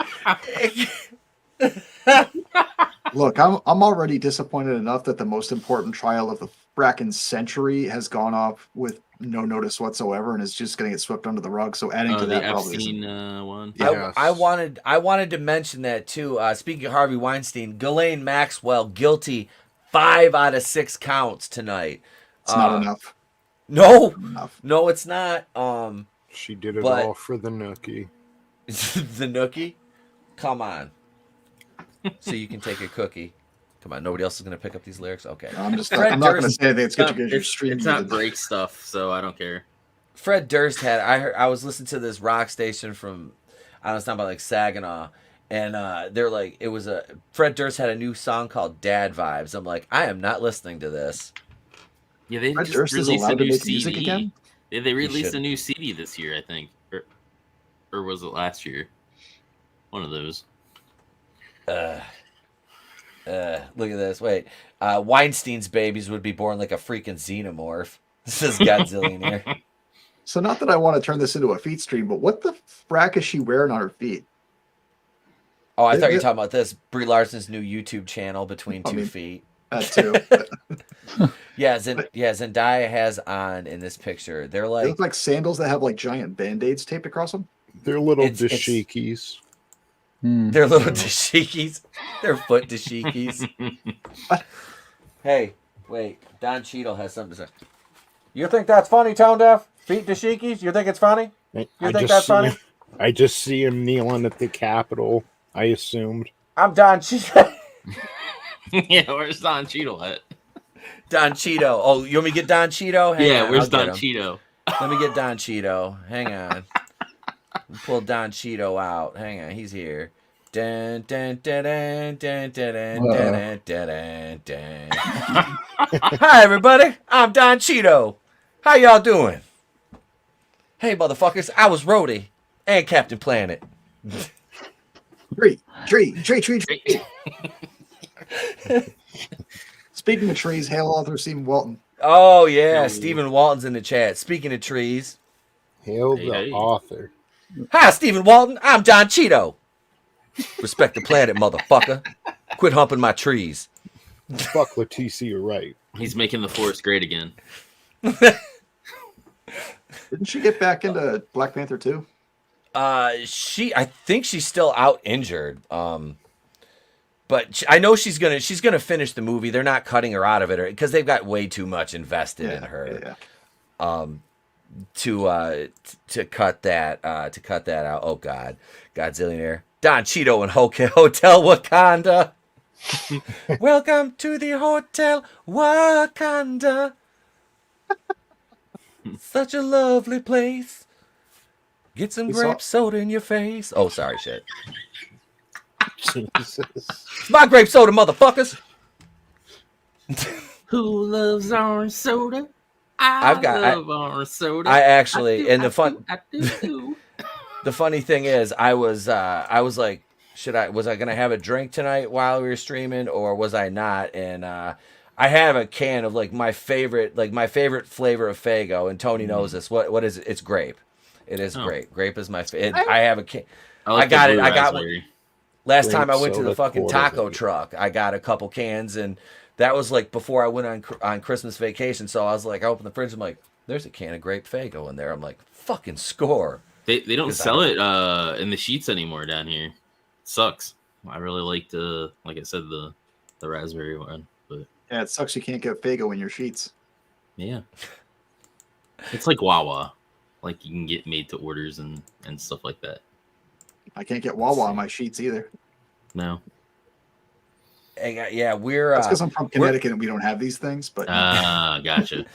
S6: Look, I'm already disappointed enough that the most important trial of the fracking century has gone off with no notice whatsoever and is just going to get swept under the rug. So adding to that probably
S3: Epstein one.
S6: Yes.
S5: I wanted to mention that too. Speaking of Harvey Weinstein, Ghislaine Maxwell guilty 5 out of 6 counts tonight.
S6: It's not enough.
S5: No, it's not.
S1: She did it
S5: but-
S1: all for the nookie.
S5: The nookie? Come on. So you can take a cookie. Come on, nobody else is going to pick up these lyrics? Okay.
S6: I'm not going to say anything. It's good because you're streaming.
S3: It's not break stuff, so I don't care.
S5: Fred Durst had, I was listening to this rock station from, I don't know, it's not about like Saginaw. And they're like, Fred Durst had a new song called Dad Vibes. I'm like, I am not listening to this.
S3: Yeah, they
S6: Fred
S3: just
S6: Durst is
S3: released a
S6: allowed to
S3: new
S6: make music
S3: CD.
S6: again?
S3: Yeah, they released a new CD this year, I think. Or was it last year? One of those.
S5: Look at this. Wait. Weinstein's babies would be born like a freaking xenomorph. This is Godzillionaire.
S6: So not that I want to turn this into a feet stream, but what the frack is she wearing on her feet?
S5: Oh, I thought you were talking about this. Brie Larson's new YouTube channel, Between Two Feet.
S6: That too.
S5: Yeah, Zendaya has on in this picture. They're
S6: They
S5: like
S6: look like sandals that have like giant band-aids taped across them.
S1: They're little
S5: It's-
S1: dashikis.
S5: they're little dashikis. They're foot dashikis. Hey, wait. Don Cheadle has something to say. You think that's funny, ToneDef? Feet dashikis? You think it's funny? You think that's funny?
S1: I just see him kneeling at the Capitol. I assumed.
S5: I'm Don Cheadle.
S3: Yeah, where's Don Cheadle at?
S5: Don Cheeto. Oh, you want me to get Don Cheeto? Hang on,
S3: where's
S5: I'll get
S3: Don
S5: him.
S3: Cheeto?
S5: Let me get Don Cheeto. Hang on. Pull Don Cheeto out. Hang on, he's here. Dun, dun, dun, dun, dun, dun, dun, dun, dun, dun. Hi, everybody. I'm Don Cheeto. How y'all doing? Hey, motherfuckers. I was Rhodey and Captain Planet.
S6: Tree. Speaking of trees, hail author Stephen Walton.
S5: Oh, yeah. Stephen Walton's in the chat. Speaking of trees.
S1: Hail the author.
S5: Hi, Stephen Walton. I'm Don Cheeto. Respect the planet, motherfucker. Quit humping my trees.
S1: Fuck Leticia Wright.
S3: He's making the forest great again.
S6: Didn't she get back into Black Panther 2?
S5: I think she's still out injured. But I know she's gonna finish the movie. They're not cutting her out of it because they've got way too much invested in her. To cut that out. Oh God, Godzillionaire. Don Cheeto and Hotel Wakanda. Welcome to the Hotel Wakanda. Such a lovely place. Get some grape soda in your face. Oh, sorry, shit.
S1: Jesus.
S5: It's my grape soda, motherfuckers.
S3: Who loves orange soda? I love orange soda.
S5: I actually,
S3: I
S5: do. The funny thing is, I was like, was I gonna have a drink tonight while we were streaming, or was I not? And I have a can of like my favorite flavor of Faygo, and Tony knows this. What is it? It's grape. It is grape. Grape is my favorite. I have a can. I got it. I got one. Last time I went to the fucking taco truck, I got a couple cans, and that was like before I went on Christmas vacation. So I was like, I opened the fridge. I'm like, there's a can of grape Faygo in there. I'm like, fucking score.
S3: They don't sell it in the sheets anymore down here. It sucks. I really like like I said, the raspberry one. But
S6: yeah, it sucks you can't get Faygo in your sheets.
S3: Yeah. It's like Wawa. Like you can get made to orders and stuff like that.
S6: I can't get Wawa on my sheets either.
S3: No.
S5: Yeah, we're.
S6: That's because I'm from Connecticut and we don't have these things. But
S3: gotcha.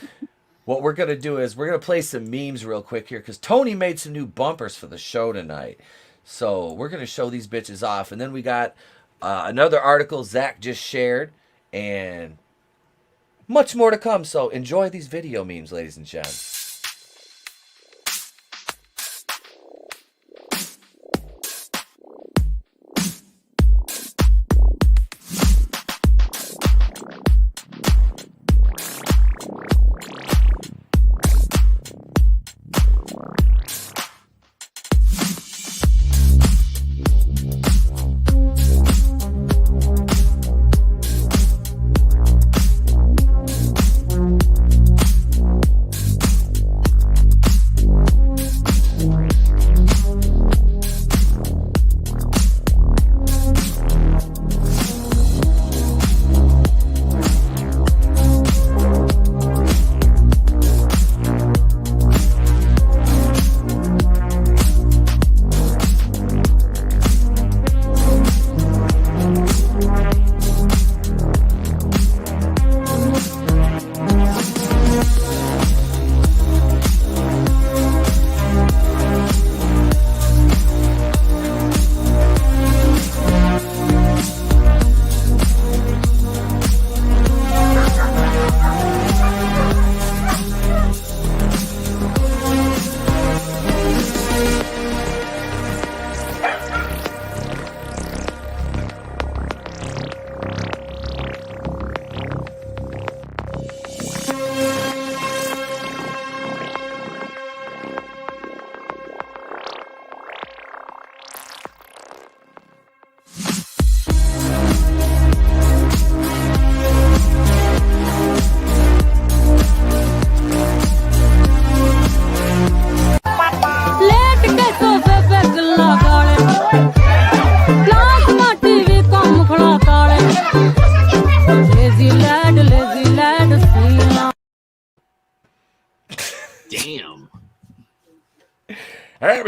S5: What we're gonna do is we're gonna play some memes real quick here because Tony made some new bumpers for the show tonight. So we're gonna show these bitches off, and then we got another article Zach just shared, and much more to come. So enjoy these video memes, ladies and gentlemen.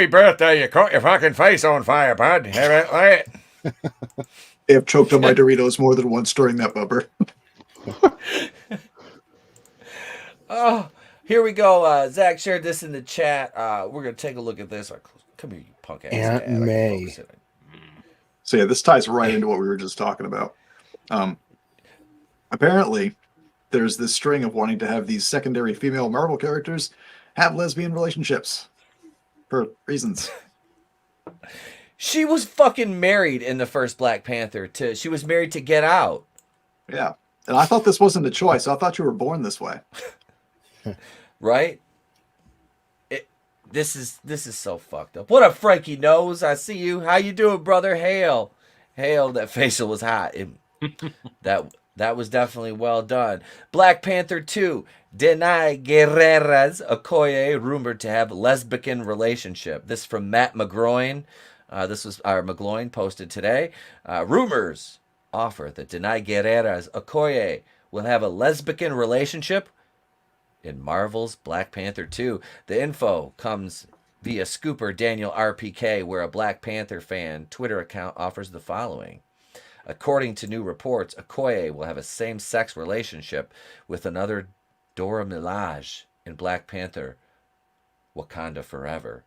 S5: Happy birthday! You caught your fucking face on fire, bud. Have it, like it.
S6: I have choked on my Doritos more than once during that bumper.
S5: Oh, here we go. Zach shared this in the chat. We're gonna take a look at this. Come here, you punk ass.
S1: Aunt May.
S6: So yeah, this ties right into what we were just talking about. Apparently, there's this string of wanting to have these secondary female Marvel characters have lesbian relationships for reasons.
S5: She was fucking married in the first Black Panther. She was married to Get Out.
S6: Yeah, and I thought this wasn't a choice. I thought you were born this way.
S5: Right? This is so fucked up. What up, Frankie Nose? I see you. How you doing, brother? Hail. That facial was hot. That was definitely well done. Black Panther 2. Denai Guerrera's Okoye rumored to have lesbian relationship. This from Matt McGroin. This was our McGloin posted today. Rumors offer that Denai Guerrera's Okoye will have a lesbian relationship in Marvel's Black Panther 2. The info comes via scooper Daniel RPK, where a Black Panther fan Twitter account offers the following. According to new reports, Okoye will have a same-sex relationship with another Dora Milaje in Black Panther Wakanda Forever.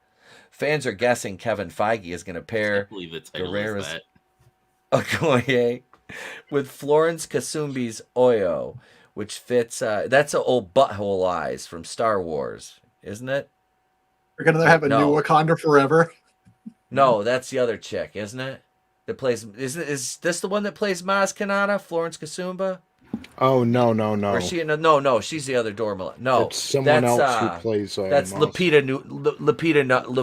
S5: Fans are guessing Kevin Feige is going to pair Guerrera's Okoye with Florence Kasumbi's Oyo, which fits, that's an old butthole eyes from Star Wars, isn't it?
S6: We're going to have a new Wakanda Forever.
S5: No, that's the other chick, isn't it? That plays, is this the one that plays Maz Kanata, Florence Kasumba?
S1: Oh, no.
S5: Or is she in no, she's the other Dorma. No,
S1: it's someone else who plays.
S5: That's Lupita Nyong'o.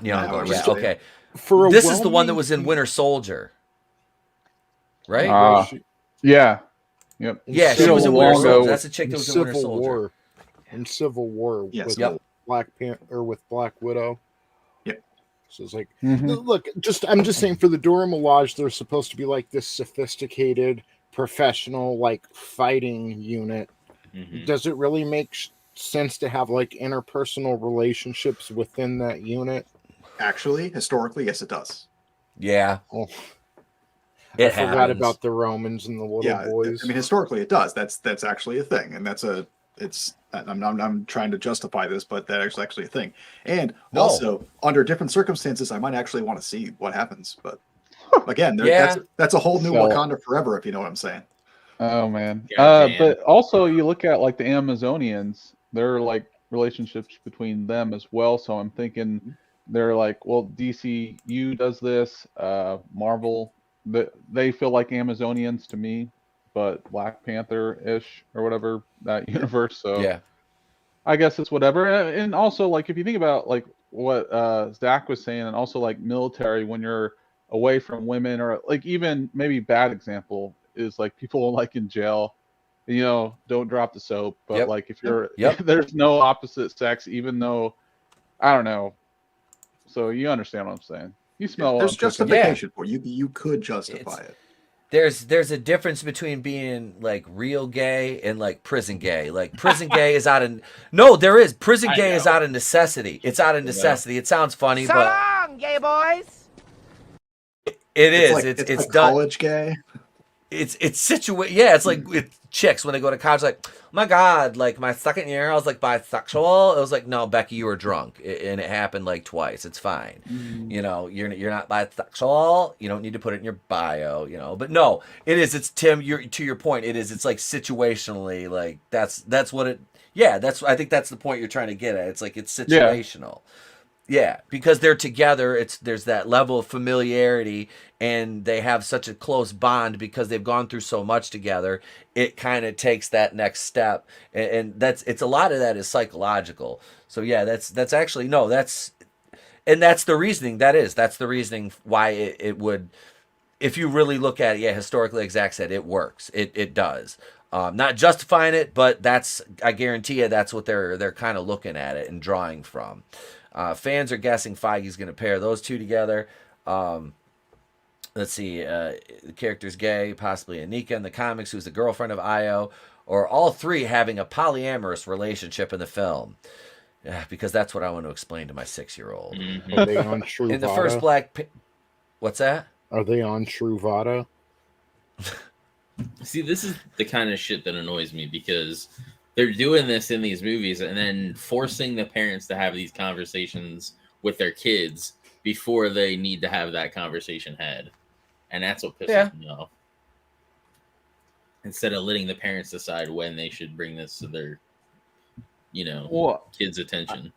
S5: Nyong'o, yeah, okay. This is the one that was in Winter Soldier, right?
S7: Yeah. Yep.
S5: Yeah, she was in Winter Soldier. That's the chick that was in Winter Soldier.
S1: In Civil War with Black Panther or with Black Widow. So it's like, look, I'm just saying for the Dora Milaje, they're supposed to be like this sophisticated, professional, like fighting unit. Does it really make sense to have like interpersonal relationships within that unit?
S6: Actually, historically, yes, it does.
S5: Yeah.
S1: Oh, I forgot about the Romans and the little boys.
S6: I mean, historically, it does. That's actually a thing, and I'm trying to justify this, but that's actually a thing. And also, under different circumstances, I might actually want to see what happens. But again, that's a whole new Wakanda Forever, if you know what I'm saying.
S7: Oh man! But also, you look at like the Amazonians; they're like relationships between them as well. So I'm thinking they're like, well, DCU does this, Marvel, they feel like Amazonians to me. But Black Panther-ish or whatever, that universe. So yeah, I guess it's whatever. And also, like, if you think about like what Zach was saying, and also like military, when you're away from women, or like even maybe bad example is like people like in jail, you know, don't drop the soap. But like if you're there's no opposite sex, even though I don't know. So you understand what I'm saying? You smell.
S6: There's justification for you. You could justify it.
S5: There's a difference between being like real gay and like prison gay. Like prison gay is out of prison gay is out of necessity. It's out of necessity. It sounds funny, but
S11: long, gay boys.
S5: It's done.
S6: College gay.
S5: It's it's like with chicks when they go to college, like, oh my God, like my second year I was like bisexual. It was like, no, Becky, you were drunk, and it happened like twice. It's fine. You know, you're not bisexual. You don't need to put it in your bio. You know, but no, it's Tim. To your point. It's like situationally, like that's what it. Yeah, I think that's the point you're trying to get at. It's like it's situational. Yeah, because they're together. There's that level of familiarity, and they have such a close bond because they've gone through so much together. It kind of takes that next step, and it's a lot of that is psychological. So yeah, that's actually that's the reasoning. That's the reasoning why it would, if you really look at it. Yeah, historically, like Zach said, it works. It does. Not justifying it, but I guarantee you that's what they're kind of looking at it and drawing from. Fans are guessing Feige's going to pair those two together. Let's see. The character's gay, possibly Anika in the comics, who's the girlfriend of Io, or all three having a polyamorous relationship in the film. Yeah, because that's what I want to explain to my 6-year-old.
S1: Are they on Truvada?
S5: In the first what's that?
S1: Are they on Truvada?
S3: See, this is the kind of shit that annoys me because they're doing this in these movies and then forcing the parents to have these conversations with their kids before they need to have that conversation had. And that's what pisses me off. Instead of letting the parents decide when they should bring this to their, kids' attention.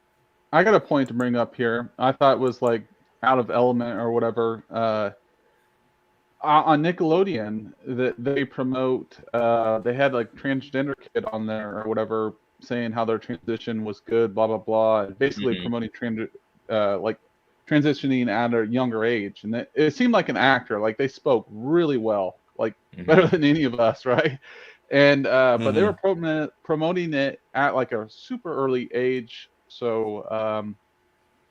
S7: I got a point to bring up here. I thought it was like out of element or whatever. On Nickelodeon, that they promote, they had like transgender kid on there or whatever, saying how their transition was good, blah blah blah, and basically promoting like transitioning at a younger age. And it seemed like an actor, like they spoke really well, like better than any of us, right? And but they were promoting it at like a super early age. So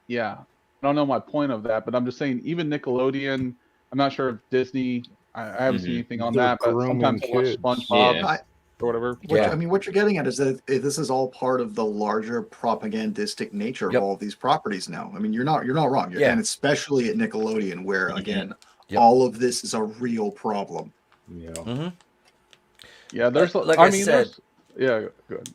S7: yeah, I don't know my point of that, but I'm just saying even Nickelodeon. I'm not sure if Disney. I haven't seen anything on that, but sometimes I watch SpongeBob or whatever.
S6: I mean, what you're getting at is that this is all part of the larger propagandistic nature of all of these properties now. I mean, you're not wrong, and especially at Nickelodeon, where again, all of this is a real problem.
S7: Yeah. Yeah, there's
S5: like I said.
S7: Yeah, good.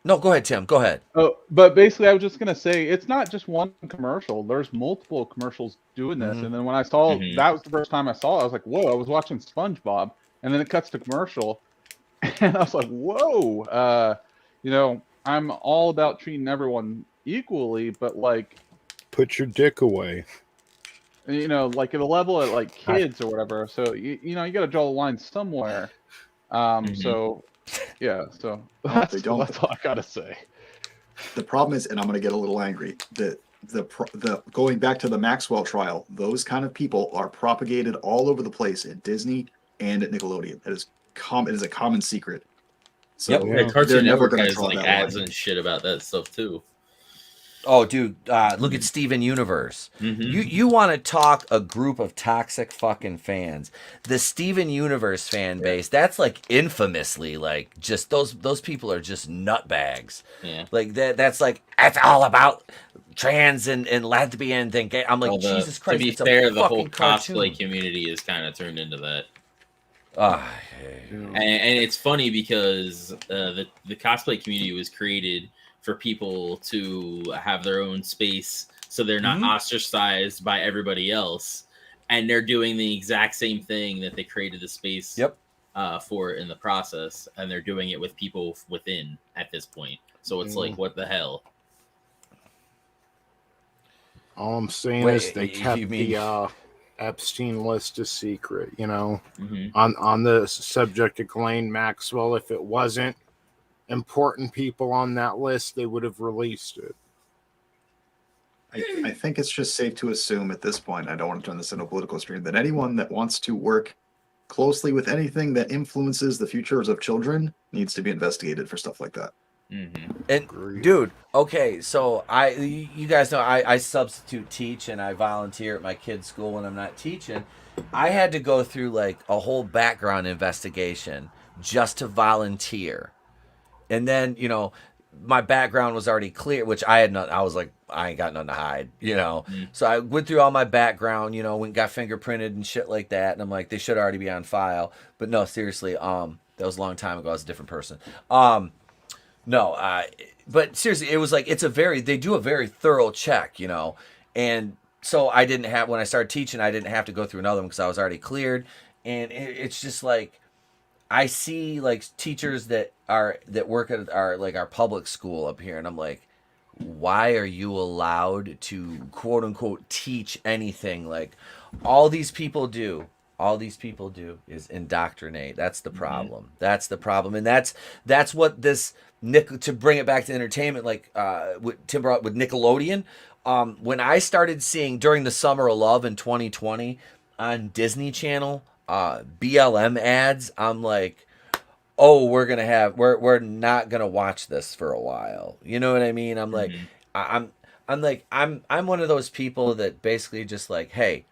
S5: No, go ahead, Tim. Go ahead.
S7: Oh, but basically, I was just gonna say it's not just one commercial. There's multiple commercials doing this, and then when I saw that was the first time I saw it, I was like, "Whoa!" I was watching SpongeBob, and then it cuts to commercial, and I was like, "Whoa!" I'm all about treating everyone equally, but like,
S1: put your dick away.
S7: Like at a level at like kids or whatever. So you got to draw the line somewhere. So. Yeah, so that's all I gotta say.
S6: The problem is, and I'm gonna get a little angry, the going back to the Maxwell trial, those kind of people are propagated all over the place at Disney and at Nickelodeon. It is a common secret. So
S3: Cartoon Network has like ads and shit about that stuff too.
S5: Oh, dude, look at Steven Universe. You want to talk a group of toxic fucking fans. The Steven Universe fan base, that's like infamously like just those people are just nutbags. Yeah. Like that's like it's all about trans and lesbian thing. I'm like, Jesus Christ.
S3: To be fair, the whole cosplay community is kind of turned into that. And it's funny because the cosplay community was created for people to have their own space so they're not ostracized by everybody else, and they're doing the exact same thing that they created the space for in the process, and they're doing it with people within at this point. So it's like, what the hell?
S1: All I'm saying is they kept the Epstein list a secret, on the subject of Ghislaine Maxwell. If it wasn't important people on that list, they would have released it.
S6: I think it's just safe to assume at this point, I don't want to turn this into a political stream, that anyone that wants to work closely with anything that influences the futures of children needs to be investigated for stuff like that.
S5: And dude, okay, so you guys know I substitute teach and I volunteer at my kid's school when I'm not teaching. I had to go through like a whole background investigation just to volunteer. And then, my background was already clear, which I had not. I was like, I ain't got nothing to hide, So I went through all my background, went and got fingerprinted and shit like that. And I'm like, they should already be on file. But no, seriously, that was a long time ago. I was a different person. But seriously, it was like, they do a very thorough check, And so I didn't have, when I started teaching, I didn't have to go through another one because I was already cleared. And it's just like, I see like teachers that work at our public school up here, and I'm like, why are you allowed to quote unquote teach anything? Like all these people do is indoctrinate. That's the problem. That's the problem, and that's what this to bring it back to entertainment, like what Tim brought with Nickelodeon. When I started seeing during the Summer of Love in 2020 on Disney Channel. BLM ads, I'm like, oh, we're not gonna watch this for a while. You know what I mean? I'm like, I'm one of those people that basically just like, hey,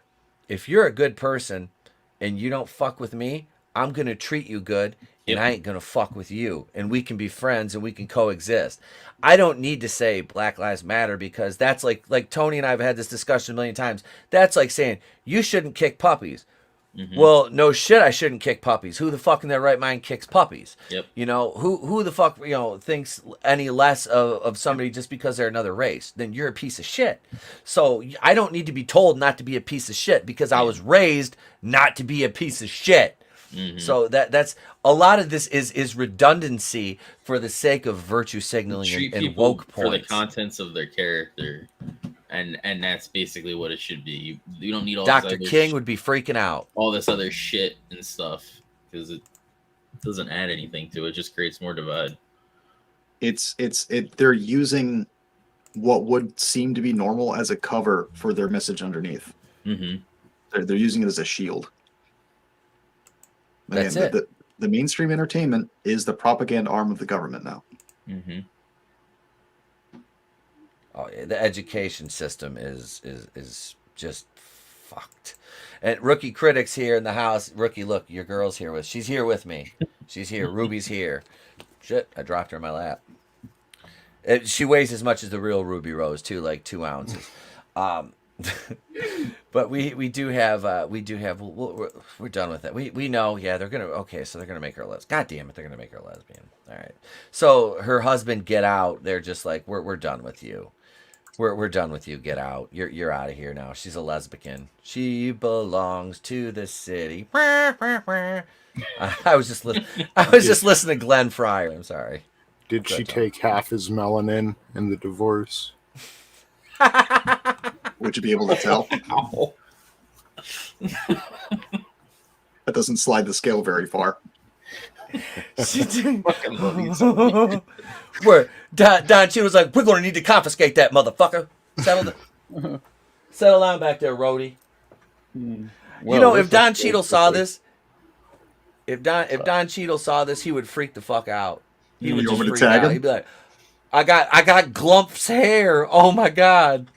S5: if you're a good person and you don't fuck with me, I'm going to treat you good, and I ain't going to fuck with you. And we can be friends, and we can coexist. I don't need to say Black Lives Matter, because that's like Tony and I have had this discussion a million times. That's like saying, you shouldn't kick puppies. Well, no shit, I shouldn't kick puppies. Who the fuck in their right mind kicks puppies? You know, who the fuck, you know, thinks any less of somebody just because they're another race? Then you're a piece of shit. So I don't need to be told not to be a piece of shit, because I was raised not to be a piece of shit. So that's a lot of this is redundancy for the sake of virtue signaling and woke points.
S3: For the contents of their character. And that's basically what it should be. You don't need all
S5: Dr. King would be freaking out.
S3: All this other shit and stuff, because it doesn't add anything to it. It just creates more divide.
S6: They're using what would seem to be normal as a cover for their message underneath. They're using it as a shield.
S5: That's it.
S6: The mainstream entertainment is the propaganda arm of the government now.
S5: Oh, yeah, the education system is just fucked. And Rookie Critics here in the house. Rookie, look, your girl's here with. She's here with me. She's here. Ruby's here. Shit, I dropped her in my lap. She weighs as much as the real Ruby Rose too, like 2 ounces. But we do have we're done with that. We know, yeah, they're gonna so they're gonna make her a lesbian. God damn it, they're gonna make her a lesbian. All right. So her husband, get out. They're just like, we're done with you. We're done with you. Get out. You're out of here now. She's a lesbian. She belongs to the city. I was just listening to Glenn Fryer. I'm sorry.
S1: Did she take half his melanin in the divorce?
S6: Would you be able to tell? That doesn't slide the scale very far.
S5: She did. Where Don Cheadle was like, we're going to need to confiscate that motherfucker. Settle down back there, Rhodey.
S7: Well,
S5: you know, if Don Cheadle saw this, if Don Cheadle saw this, he would freak the fuck out. He would just freak out. He'd be like, I got Glump's hair. Oh my god.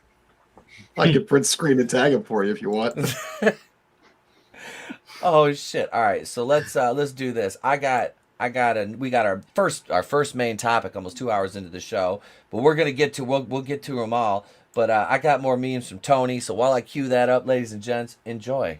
S6: I can print screen and tag him for you if you want.
S5: Oh shit! All right, so let's do this. We got our first main topic almost 2 hours into the show, but we'll get to them all. But I got more memes from Tony, so while I cue that up, ladies and gents, enjoy.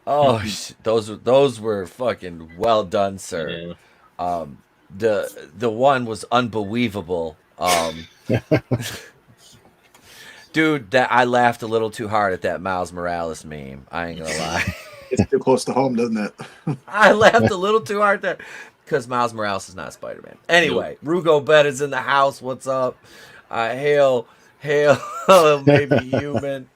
S5: Oh, those were fucking well done, sir. Yeah. The one was unbelievable. Dude, that I laughed a little too hard at that Miles Morales meme. I ain't gonna lie.
S6: It's too close to home, doesn't it?
S5: I laughed a little too hard there because Miles Morales is not Spider-Man. Anyway, Rugo Bet is in the house. What's up? Hail, maybe human.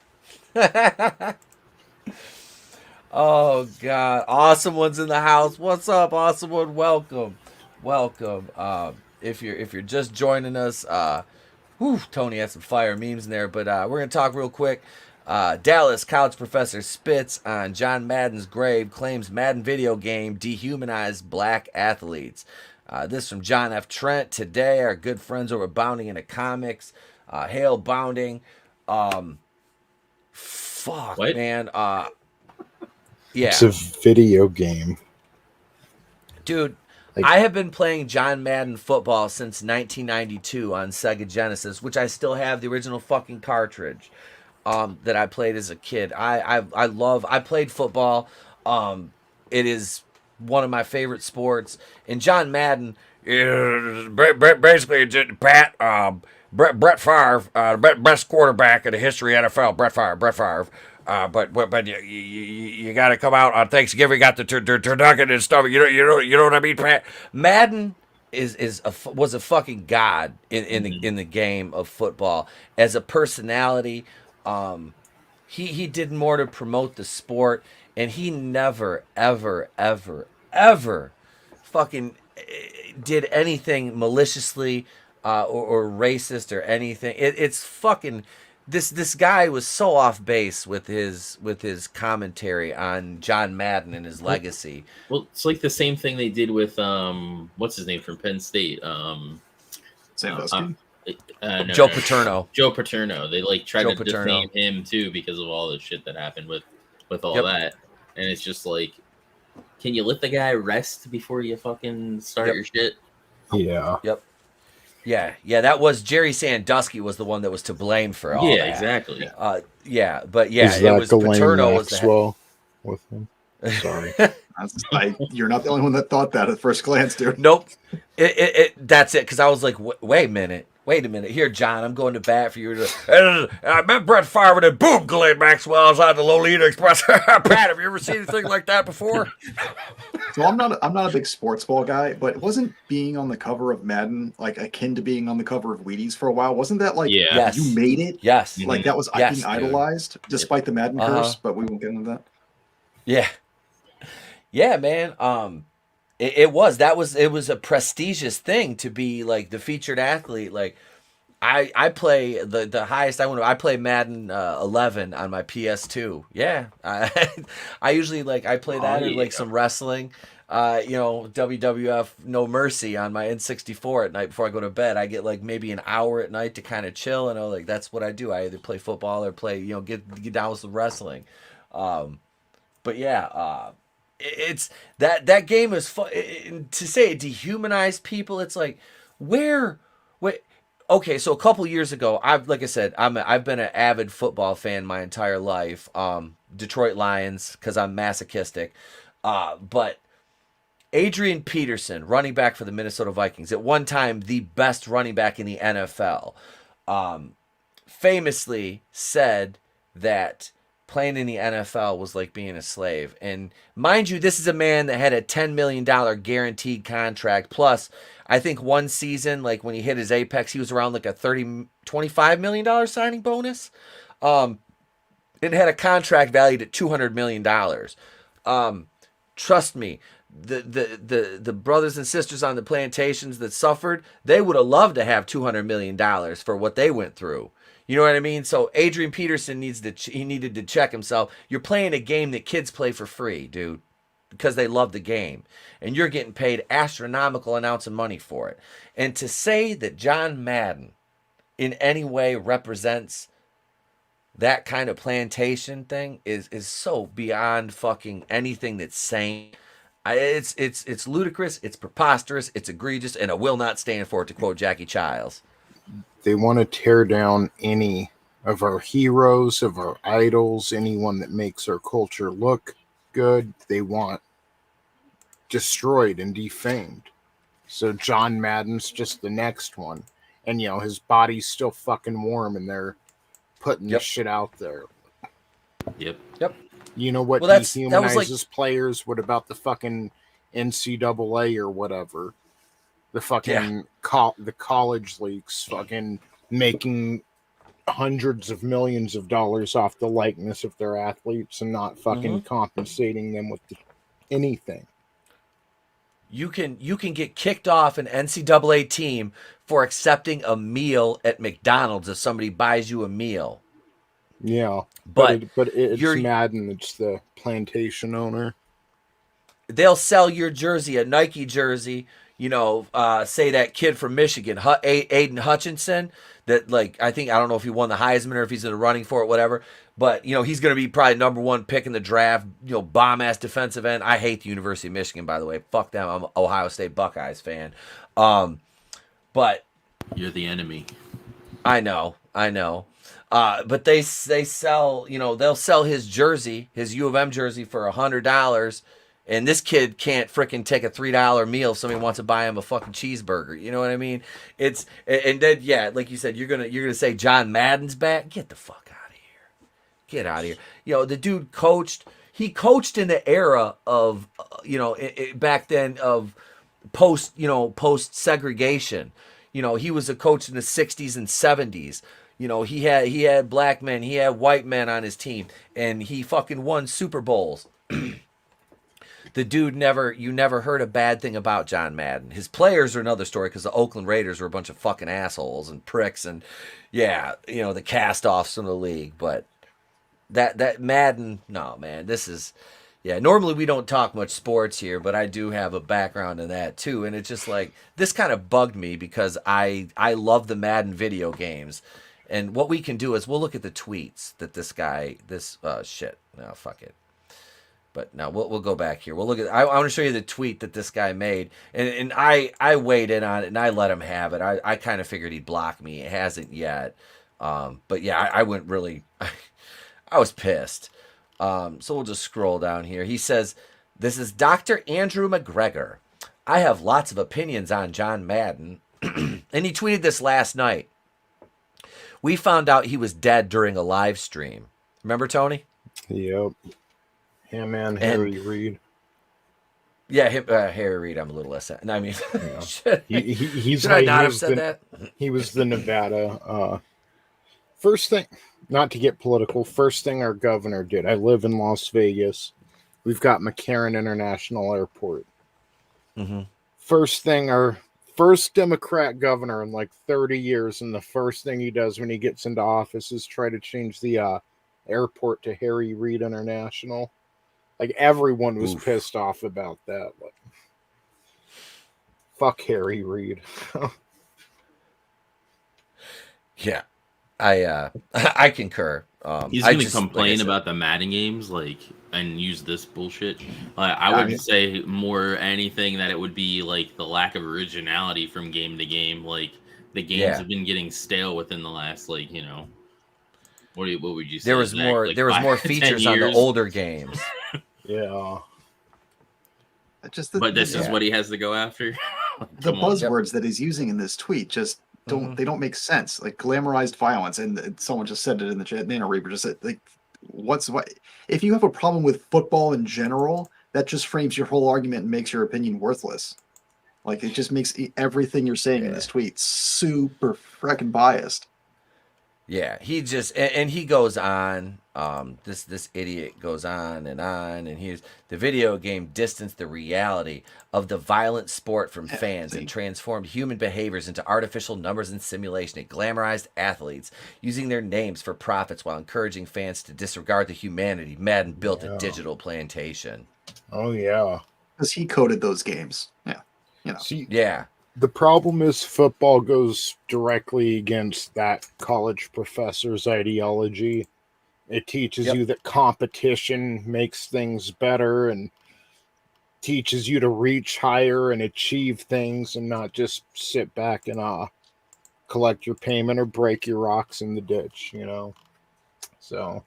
S5: Oh God, awesome one's in the house. What's up, awesome one? Welcome, welcome. If you're just joining us, Tony had some fire memes in there, but we're gonna talk real quick. Dallas college professor spits on John Madden's grave, claims Madden video game dehumanized black athletes. This from John F. Trent today. Our good friends over Bounding into Comics. Hail Bounding. Fuck,
S3: What?
S5: man. Yeah.
S1: It's a video game.
S5: Dude,
S1: Like-
S5: I have been playing John Madden football since 1992 on Sega Genesis, which I still have the original fucking cartridge that I played as a kid. I played football. It is one of my favorite sports. And John Madden is basically Brett Favre, the best quarterback in the history of NFL. Brett Favre. But you got to come out on Thanksgiving. Got the turducken and stuff. You know what I mean, Pat? Madden was a fucking god in the game of football as a personality. He did more to promote the sport, and he never ever fucking did anything maliciously or racist or anything. It's fucking. This guy was so off base with his commentary on John Madden and his legacy.
S3: Well, it's like the same thing they did with what's his name from Penn State?
S6: Sandusky?
S3: No,
S5: Joe Paterno.
S3: Joe Paterno. They like tried
S5: Joe
S3: to
S5: Paterno.
S3: defame him too because of all the shit that happened with all
S5: Yep.
S3: that. And it's just like, can you let the guy rest before you fucking start
S5: Yep.
S3: your shit?
S1: Yeah.
S5: Yep. Yeah, that was Jerry Sandusky was the one that was to blame for all that.
S3: Exactly.
S1: Is
S5: it
S1: that
S5: was
S1: Ghislaine
S5: Paterno was the
S1: Maxwell with him? Sorry.
S6: You're not the only one that thought that at first glance, dude.
S5: Nope. That's it. Because I was like, wait a minute. Here, John, I'm going to bat for you. I met Brett Favre and boom, Ghislaine Maxwell is on the Lolita Express. Pat, have you ever seen anything like that before?
S6: So I'm not a big sports ball guy, but wasn't being on the cover of Madden like akin to being on the cover of Wheaties for a while? Wasn't that like
S5: Yes.
S6: you made it?
S5: Yes.
S6: Like that was
S5: Yes,
S6: being idolized despite the Madden curse, but we won't get into that.
S5: Yeah. Yeah, man. It was a prestigious thing to be like the featured athlete. Like I play the highest I play Madden 11 on my PS2. Yeah. I usually I play that or like some wrestling. WWF No Mercy on my N64 at night before I go to bed. I get like maybe an hour at night to kind of chill, and that's what I do. I either play football or play, get down with some wrestling. But yeah, it's that game is fun. To say it dehumanized people, it's like okay, so a couple years ago, I've been an avid football fan my entire life. Detroit Lions, because I'm masochistic. But Adrian Peterson, running back for the Minnesota Vikings, at one time the best running back in the NFL, famously said that playing in the NFL was like being a slave. And mind you, this is a man that had a $10 million guaranteed contract. Plus, I think one season, like when he hit his apex, he was around like a $25 million signing bonus. And had a contract valued at $200 million. Trust me, the brothers and sisters on the plantations that suffered, they would have loved to have $200 million for what they went through. You know what I mean? So Adrian Peterson needed to check himself. You're playing a game that kids play for free, dude, because they love the game. And you're getting paid astronomical amounts of money for it. And to say that John Madden in any way represents that kind of plantation thing is so beyond fucking anything that's sane. It's ludicrous, it's preposterous, it's egregious, and I will not stand for it, to quote Jackie Childs.
S1: They want to tear down any of our heroes, of our idols, anyone that makes our culture look good. They want destroyed and defamed. So John Madden's just the next one. And, his body's still fucking warm and they're putting this shit out there.
S3: Yep.
S1: You know what dehumanizes players? What about the fucking NCAA or whatever? The fucking the college leagues fucking making hundreds of millions of dollars off the likeness of their athletes and not fucking compensating them with anything.
S5: You can get kicked off an NCAA team for accepting a meal at McDonald's if somebody buys you a meal.
S1: Yeah,
S5: But
S1: it's Madden. It's the plantation owner.
S5: They'll sell your jersey, a Nike jersey. You know, say that kid from Michigan, Aiden Hutchinson. That I don't know if he won the Heisman or if he's in the running for it, whatever. But he's going to be probably #1 pick in the draft. Bomb ass defensive end. I hate the University of Michigan, by the way. Fuck them. I'm an Ohio State Buckeyes fan. But
S3: you're the enemy.
S5: I know. But they sell. They'll sell his jersey, his U of M jersey, for $100. And this kid can't freaking take a $3 meal if somebody wants to buy him a fucking cheeseburger. You know what I mean? And then like you said, you're gonna say John Madden's back. Get the fuck out of here. Get out of here. The dude coached. He coached in the era of back then of post segregation. He was a coach in the 60s and 70s. He had black men, he had white men on his team, and he fucking won Super Bowls. The dude you never heard a bad thing about John Madden. His players are another story because the Oakland Raiders were a bunch of fucking assholes and pricks and the cast-offs from the league. But that Madden, no, man, this is, normally we don't talk much sports here, but I do have a background in that too. And it's just this kind of bugged me because I love the Madden video games. And what we can do is we'll look at the tweets that fuck it. But now we'll go back here. We'll look at. I want to show you the tweet that this guy made, and I weighed in on it and I let him have it. I kind of figured he'd block me. It hasn't yet, but yeah, I went really. I was pissed. So we'll just scroll down here. He says, "This is Dr. Andrew McGregor. I have lots of opinions on John Madden," and he tweeted this last night. We found out he was dead during a live stream. Remember, Tony?
S1: Yep. Yeah, man, Harry Reid.
S5: Yeah, Harry Reid. I'm a little less. I mean,
S1: he's
S5: should I not have said that?
S1: He was the Nevada. First thing, not to get political. First thing our governor did. I live in Las Vegas. We've got McCarran International Airport.
S5: Mm-hmm.
S1: First thing, our first Democrat governor in 30 years, and the first thing he does when he gets into office is try to change the airport to Harry Reid International. Everyone was pissed off about that. Fuck Harry Reid.
S5: Yeah, I concur.
S3: He's going to complain about the Madden games, and use this bullshit. I would say more anything that it would be the lack of originality from game to game. The games have been getting stale within the last what would you say?
S5: There was more features on the older games.
S1: Yeah.
S3: But this is what he has to go after.
S6: The buzzwords that he's using in this tweet just don't make sense. Glamorized violence, and someone just said it in the chat. Nana Reaper just said what if you have a problem with football in general, that just frames your whole argument and makes your opinion worthless. It just makes everything you're saying in this tweet super freaking biased.
S5: Yeah, he just and he goes on. This idiot goes on, and here's the video game distanced the reality of the violent sport from fans and transformed human behaviors into artificial numbers and simulation. It glamorized athletes using their names for profits while encouraging fans to disregard the humanity. Madden built a digital plantation.
S1: Oh yeah,
S6: because he coded those games. Yeah,
S1: See,
S5: yeah.
S1: The problem is football goes directly against that college professor's ideology. It teaches you that competition makes things better and teaches you to reach higher and achieve things and not just sit back and collect your payment or break your rocks in the ditch, So,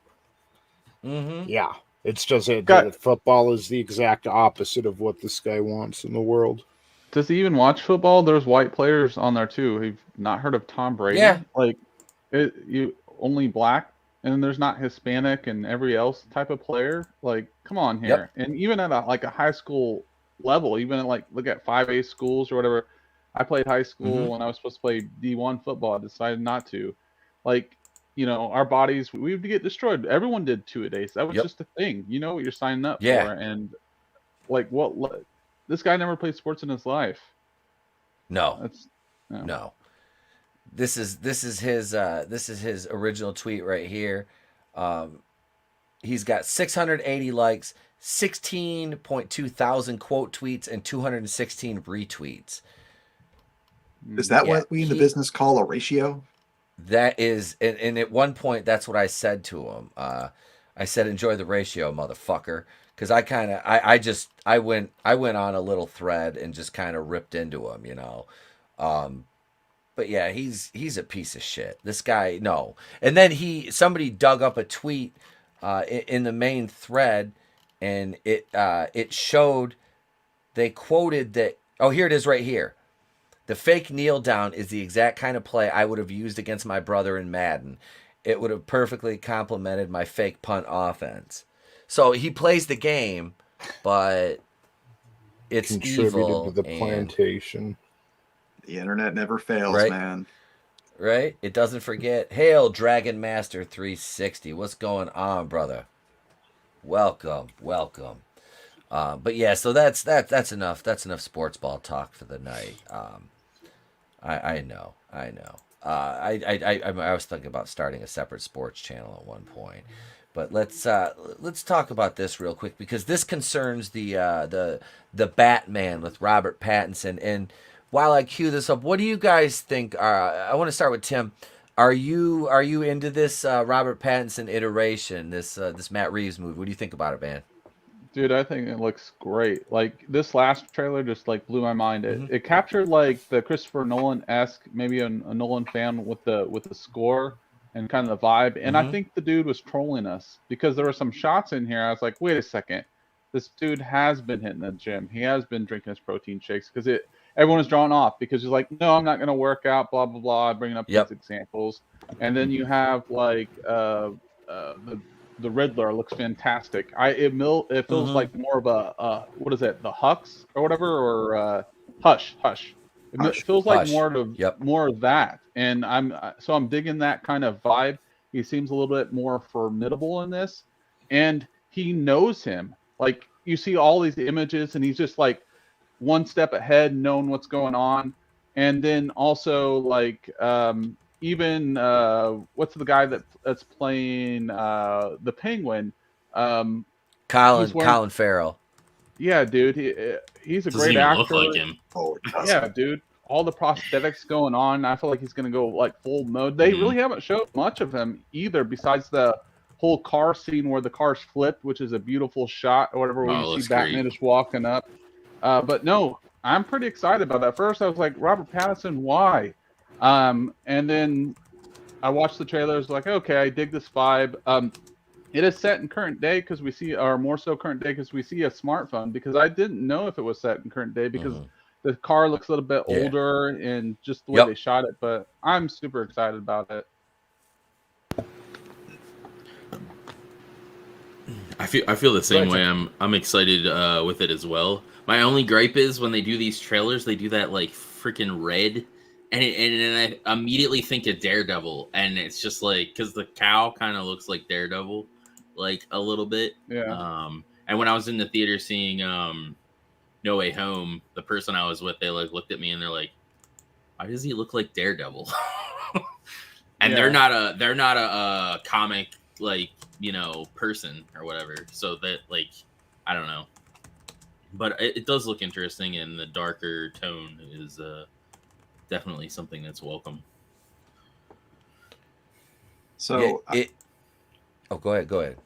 S1: yeah, it's just that football is the exact opposite of what this guy wants in the world.
S7: Does he even watch football? There's white players on there too. You've not heard of Tom Brady?
S5: Yeah.
S7: You only black, and there's not Hispanic and every else type of player. Come on here. Yep. And even at a high school level, even at look at 5A schools or whatever. I played high school when I was supposed to play D1 football. I decided not to. you know, our bodies, we would get destroyed. Everyone did two-a-days. That was just a thing. You know what you're signing up
S5: Yeah.
S7: for. And like, this guy never played sports in his life.
S5: No.
S7: That's
S5: no. This is his original tweet right here. He's got 680 likes, 16.2 thousand quote tweets, and 216 retweets.
S6: Is that what we in the business call a ratio?
S5: That is, and at one point, that's what I said to him. I said, "Enjoy the ratio, motherfucker," because I went on a little thread and just kind of ripped into him, you know. But yeah, he's a piece of shit. This guy, no. And then somebody dug up a tweet in the main thread, and it showed, they quoted that. Oh, here it is right here. The fake kneel down is the exact kind of play I would have used against my brother in Madden. It would have perfectly complemented my fake punt offense. So he plays the game, but it's evil.
S1: To the plantation.
S6: The internet never fails,
S5: Right?
S6: man.
S5: Right? It doesn't forget. Hail, Dragon Master 360. What's going on, brother? Welcome. But yeah, so that's enough. That's enough sports ball talk for the night. I know. I was thinking about starting a separate sports channel at one point, but let's talk about this real quick, because this concerns the Batman with Robert Pattinson. And while I cue this up, what do you guys think? I want to start with Tim. Are you into this Robert Pattinson iteration, this Matt Reeves movie? What do you think about it, man?
S7: Dude, I think it looks great. Like, this last trailer just like blew my mind. It captured like the Christopher Nolan-esque, maybe a Nolan fan with the score and kind of the vibe. And I think the dude was trolling us, because there were some shots in here. I was like, wait a second, this dude has been hitting the gym. He has been drinking his protein shakes, because everyone was drawn off because he's like, no, I'm not going to work out, blah blah blah, bringing up these examples. And then you have like the Riddler looks fantastic. It feels like more of a what is it, the Hux or whatever, or Hush. It feels like more of that, and I'm digging that kind of vibe. He seems a little bit more formidable in this, and he knows him. Like, you see all these images, and he's just like one step ahead, knowing what's going on. And then also like even what's the guy that's playing the Penguin?
S5: Colin Farrell.
S7: Yeah, dude, he's a great actor.
S3: Look like him.
S6: Oh,
S7: yeah, dude. All the prosthetics going on. I feel like he's gonna go like full mode. They really haven't showed much of him either, besides the whole car scene where the car's flipped, which is a beautiful shot or whatever, where you see Batman just walking up. But no, I'm pretty excited about that. First, I was like, Robert Pattinson, why? And then I watched the trailers, like, okay, I dig this vibe. It is set in current day, because we see, or more so current day, because we see a smartphone, because I didn't know if it was set in current day, because the car looks a little bit older and just the way they shot it. But I'm super excited about it.
S3: I feel the same way. I'm excited with it as well. My only gripe is when they do these trailers, they do that like freaking red, and I immediately think of Daredevil, and it's just like, because the cow kind of looks like Daredevil, like a little bit.
S7: Yeah.
S3: And when I was in the theater seeing No Way Home, the person I was with, they like looked at me and they're like, "Why does he look like Daredevil?" And they're not a comic, like, you know, person or whatever. So that, like, I don't know. But it does look interesting, and the darker tone is definitely something that's welcome.
S6: So,
S5: go ahead.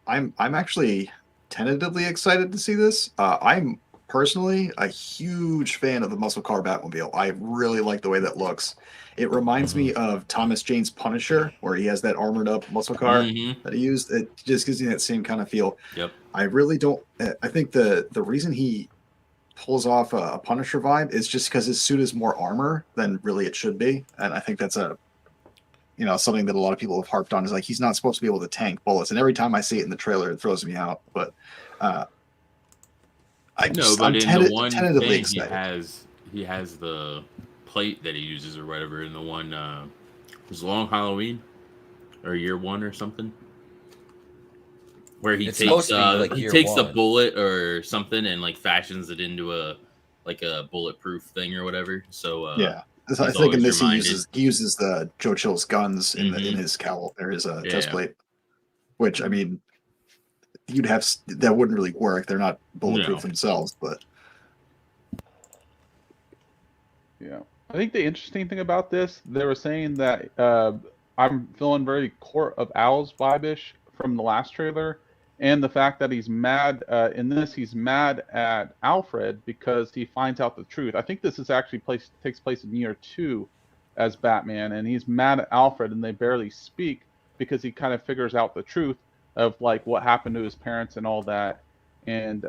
S6: I'm actually tentatively excited to see this. I'm personally a huge fan of the muscle car Batmobile. I really like the way that looks. It reminds me of Thomas Jane's Punisher, where he has that armored up muscle car that he used. It just gives you that same kind of feel.
S3: Yep.
S6: I really don't. I think the reason he pulls off a Punisher vibe is just because his suit is more armor than really it should be, and I think that's something that a lot of people have harped on, is like, he's not supposed to be able to tank bullets, and every time I see it in the trailer, it throws me out. But I'm tentatively excited.
S3: He has the plate that he uses or whatever in the one. Was Long Halloween? or year one or something, where he
S5: It's
S3: takes
S5: supposed to be like
S3: he
S5: year
S3: takes the
S5: one.
S3: bullet or something and like fashions it into a bulletproof thing or whatever. So
S6: Yeah. I
S3: he's
S6: think in
S3: always
S6: this
S3: reminded.
S6: he uses the Joe Chill's guns in
S3: Mhm.
S6: his cowl or his
S3: Yeah.
S6: chest plate, which I mean, you'd have that wouldn't really work. They're not bulletproof
S3: No.
S6: themselves, but
S7: Yeah. I think the interesting thing about this, they were saying that I'm feeling very Court of Owls vibe-ish from the last trailer, and the fact that he's mad in this, he's mad at Alfred because he finds out the truth. I think this is actually takes place in year 2 as Batman, and he's mad at Alfred, and they barely speak because he kind of figures out the truth of like what happened to his parents and all that. And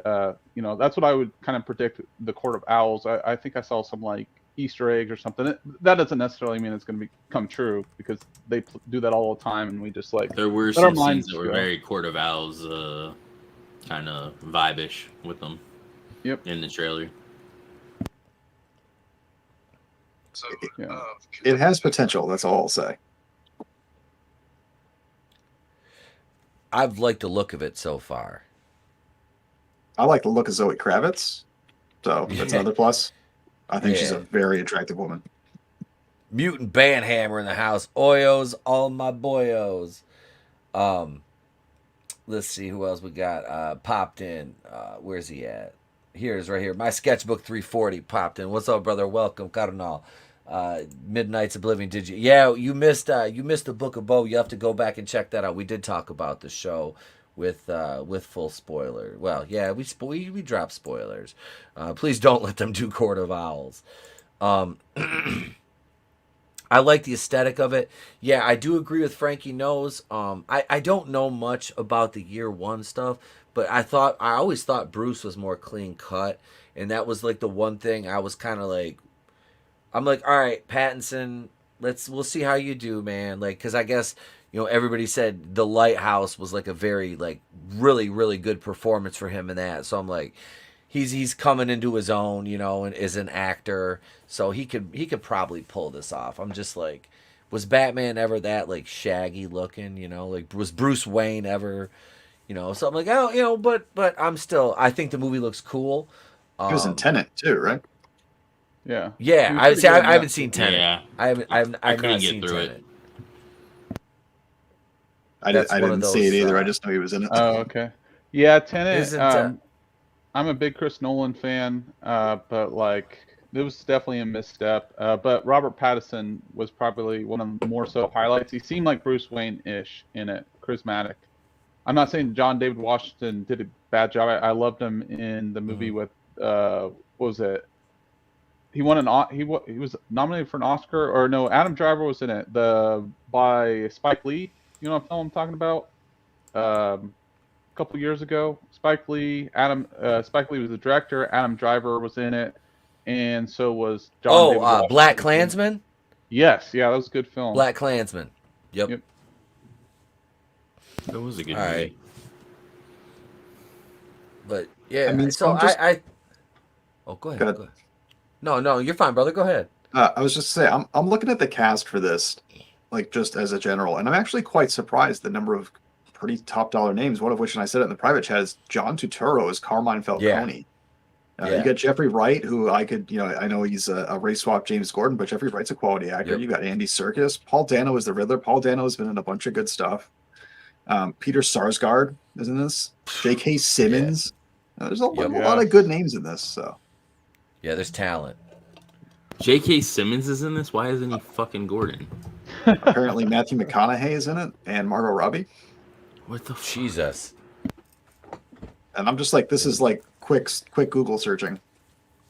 S7: you know, that's what I would kind of predict the Court of Owls. I think I saw some like Easter eggs or something. That doesn't necessarily mean it's going to become true because they do that all the time, and we just like
S3: There were
S7: let our
S3: some
S7: minds
S3: scenes that were
S7: go.
S3: very Court of Owls kind of vibe-ish with them.
S7: Yep.
S3: In the trailer.
S12: So
S6: it has potential. That's all I'll say.
S5: I've liked the look of it so far.
S6: I like the look of Zoe Kravitz, so that's another plus. I think she's a very attractive woman.
S5: Mutant Bandhammer in the house. Oyos, all my boyos. Let's see who else we got. Popped in. Where's he at? Here's right here. My sketchbook 340 popped in. What's up, brother? Welcome, Cardinal. Midnight's Oblivion. Did you? Yeah, you missed the Book of Bo. You have to go back and check that out. We did talk about the show with full spoiler. Well, yeah, we drop spoilers. Please don't let them do Court of Owls. I like the aesthetic of it. Yeah, I do agree with Frankie Knows. I don't know much about the year 1 stuff, but I always thought Bruce was more clean cut, and that was like the one thing I was kind of like, I'm like, all right, Pattinson, we'll see how you do, man. Like, because I guess, you know, everybody said The Lighthouse was like a very like really really good performance for him in that. So I'm like, he's coming into his own, you know, and is an actor, so he could probably pull this off. I'm just like, was Batman ever that like shaggy looking, you know, like was Bruce Wayne ever, you know? So I'm like, oh, you know, but I think the movie looks cool.
S6: He was in Tenet too, right?
S7: Yeah.
S5: Yeah, I haven't seen Tenet.
S3: Yeah.
S5: I
S3: couldn't get through
S5: Tenet.
S3: it.
S6: I didn't see it either. I just know he was in it.
S7: Oh, okay. Yeah, Tenet.
S5: Isn't
S7: I'm a big Chris Nolan fan, but like it was definitely a misstep. But Robert Pattinson was probably one of the more so highlights. He seemed like Bruce Wayne-ish in it, charismatic. I'm not saying John David Washington did a bad job. I loved him in the movie with what was it? He won he was nominated for an Oscar, or no? Adam Driver was in it. By Spike Lee. You know what film I'm talking about? A couple years ago, Spike Lee was the director. Adam Driver was in it, and so was John. David
S5: Black Klansman.
S7: Yes, yeah, that was a good film.
S5: Black Klansman. Yep.
S3: That was a good
S5: All
S3: movie.
S5: right. But yeah,
S6: I mean,
S5: so Oh, go ahead. Go ahead. No, you're fine, brother. Go ahead.
S6: I was just saying, I'm looking at the cast for this, like just as a general, and I'm actually quite surprised the number of pretty top dollar names. One of which, and I said it in the private chat, is John Turturro as Carmine Falcone. You got Jeffrey Wright, who I know he's a race swap James Gordon, but Jeffrey Wright's a quality actor. You got Andy Serkis. Paul Dano is the Riddler. Paul Dano has been in a bunch of good stuff. Peter Sarsgaard is in this. J.K. Simmons. There's a lot of good names in this. So
S5: yeah, there's talent.
S3: J.K. Simmons is in this? Why isn't he fucking Gordon?
S6: Apparently Matthew McConaughey is in it, and Margot Robbie.
S3: What the
S5: Jesus?
S6: And I'm just like, this is like quick Google searching.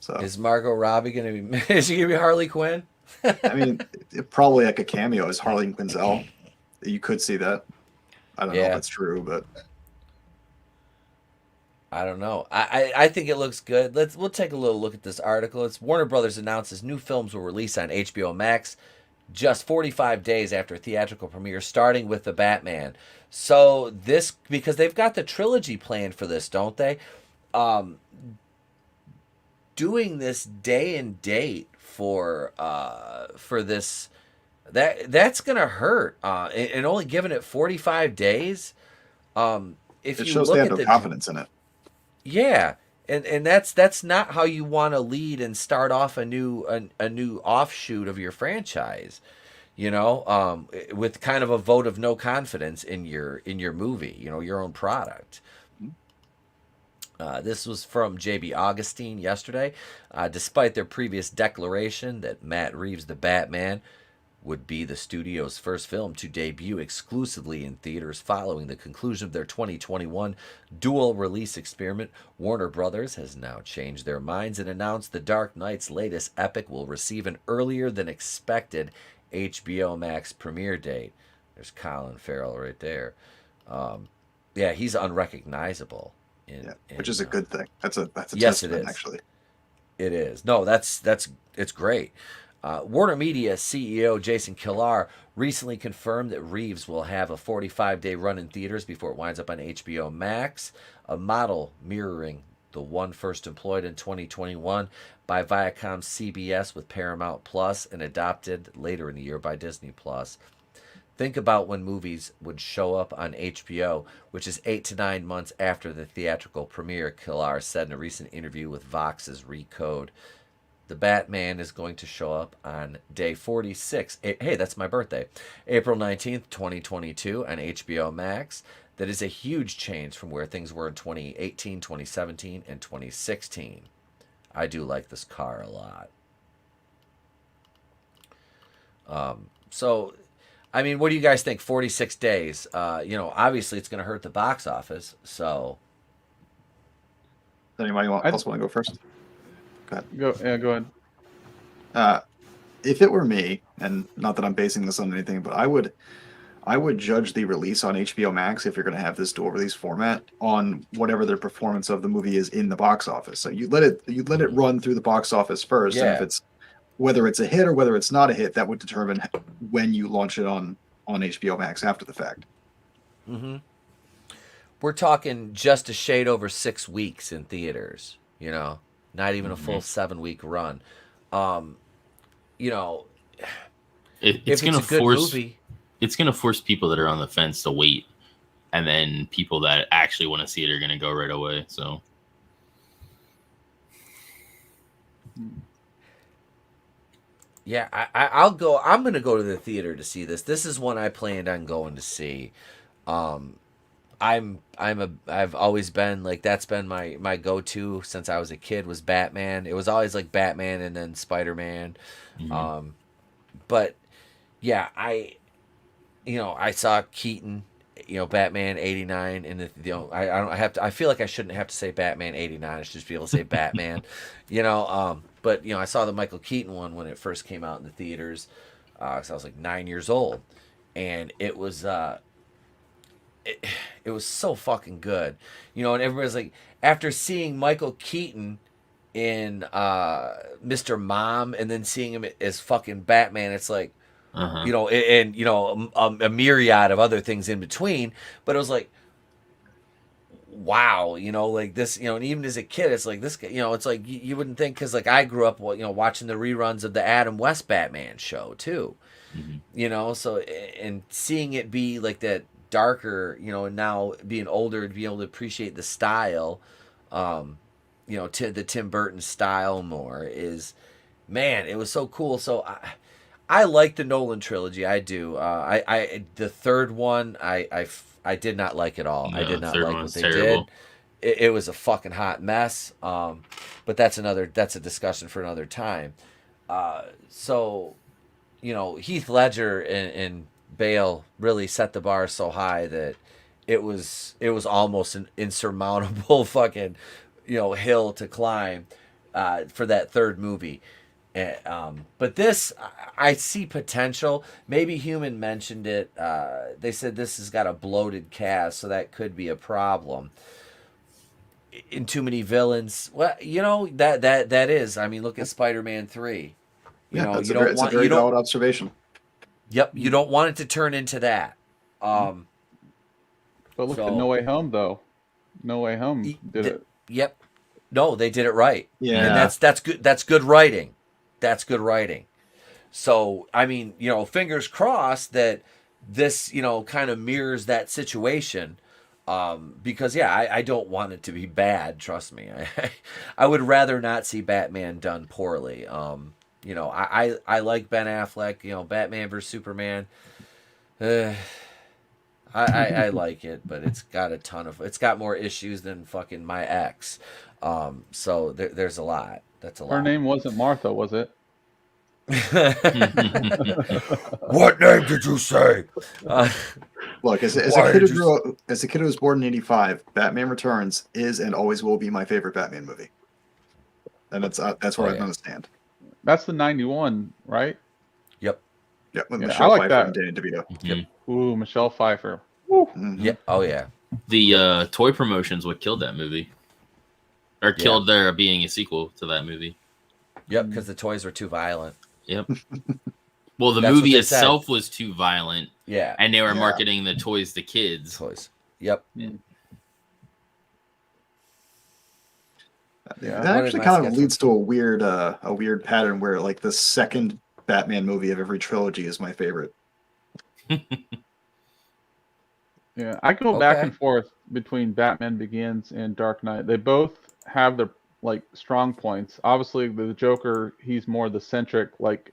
S6: So
S5: is Margot Robbie gonna be? Is she gonna be Harley Quinn?
S6: I mean, probably like a cameo as Harley Quinzel. You could see that. I don't know if that's true, but
S5: I don't know. I think it looks good. We'll take a little look at this article. It's Warner Brothers announces new films will release on HBO Max just 45 days after theatrical premiere, starting with The Batman. So this, because they've got the trilogy planned for this, don't they? Doing this day and date for this that's gonna hurt. And only giving it 45 days. If
S6: It
S5: you
S6: shows
S5: look
S6: they
S5: at
S6: have no
S5: the
S6: confidence in it.
S5: yeah, and that's not how you want to lead and start off a new offshoot of your franchise. With kind of a vote of no confidence in your movie, your own product. This was from J.B. Augustine yesterday. Despite their previous declaration that Matt Reeves' The Batman would be the studio's first film to debut exclusively in theaters following the conclusion of their 2021 dual release experiment, Warner Brothers has now changed their minds and announced The Dark Knight's latest epic will receive an earlier than expected HBO Max premiere date. There's Colin Farrell right there. Yeah, he's unrecognizable.
S6: Which is a good thing. That's a
S5: yes,
S6: testament,
S5: it is.
S6: actually.
S5: It is. No, it's great. Warner Media CEO Jason Kilar recently confirmed that Reeves will have a 45-day run in theaters before it winds up on HBO Max, a model mirroring the one first employed in 2021 by Viacom CBS with Paramount Plus and adopted later in the year by Disney Plus. Think about when movies would show up on HBO, which is 8 to 9 months after the theatrical premiere, Kilar said in a recent interview with Vox's Recode. The Batman is going to show up on day 46. Hey, that's my birthday. April 19th, 2022 on HBO Max. That is a huge change from where things were in 2018, 2017, and 2016. I do like this car a lot. So, I mean, what do you guys think? 46 days. Obviously it's going to hurt the box office. So,
S6: Does anybody else want to go first? Go ahead.
S7: Go ahead.
S6: If it were me, and not that I'm basing this on anything, but I would judge the release on HBO Max, if you're going to have this dual release format, on whatever the performance of the movie is in the box office. So you let it run through the box office first, and if it's whether it's a hit or whether it's not a hit, that would determine when you launch it on HBO Max after the fact.
S5: Mm-hmm. We're talking just a shade over 6 weeks in theaters. Not even a full 7-week run.
S3: It's going to force movie, it's going to force people that are on the fence to wait, and then people that actually want to see it are going to go right away. So,
S5: yeah, I'll go. I'm going to go to the theater to see this. This is one I planned on going to see. I've always been like, that's been my go-to since I was a kid, was Batman. It was always like Batman and then Spider-Man. Mm-hmm. But yeah, I saw Keaton, Batman 89, and I feel like I shouldn't have to say Batman 89. I should just be able to say Batman, but I saw the Michael Keaton one when it first came out in the theaters. So I was like 9 years old, and it was, it was so fucking good, and everybody's like, after seeing Michael Keaton in Mr. Mom and then seeing him as fucking Batman, it's like, a myriad of other things in between, but it was like, wow, like this, and even as a kid, it's like this, it's like you wouldn't think, because like I grew up, watching the reruns of the Adam West Batman show too, so, and seeing it be like that darker, and now being older to be able to appreciate the style, the Tim Burton style more is, man, it was so cool. So I like the Nolan trilogy. I do. The third one, I did not like at all. No, I did not like what they did. It was a fucking hot mess. But that's a discussion for another time. So, Heath Ledger and Bale really set the bar so high that it was almost an insurmountable fucking hill to climb for that third movie. But this, I see potential. Maybe Human mentioned it. They said this has got a bloated cast, so that could be a problem. In too many villains, well, that is. I mean, look at Spider-Man 3.
S6: It's a very valid observation.
S5: Yep, you don't want it to turn into that.
S7: But look at No Way Home, though. No Way Home did it.
S5: Yep. No, they did it right.
S6: Yeah,
S5: and that's good. That's good writing. That's good writing. So, I mean, you know, fingers crossed that this, you know, kind of mirrors that situation. Because yeah, I don't want it to be bad. Trust me, I would rather not see Batman done poorly. You know, I like Ben Affleck. You know, Batman versus Superman. I like it, but it's got more issues than fucking my ex. So there's a lot. That's a lot.
S7: Her name wasn't Martha, was it?
S5: What name did you say?
S6: Look, as a kid who was born in '85, Batman Returns is and always will be my favorite Batman movie, and that's where I'm going to stand.
S7: That's the '91, right?
S5: Yep.
S6: Yeah, with
S7: Yeah,
S6: Michelle
S7: I like
S6: Pfeiffer
S7: that.
S6: and Danny DeVito.
S5: Yep.
S7: Ooh, Michelle Pfeiffer.
S5: Yeah. Oh yeah.
S3: The toy promotions what killed that movie, or killed there being a sequel to that movie.
S5: Yep, because the toys were too violent.
S3: Yep. Well, the
S5: That's
S3: movie
S5: what they
S3: itself
S5: said.
S3: was too violent.
S5: Yeah.
S3: And they were marketing the toys to kids.
S5: Toys. Yep.
S3: Yeah.
S6: That actually kind of leads to a weird pattern where like the second Batman movie of every trilogy is my favorite.
S7: Yeah, I go back and forth between Batman Begins and Dark Knight. They both have their like strong points. Obviously, the Joker, he's more the centric like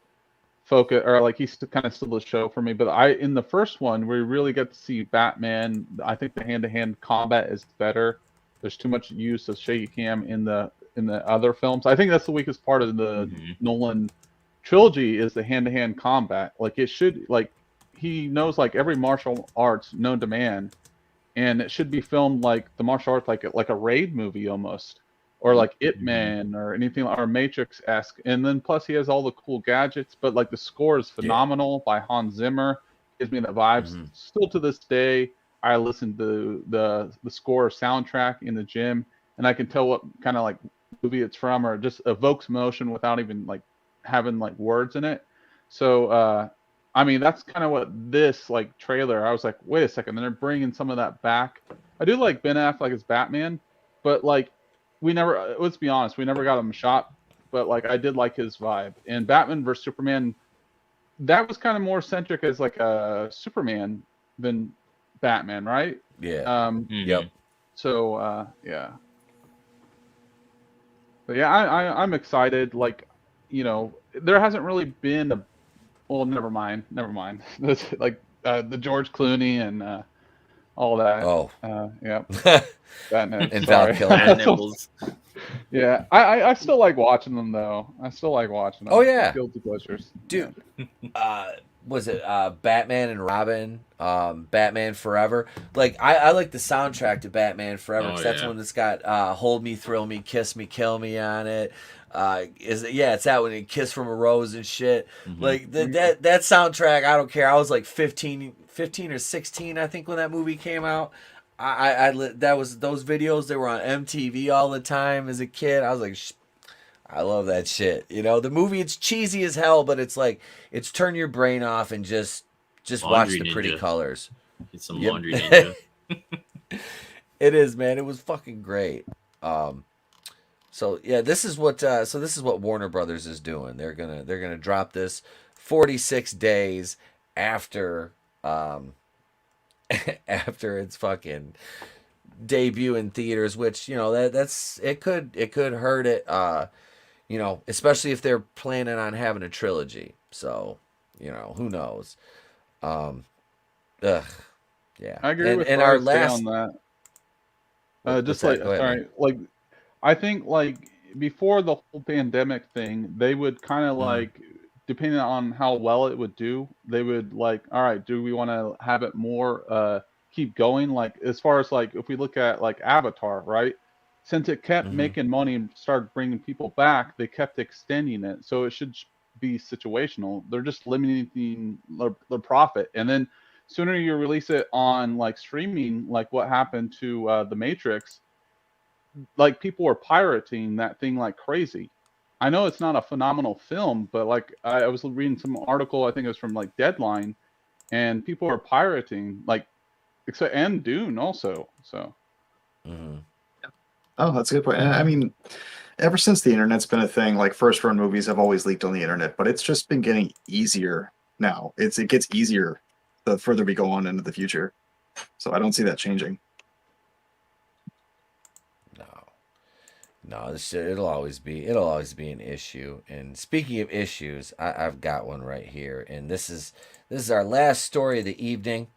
S7: focus, or like he's kind of still a show for me. But in the first one, we really get to see Batman. I think the hand-to-hand combat is better. There's too much use of shaky cam in the other films. I think that's the weakest part of the Nolan trilogy is the hand-to-hand combat. Like it should like. He knows like every martial arts known to man, and it should be filmed like the martial arts, like a raid movie almost, or like Ip Man or anything, or Matrix-esque. And then plus he has all the cool gadgets, but like the score is phenomenal by Hans Zimmer. Gives me the vibes. Still to this day, I listen to the score or soundtrack in the gym, and I can tell what kind of like movie it's from, or just evokes emotion without even like having like words in it. So I mean, that's kind of what this like trailer. I was like, wait a second, they're bringing some of that back. I do like Ben Affleck as Batman, but like we never. Let's be honest, we never got him shot. But like I did like his vibe. And Batman vs Superman, that was kind of more centric as like a Superman than Batman, right?
S5: Yeah. Yep.
S7: So yeah. But yeah, I'm excited. Like, you know, there hasn't really been a. Well, never mind. Like the George Clooney and all that.
S5: Oh,
S7: yeah. Batman
S5: and Val Kilmer.
S7: Yeah, I still like watching them though. I still like watching them.
S5: Oh yeah,
S7: guilty pleasures,
S5: dude. Was it Batman and Robin? Batman Forever. Like I like the soundtrack to Batman Forever because that's one that's got "Hold Me, Thrill Me, Kiss Me, Kill Me" on it. It's that one, Kiss from a Rose and shit. Like that soundtrack, I don't care. I was like 15 or 16, I think, when that movie came out. Those videos, they were on MTV all the time as a kid. I was like, I love that shit. You know, the movie, it's cheesy as hell, but it's like it's turn your brain off and just watch the pretty colors.
S3: It's some Laundry Ninja.
S5: It is, man. It was fucking great. So yeah, this is what Warner Brothers is doing. They're gonna drop this 46 days after after its fucking debut in theaters, which, you know, that's it could hurt it, you know, especially if they're planning on having a trilogy. So, you know, who knows? Yeah.
S7: I agree with
S5: our last
S7: on that. Just like like I think like before the whole pandemic thing, they would kind of like, depending on how well it would do, they would like, all right, do we want to have it more keep going? Like as far as like if we look at like Avatar, right? Since it kept making money and started bringing people back, they kept extending it. So it should be situational. They're just limiting the profit, and then sooner you release it on like streaming, like what happened to The Matrix. Like people were pirating that thing like crazy. I know it's not a phenomenal film, but like I was reading some article, I think it was from like Deadline, and people are pirating like, except and Dune also. So.
S6: Oh, that's a good point. I mean, Ever since the internet's been a thing, like first run movies have always leaked on the internet, but it's just been getting easier now. It gets easier the further we go on into the future. So I don't see that changing.
S5: No, it'll always be an issue. And speaking of issues, I've got one right here, and this is our last story of the evening,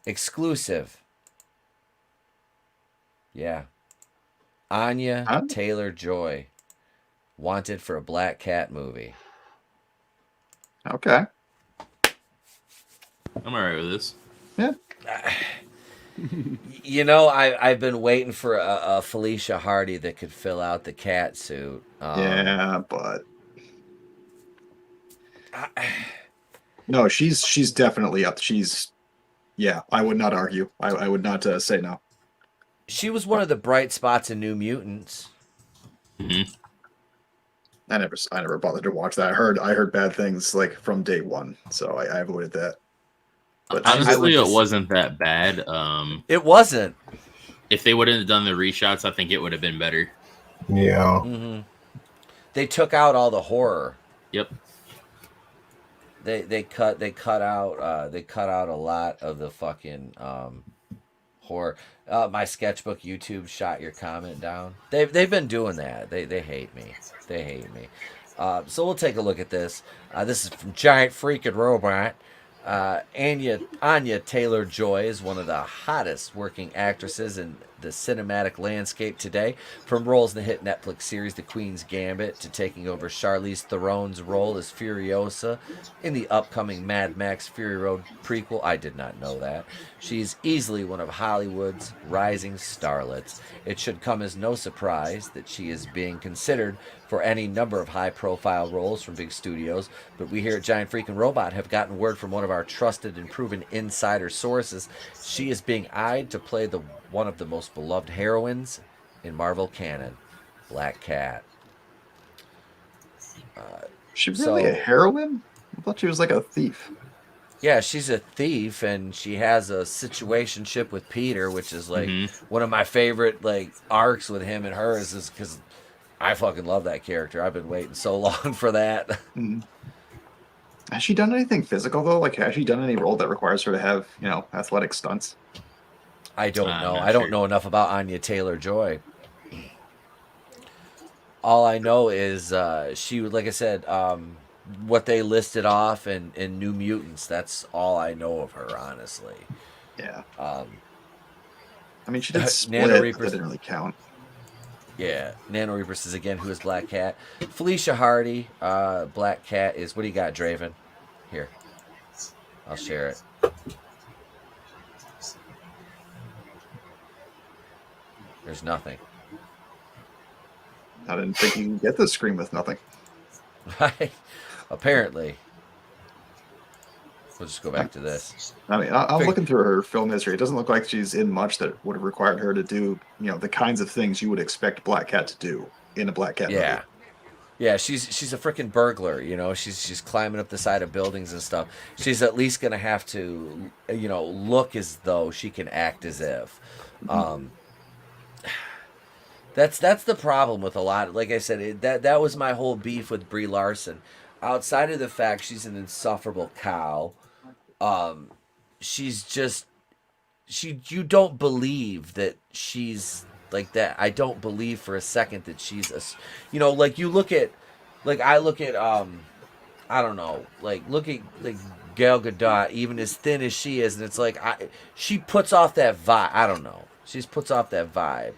S5: exclusive. Yeah, Anya Taylor-Joy wanted for a Black Cat movie.
S6: Okay,
S3: I'm alright with this.
S6: Yeah.
S5: You know, I've been waiting for a Felicia Hardy that could fill out the cat suit.
S6: Yeah, but no, she's definitely up. Yeah, I would not argue. I would not say no.
S5: She was one of the bright spots in New Mutants.
S3: Mm-hmm.
S6: I never bothered to watch that. I heard bad things like from day one, so I avoided that.
S3: But honestly, it wasn't that bad.
S5: It wasn't.
S3: If they wouldn't have done the reshots, I think it would have been better.
S1: Yeah.
S5: Mm-hmm. They took out all the horror.
S3: Yep.
S5: They cut out a lot of the fucking horror. My sketchbook YouTube shot your comment down. They've been doing that. They hate me. They hate me. So we'll take a look at this. This is from Giant Freaking Robot. Anya Taylor-Joy is one of the hottest working actresses in the cinematic landscape today. From roles in the hit Netflix series The Queen's Gambit to taking over Charlize Theron's role as Furiosa in the upcoming Mad Max Fury Road prequel. I did not know that. She's easily one of Hollywood's rising starlets. It should come as no surprise that she is being considered for any number of high-profile roles from big studios, but we here at Giant Freaking Robot have gotten word from one of our trusted and proven insider sources. She is being eyed to play one of the most beloved heroines in Marvel canon, Black Cat.
S6: She's really a heroine? I thought she was like a thief.
S5: Yeah, she's a thief, and she has a situationship with Peter, which is like one of my favorite like arcs with him and her is because I fucking love that character. I've been waiting so long for that.
S6: Mm. Has she done anything physical though? Like, has she done any role that requires her to have, athletic stunts?
S5: I don't know. I don't know enough about Anya Taylor-Joy. All I know is she, like I said, what they listed off in New Mutants. That's all I know of her, honestly.
S6: Yeah. I mean, she did Split,
S5: Nano
S6: but
S5: Reapers.
S6: that didn't really count.
S5: Yeah, Nano Reapers is again who is Black Cat. Felicia Hardy, Black Cat is. What do you got, Draven? Here, I'll share it. There's nothing.
S6: I didn't think you could get this screen with nothing.
S5: Right? Apparently. We'll just go back to this.
S6: I mean, I'm looking through her film history. It doesn't look like she's in much that would have required her to do, the kinds of things you would expect Black Cat to do in a Black Cat movie.
S5: Yeah, she's a freaking burglar, She's climbing up the side of buildings and stuff. She's at least gonna have to, look as though she can act as if. That's the problem with a lot. Like I said, that was my whole beef with Brie Larson. Outside of the fact she's an insufferable cow, she's just you don't believe that she's like that. I don't believe for a second that she's like you look at I look at I don't know, look at Gal Gadot, even as thin as she is, and it's like she puts off that vibe. I don't know. She puts off that vibe.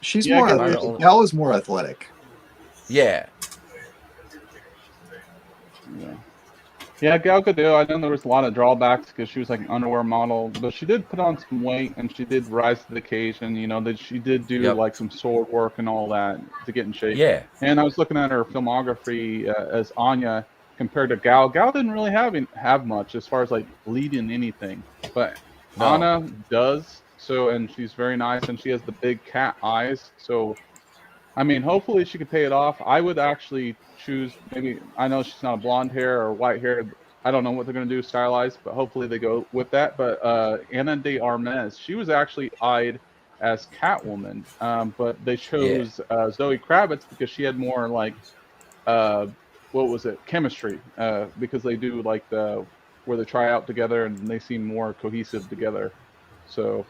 S6: She's more athletic. Gal is more athletic.
S5: Yeah.
S7: Yeah, Gal Gadot, I know there was a lot of drawbacks because she was like an underwear model, but she did put on some weight and she did rise to the occasion. That she did do like some sword work and all that to get in shape.
S5: Yeah.
S7: And I was looking at her filmography as Anya compared to Gal. Gal didn't really have much as far as like leading anything, but Anna does. So, and she's very nice, and she has the big cat eyes. So, I mean, hopefully she could pay it off. I would actually choose maybe. I know she's not a blonde hair or white hair. I don't know what they're going to do stylized, but hopefully they go with that. But Ana de Armas, she was actually eyed as Catwoman, but they chose Zoe Kravitz because she had more like what was it, chemistry, because they do like the where they try out together and they seem more cohesive together. So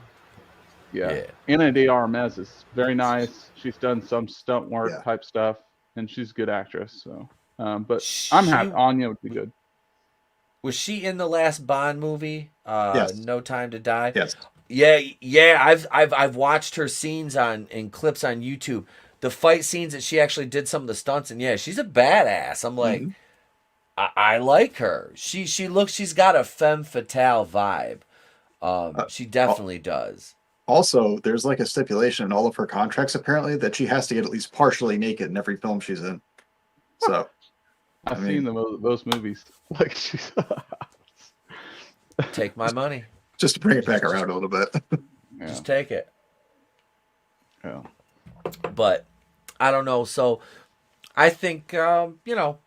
S7: yeah. Ana de Armas is very nice. She's done some stunt work type stuff, and she's a good actress. So but I'm happy Anya would be good.
S5: Was she in the last Bond movie?
S6: Yes.
S5: No Time to Die?
S6: Yes.
S5: Yeah. I've watched her scenes in clips on YouTube. The fight scenes that she actually did some of the stunts, and yeah, she's a badass. I'm like, I like her. She's got a femme fatale vibe. She definitely does.
S6: Also, there's like a stipulation in all of her contracts apparently that she has to get at least partially naked in every film she's in. So
S7: I've seen those movies. Like she's
S5: take my money.
S6: Just to bring it back around a little bit.
S5: Just take it.
S7: Yeah.
S5: But I don't know. So I think it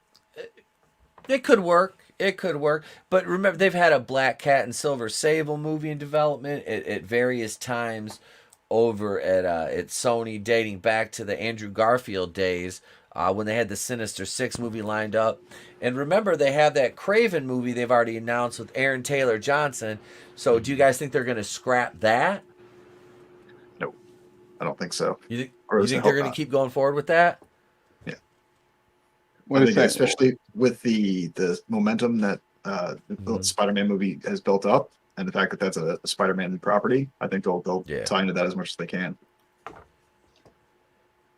S5: could work. It could work. But remember, they've had a Black Cat and Silver Sable movie in development at various times over at Sony, dating back to the Andrew Garfield days when they had the Sinister Six movie lined up. And remember, they have that Craven movie they've already announced with Aaron Taylor Johnson. So do you guys think they're going to scrap that?
S6: No, I don't think so.
S5: You think they're going to keep going forward with that?
S6: Yeah. I think especially with the momentum that the Spider-Man movie has built up, and the fact that that's a Spider-Man property, I think they'll tie into that as much as they can.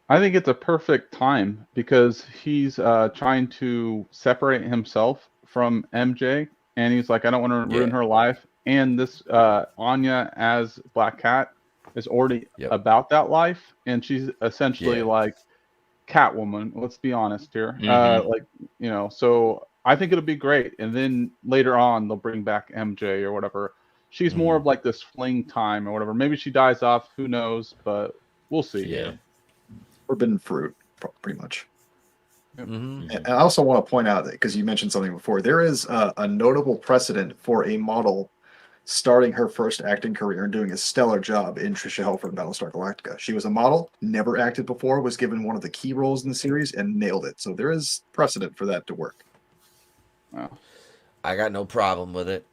S7: I think it's a perfect time because he's trying to separate himself from MJ, and he's like, I don't want to ruin her life. And this Anya as Black Cat is already about that life, and she's essentially like Catwoman. Let's be honest here. So I think it'll be great. And then later on, they'll bring back MJ or whatever. She's more of like this fling time or whatever. Maybe she dies off. Who knows? But we'll see.
S6: Yeah. Forbidden fruit, pretty much. And I also want to point out that because you mentioned something before, there is a notable precedent for a model starting her first acting career and doing a stellar job in Trisha Helfer in Battlestar Galactica. She was a model, never acted before, was given one of the key roles in the series, and nailed it. So there is precedent for that to work.
S7: Wow.
S5: I got no problem with it,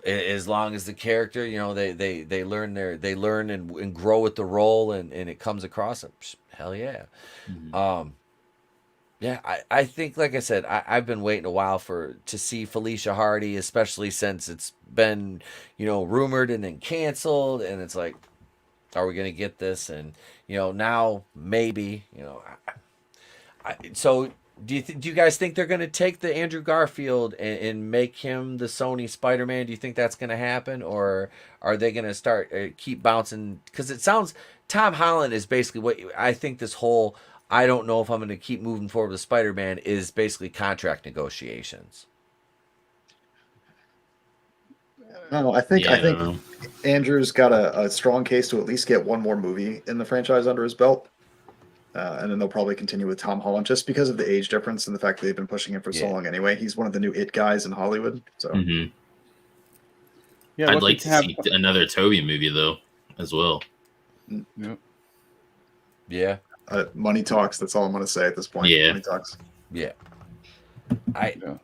S5: as long as the character, they learn and grow with the role and it comes across them. Hell yeah. I think, like I said, I've been waiting a while to see Felicia Hardy, especially since it's been, rumored and then canceled, and it's like, are we going to get this? And, now maybe, so do you guys think they're going to take the Andrew Garfield and make him the Sony Spider-Man? Do you think that's going to happen, or are they going to start keep bouncing? Because it sounds Tom Holland is basically what I think this whole I don't know if I'm going to keep moving forward with Spider-Man is basically contract negotiations.
S6: No, I think Andrew's got a strong case to at least get one more movie in the franchise under his belt. And then they'll probably continue with Tom Holland just because of the age difference and the fact that they've been pushing him for so long anyway. He's one of the new it guys in Hollywood. So
S3: I'd like to see another Toby movie though, as well.
S5: Yeah.
S6: Money talks. That's all I'm going to say at this point.
S3: Yeah.
S6: Money talks.
S5: Yeah.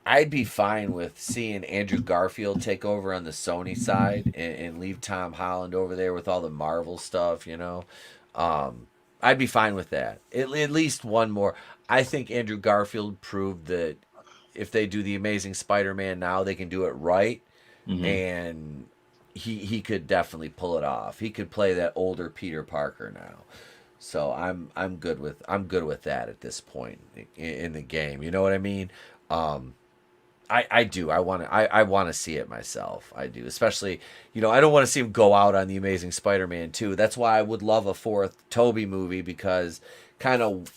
S5: I'd be fine with seeing Andrew Garfield take over on the Sony side and leave Tom Holland over there with all the Marvel stuff, I'd be fine with that. At least one more. I think Andrew Garfield proved that if they do the Amazing Spider-Man now, they can do it right. And he could definitely pull it off. He could play that older Peter Parker now. So I'm good with that at this point in the game. You know what I mean? I do. I want to see it myself. I do. Especially, I don't want to see him go out on the Amazing Spider-Man 2. That's why I would love a fourth Toby movie, because kind of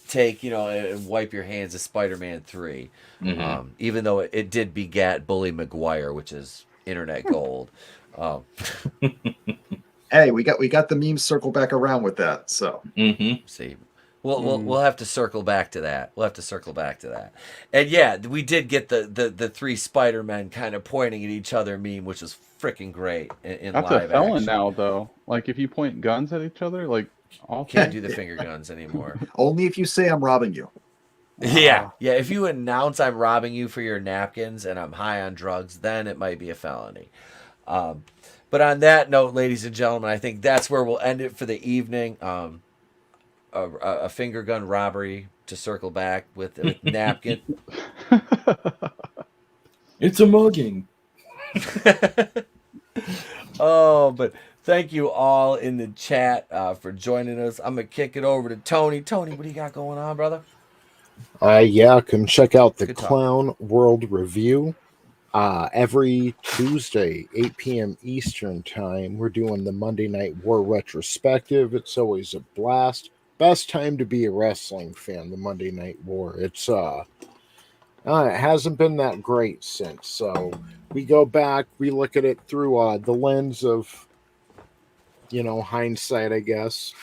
S5: take, and wipe your hands of Spider-Man 3. Even though it did begat Bully Maguire, which is internet gold.
S6: Hey, we got the memes circle back around with that. So
S5: see, We'll have to circle back to that. And yeah, we did get the three Spider-Men kind of pointing at each other meme, which was freaking great in
S7: That's
S5: live
S7: a felon
S5: action.
S7: now, though. Like, if you point guns at each other, like, all
S5: Can't do the finger guns anymore.
S6: Only if you say I'm robbing you.
S5: Yeah. If you announce I'm robbing you for your napkins and I'm high on drugs, then it might be a felony. But on that note, ladies and gentlemen, I think that's where we'll end it for the evening. A finger gun robbery to circle back with napkin.
S3: It's a mugging.
S5: But thank you all in the chat for joining us. I'm going to kick it over to Tony. Tony, what do you got going on, brother?
S1: Yeah, come check out the
S5: Good talk.
S1: Clown World Review. Every Tuesday, 8 p.m. Eastern Time, we're doing the Monday Night War retrospective. It's always a blast. Best time to be a wrestling fan, the Monday Night War. It's it hasn't been that great since. So we go back, we look at it through the lens of, hindsight, I guess.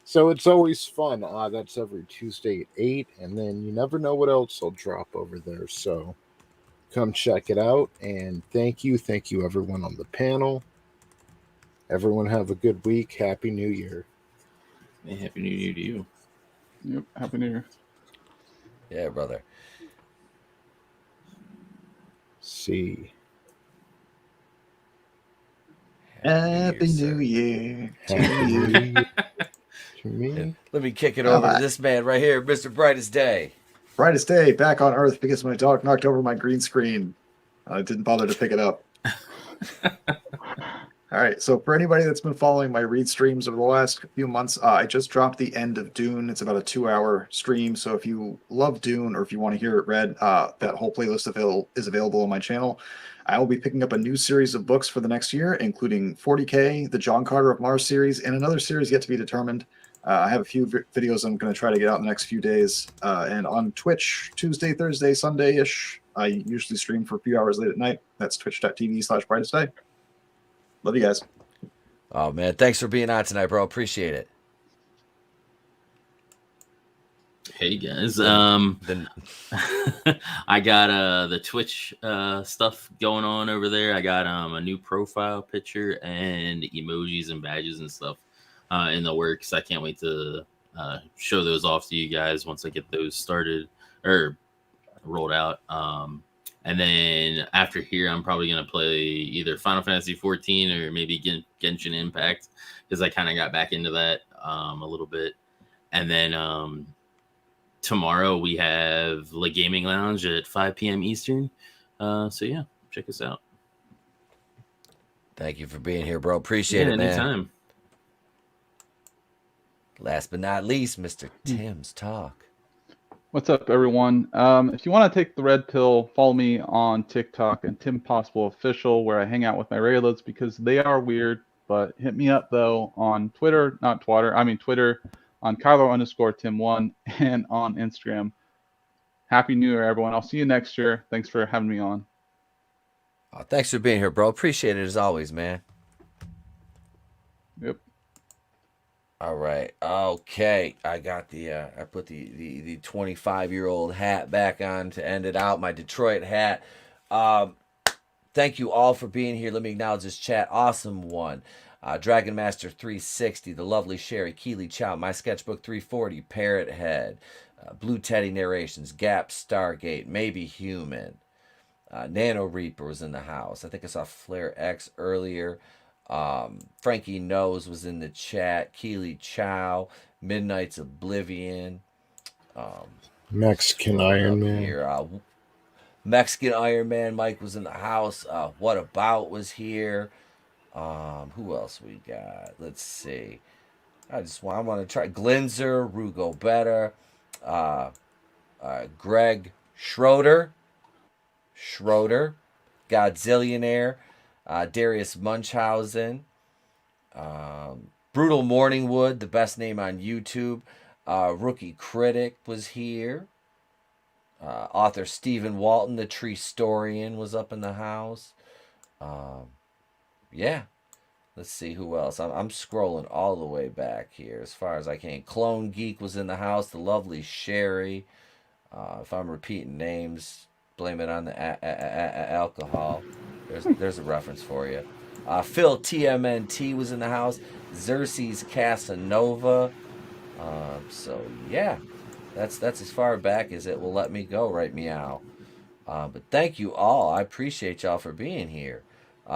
S1: So it's always fun. That's every Tuesday at 8, and then you never know what else will drop over there. So come check it out, and thank you everyone on the panel. Everyone have a good week. Happy New Year.
S3: Hey, Happy New Year to you.
S7: Yep, Happy New Year.
S5: Yeah, brother.
S1: See.
S6: Happy New Year to you.
S1: To me.
S5: Let me kick it over to this man right here, Mr. Brightest Day.
S6: Brightest day back on Earth because my dog knocked over my green screen. I didn't bother to pick it up. All right, so for anybody that's been following my read streams over the last few months, I just dropped the end of Dune. It's about a 2-hour stream, so if you love Dune or if you want to hear it read, that whole playlist is available on my channel. I will be picking up a new series of books for the next year, including 40K, the John Carter of Mars series, and another series yet to be determined. I have a few videos I'm going to try to get out in the next few days. And on Twitch, Tuesday, Thursday, Sunday-ish, I usually stream for a few hours late at night. That's twitch.tv/brightestday. Love you guys.
S5: Oh, man. Thanks for being on tonight, bro. Appreciate it.
S3: Hey, guys. I got the Twitch stuff going on over there. I got a new profile picture and emojis and badges and stuff in the works. I can't wait to show those off to you guys once I get those started or rolled out. And then after here, I'm probably going to play either Final Fantasy 14 or maybe Genshin Impact because I kind of got back into that a little bit. And then tomorrow we have the Gaming Lounge at 5 p.m. Eastern. So yeah, check us out.
S5: Thank you for being here, bro. Appreciate it, man.
S3: Anytime.
S5: Last but not least, Mr. Tim's Talk.
S7: What's up, everyone? If you want to take the red pill, follow me on TikTok and Tim Possible Official, where I hang out with my regulars because they are weird. But hit me up, though, on Twitter, Twitter, on Kylo_Tim1 and on Instagram. Happy New Year, everyone. I'll see you next year. Thanks for having me on.
S5: Oh, thanks for being here, bro. Appreciate it as always, man.
S7: Yep.
S5: All right. Okay. I got I put the 25-year-old hat back on to end it out, my Detroit hat. Thank you all for being here. Let me acknowledge this chat. Awesome one. Dragon Master 360, the lovely Sherry, Keely Chow, My Sketchbook 340, Parrot Head, Blue Teddy Narrations, Gap Stargate, Maybe Human, Nano Reaper was in the house. I think I saw Flare X earlier. Frankie Knows was in the chat. Keely Chow, Midnight's Oblivion,
S1: Mexican Iron Man.
S5: Here, Mexican Iron Man Mike was in the house. What About was here. Who else we got? Let's see. I want to try Glinzer, Rugo Better, Greg Schroeder, Godzillionaire, Darius Munchausen, Brutal Morningwood, the best name on YouTube. Rookie Critic was here. Author Stephen Walton, the Tree Storian, was up in the house. Yeah. Let's see who else. I'm scrolling all the way back here as far as I can. Clone Geek was in the house. The lovely Sherry. If I'm repeating names, blame it on the alcohol. There's a reference for you. Phil TMNT was in the house. Xerxes Casanova. So yeah, that's as far back as it will let me go right meow. But thank you all. I appreciate y'all for being here.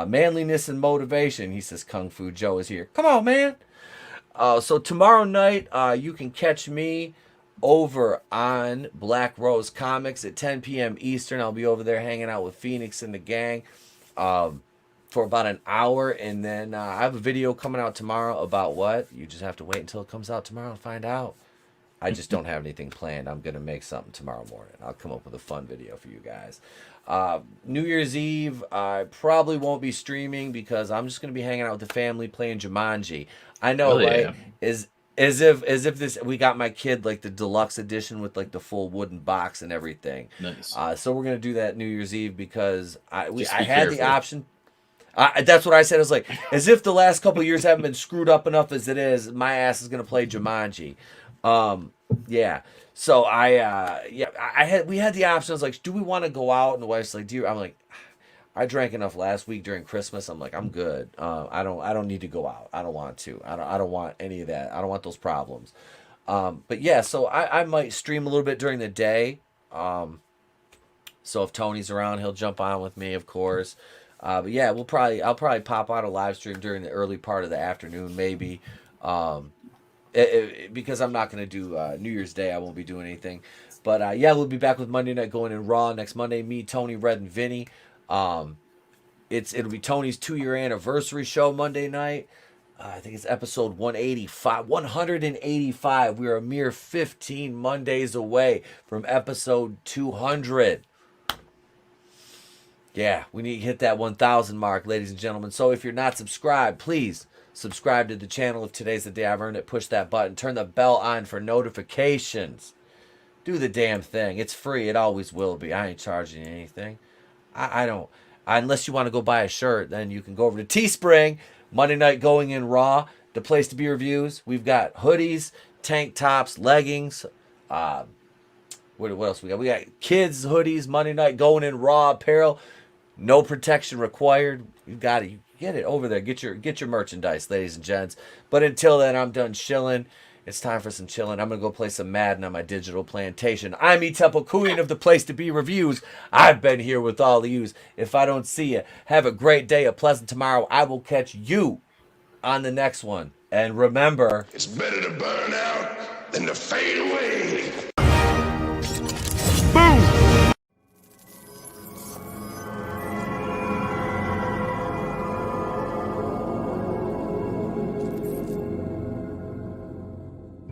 S5: Manliness and motivation, he says. Kung Fu Joe is here. Come on, man. So tomorrow night, you can catch me over on Black Rose Comics at 10 p.m. Eastern. I'll be over there hanging out with Phoenix and the gang for about an hour. And then I have a video coming out tomorrow about what? You just have to wait until it comes out tomorrow and find out. I just don't have anything planned. I'm going to make something tomorrow morning. I'll come up with a fun video for you guys. New Year's Eve, I probably won't be streaming because I'm just going to be hanging out with the family playing Jumanji. I know, right? As if this, we got my kid like the deluxe edition with like the full wooden box and everything.
S3: Nice.
S5: So we're going to do that New Year's Eve because I had the option. That's what I said. I was like, as if the last couple of years haven't been screwed up enough as it is, my ass is going to play Jumanji. Yeah. So we had the option. I was like, do we want to go out? And the wife's like, I'm like, I drank enough last week during Christmas. I'm like, I'm good. I don't need to go out. I don't want to. I don't want any of that. I don't want those problems. But yeah, so I might stream a little bit during the day. So if Tony's around, he'll jump on with me, of course. But yeah, I'll probably pop out a live stream during the early part of the afternoon, maybe. Because I'm not going to do New Year's Day. I won't be doing anything. But yeah, we'll be back with Monday Night Going in Raw next Monday. Me, Tony, Red, and Vinny. It'll be Tony's 2-year anniversary show Monday night. I think it's episode 185. 185. We're a mere 15 Mondays away from episode 200. Yeah, we need to hit that 1,000 mark, ladies and gentlemen. So if you're not subscribed, please subscribe to the channel. If today's the day I've earned it, push that button. Turn the bell on for notifications. Do the damn thing. It's free. It always will be. I ain't charging you anything. I don't. Unless you want to go buy a shirt, then you can go over to Teespring. Monday Night Going in Raw, the place to be reviews. We've got hoodies, tank tops, leggings. What else we got? We got kids hoodies, Monday Night Going in Raw apparel. No protection required. You got it. You get it over there. Get your merchandise, ladies and gents. But until then, I'm done chilling. It's time for some chilling. I'm going to go play some Madden on my digital plantation. I'm Temple Queen of the Place to Be Reviews. I've been here with all of yous. If I don't see you, have a great day, a pleasant tomorrow. I will catch you on the next one. And remember,
S12: it's better to burn out than to fade away.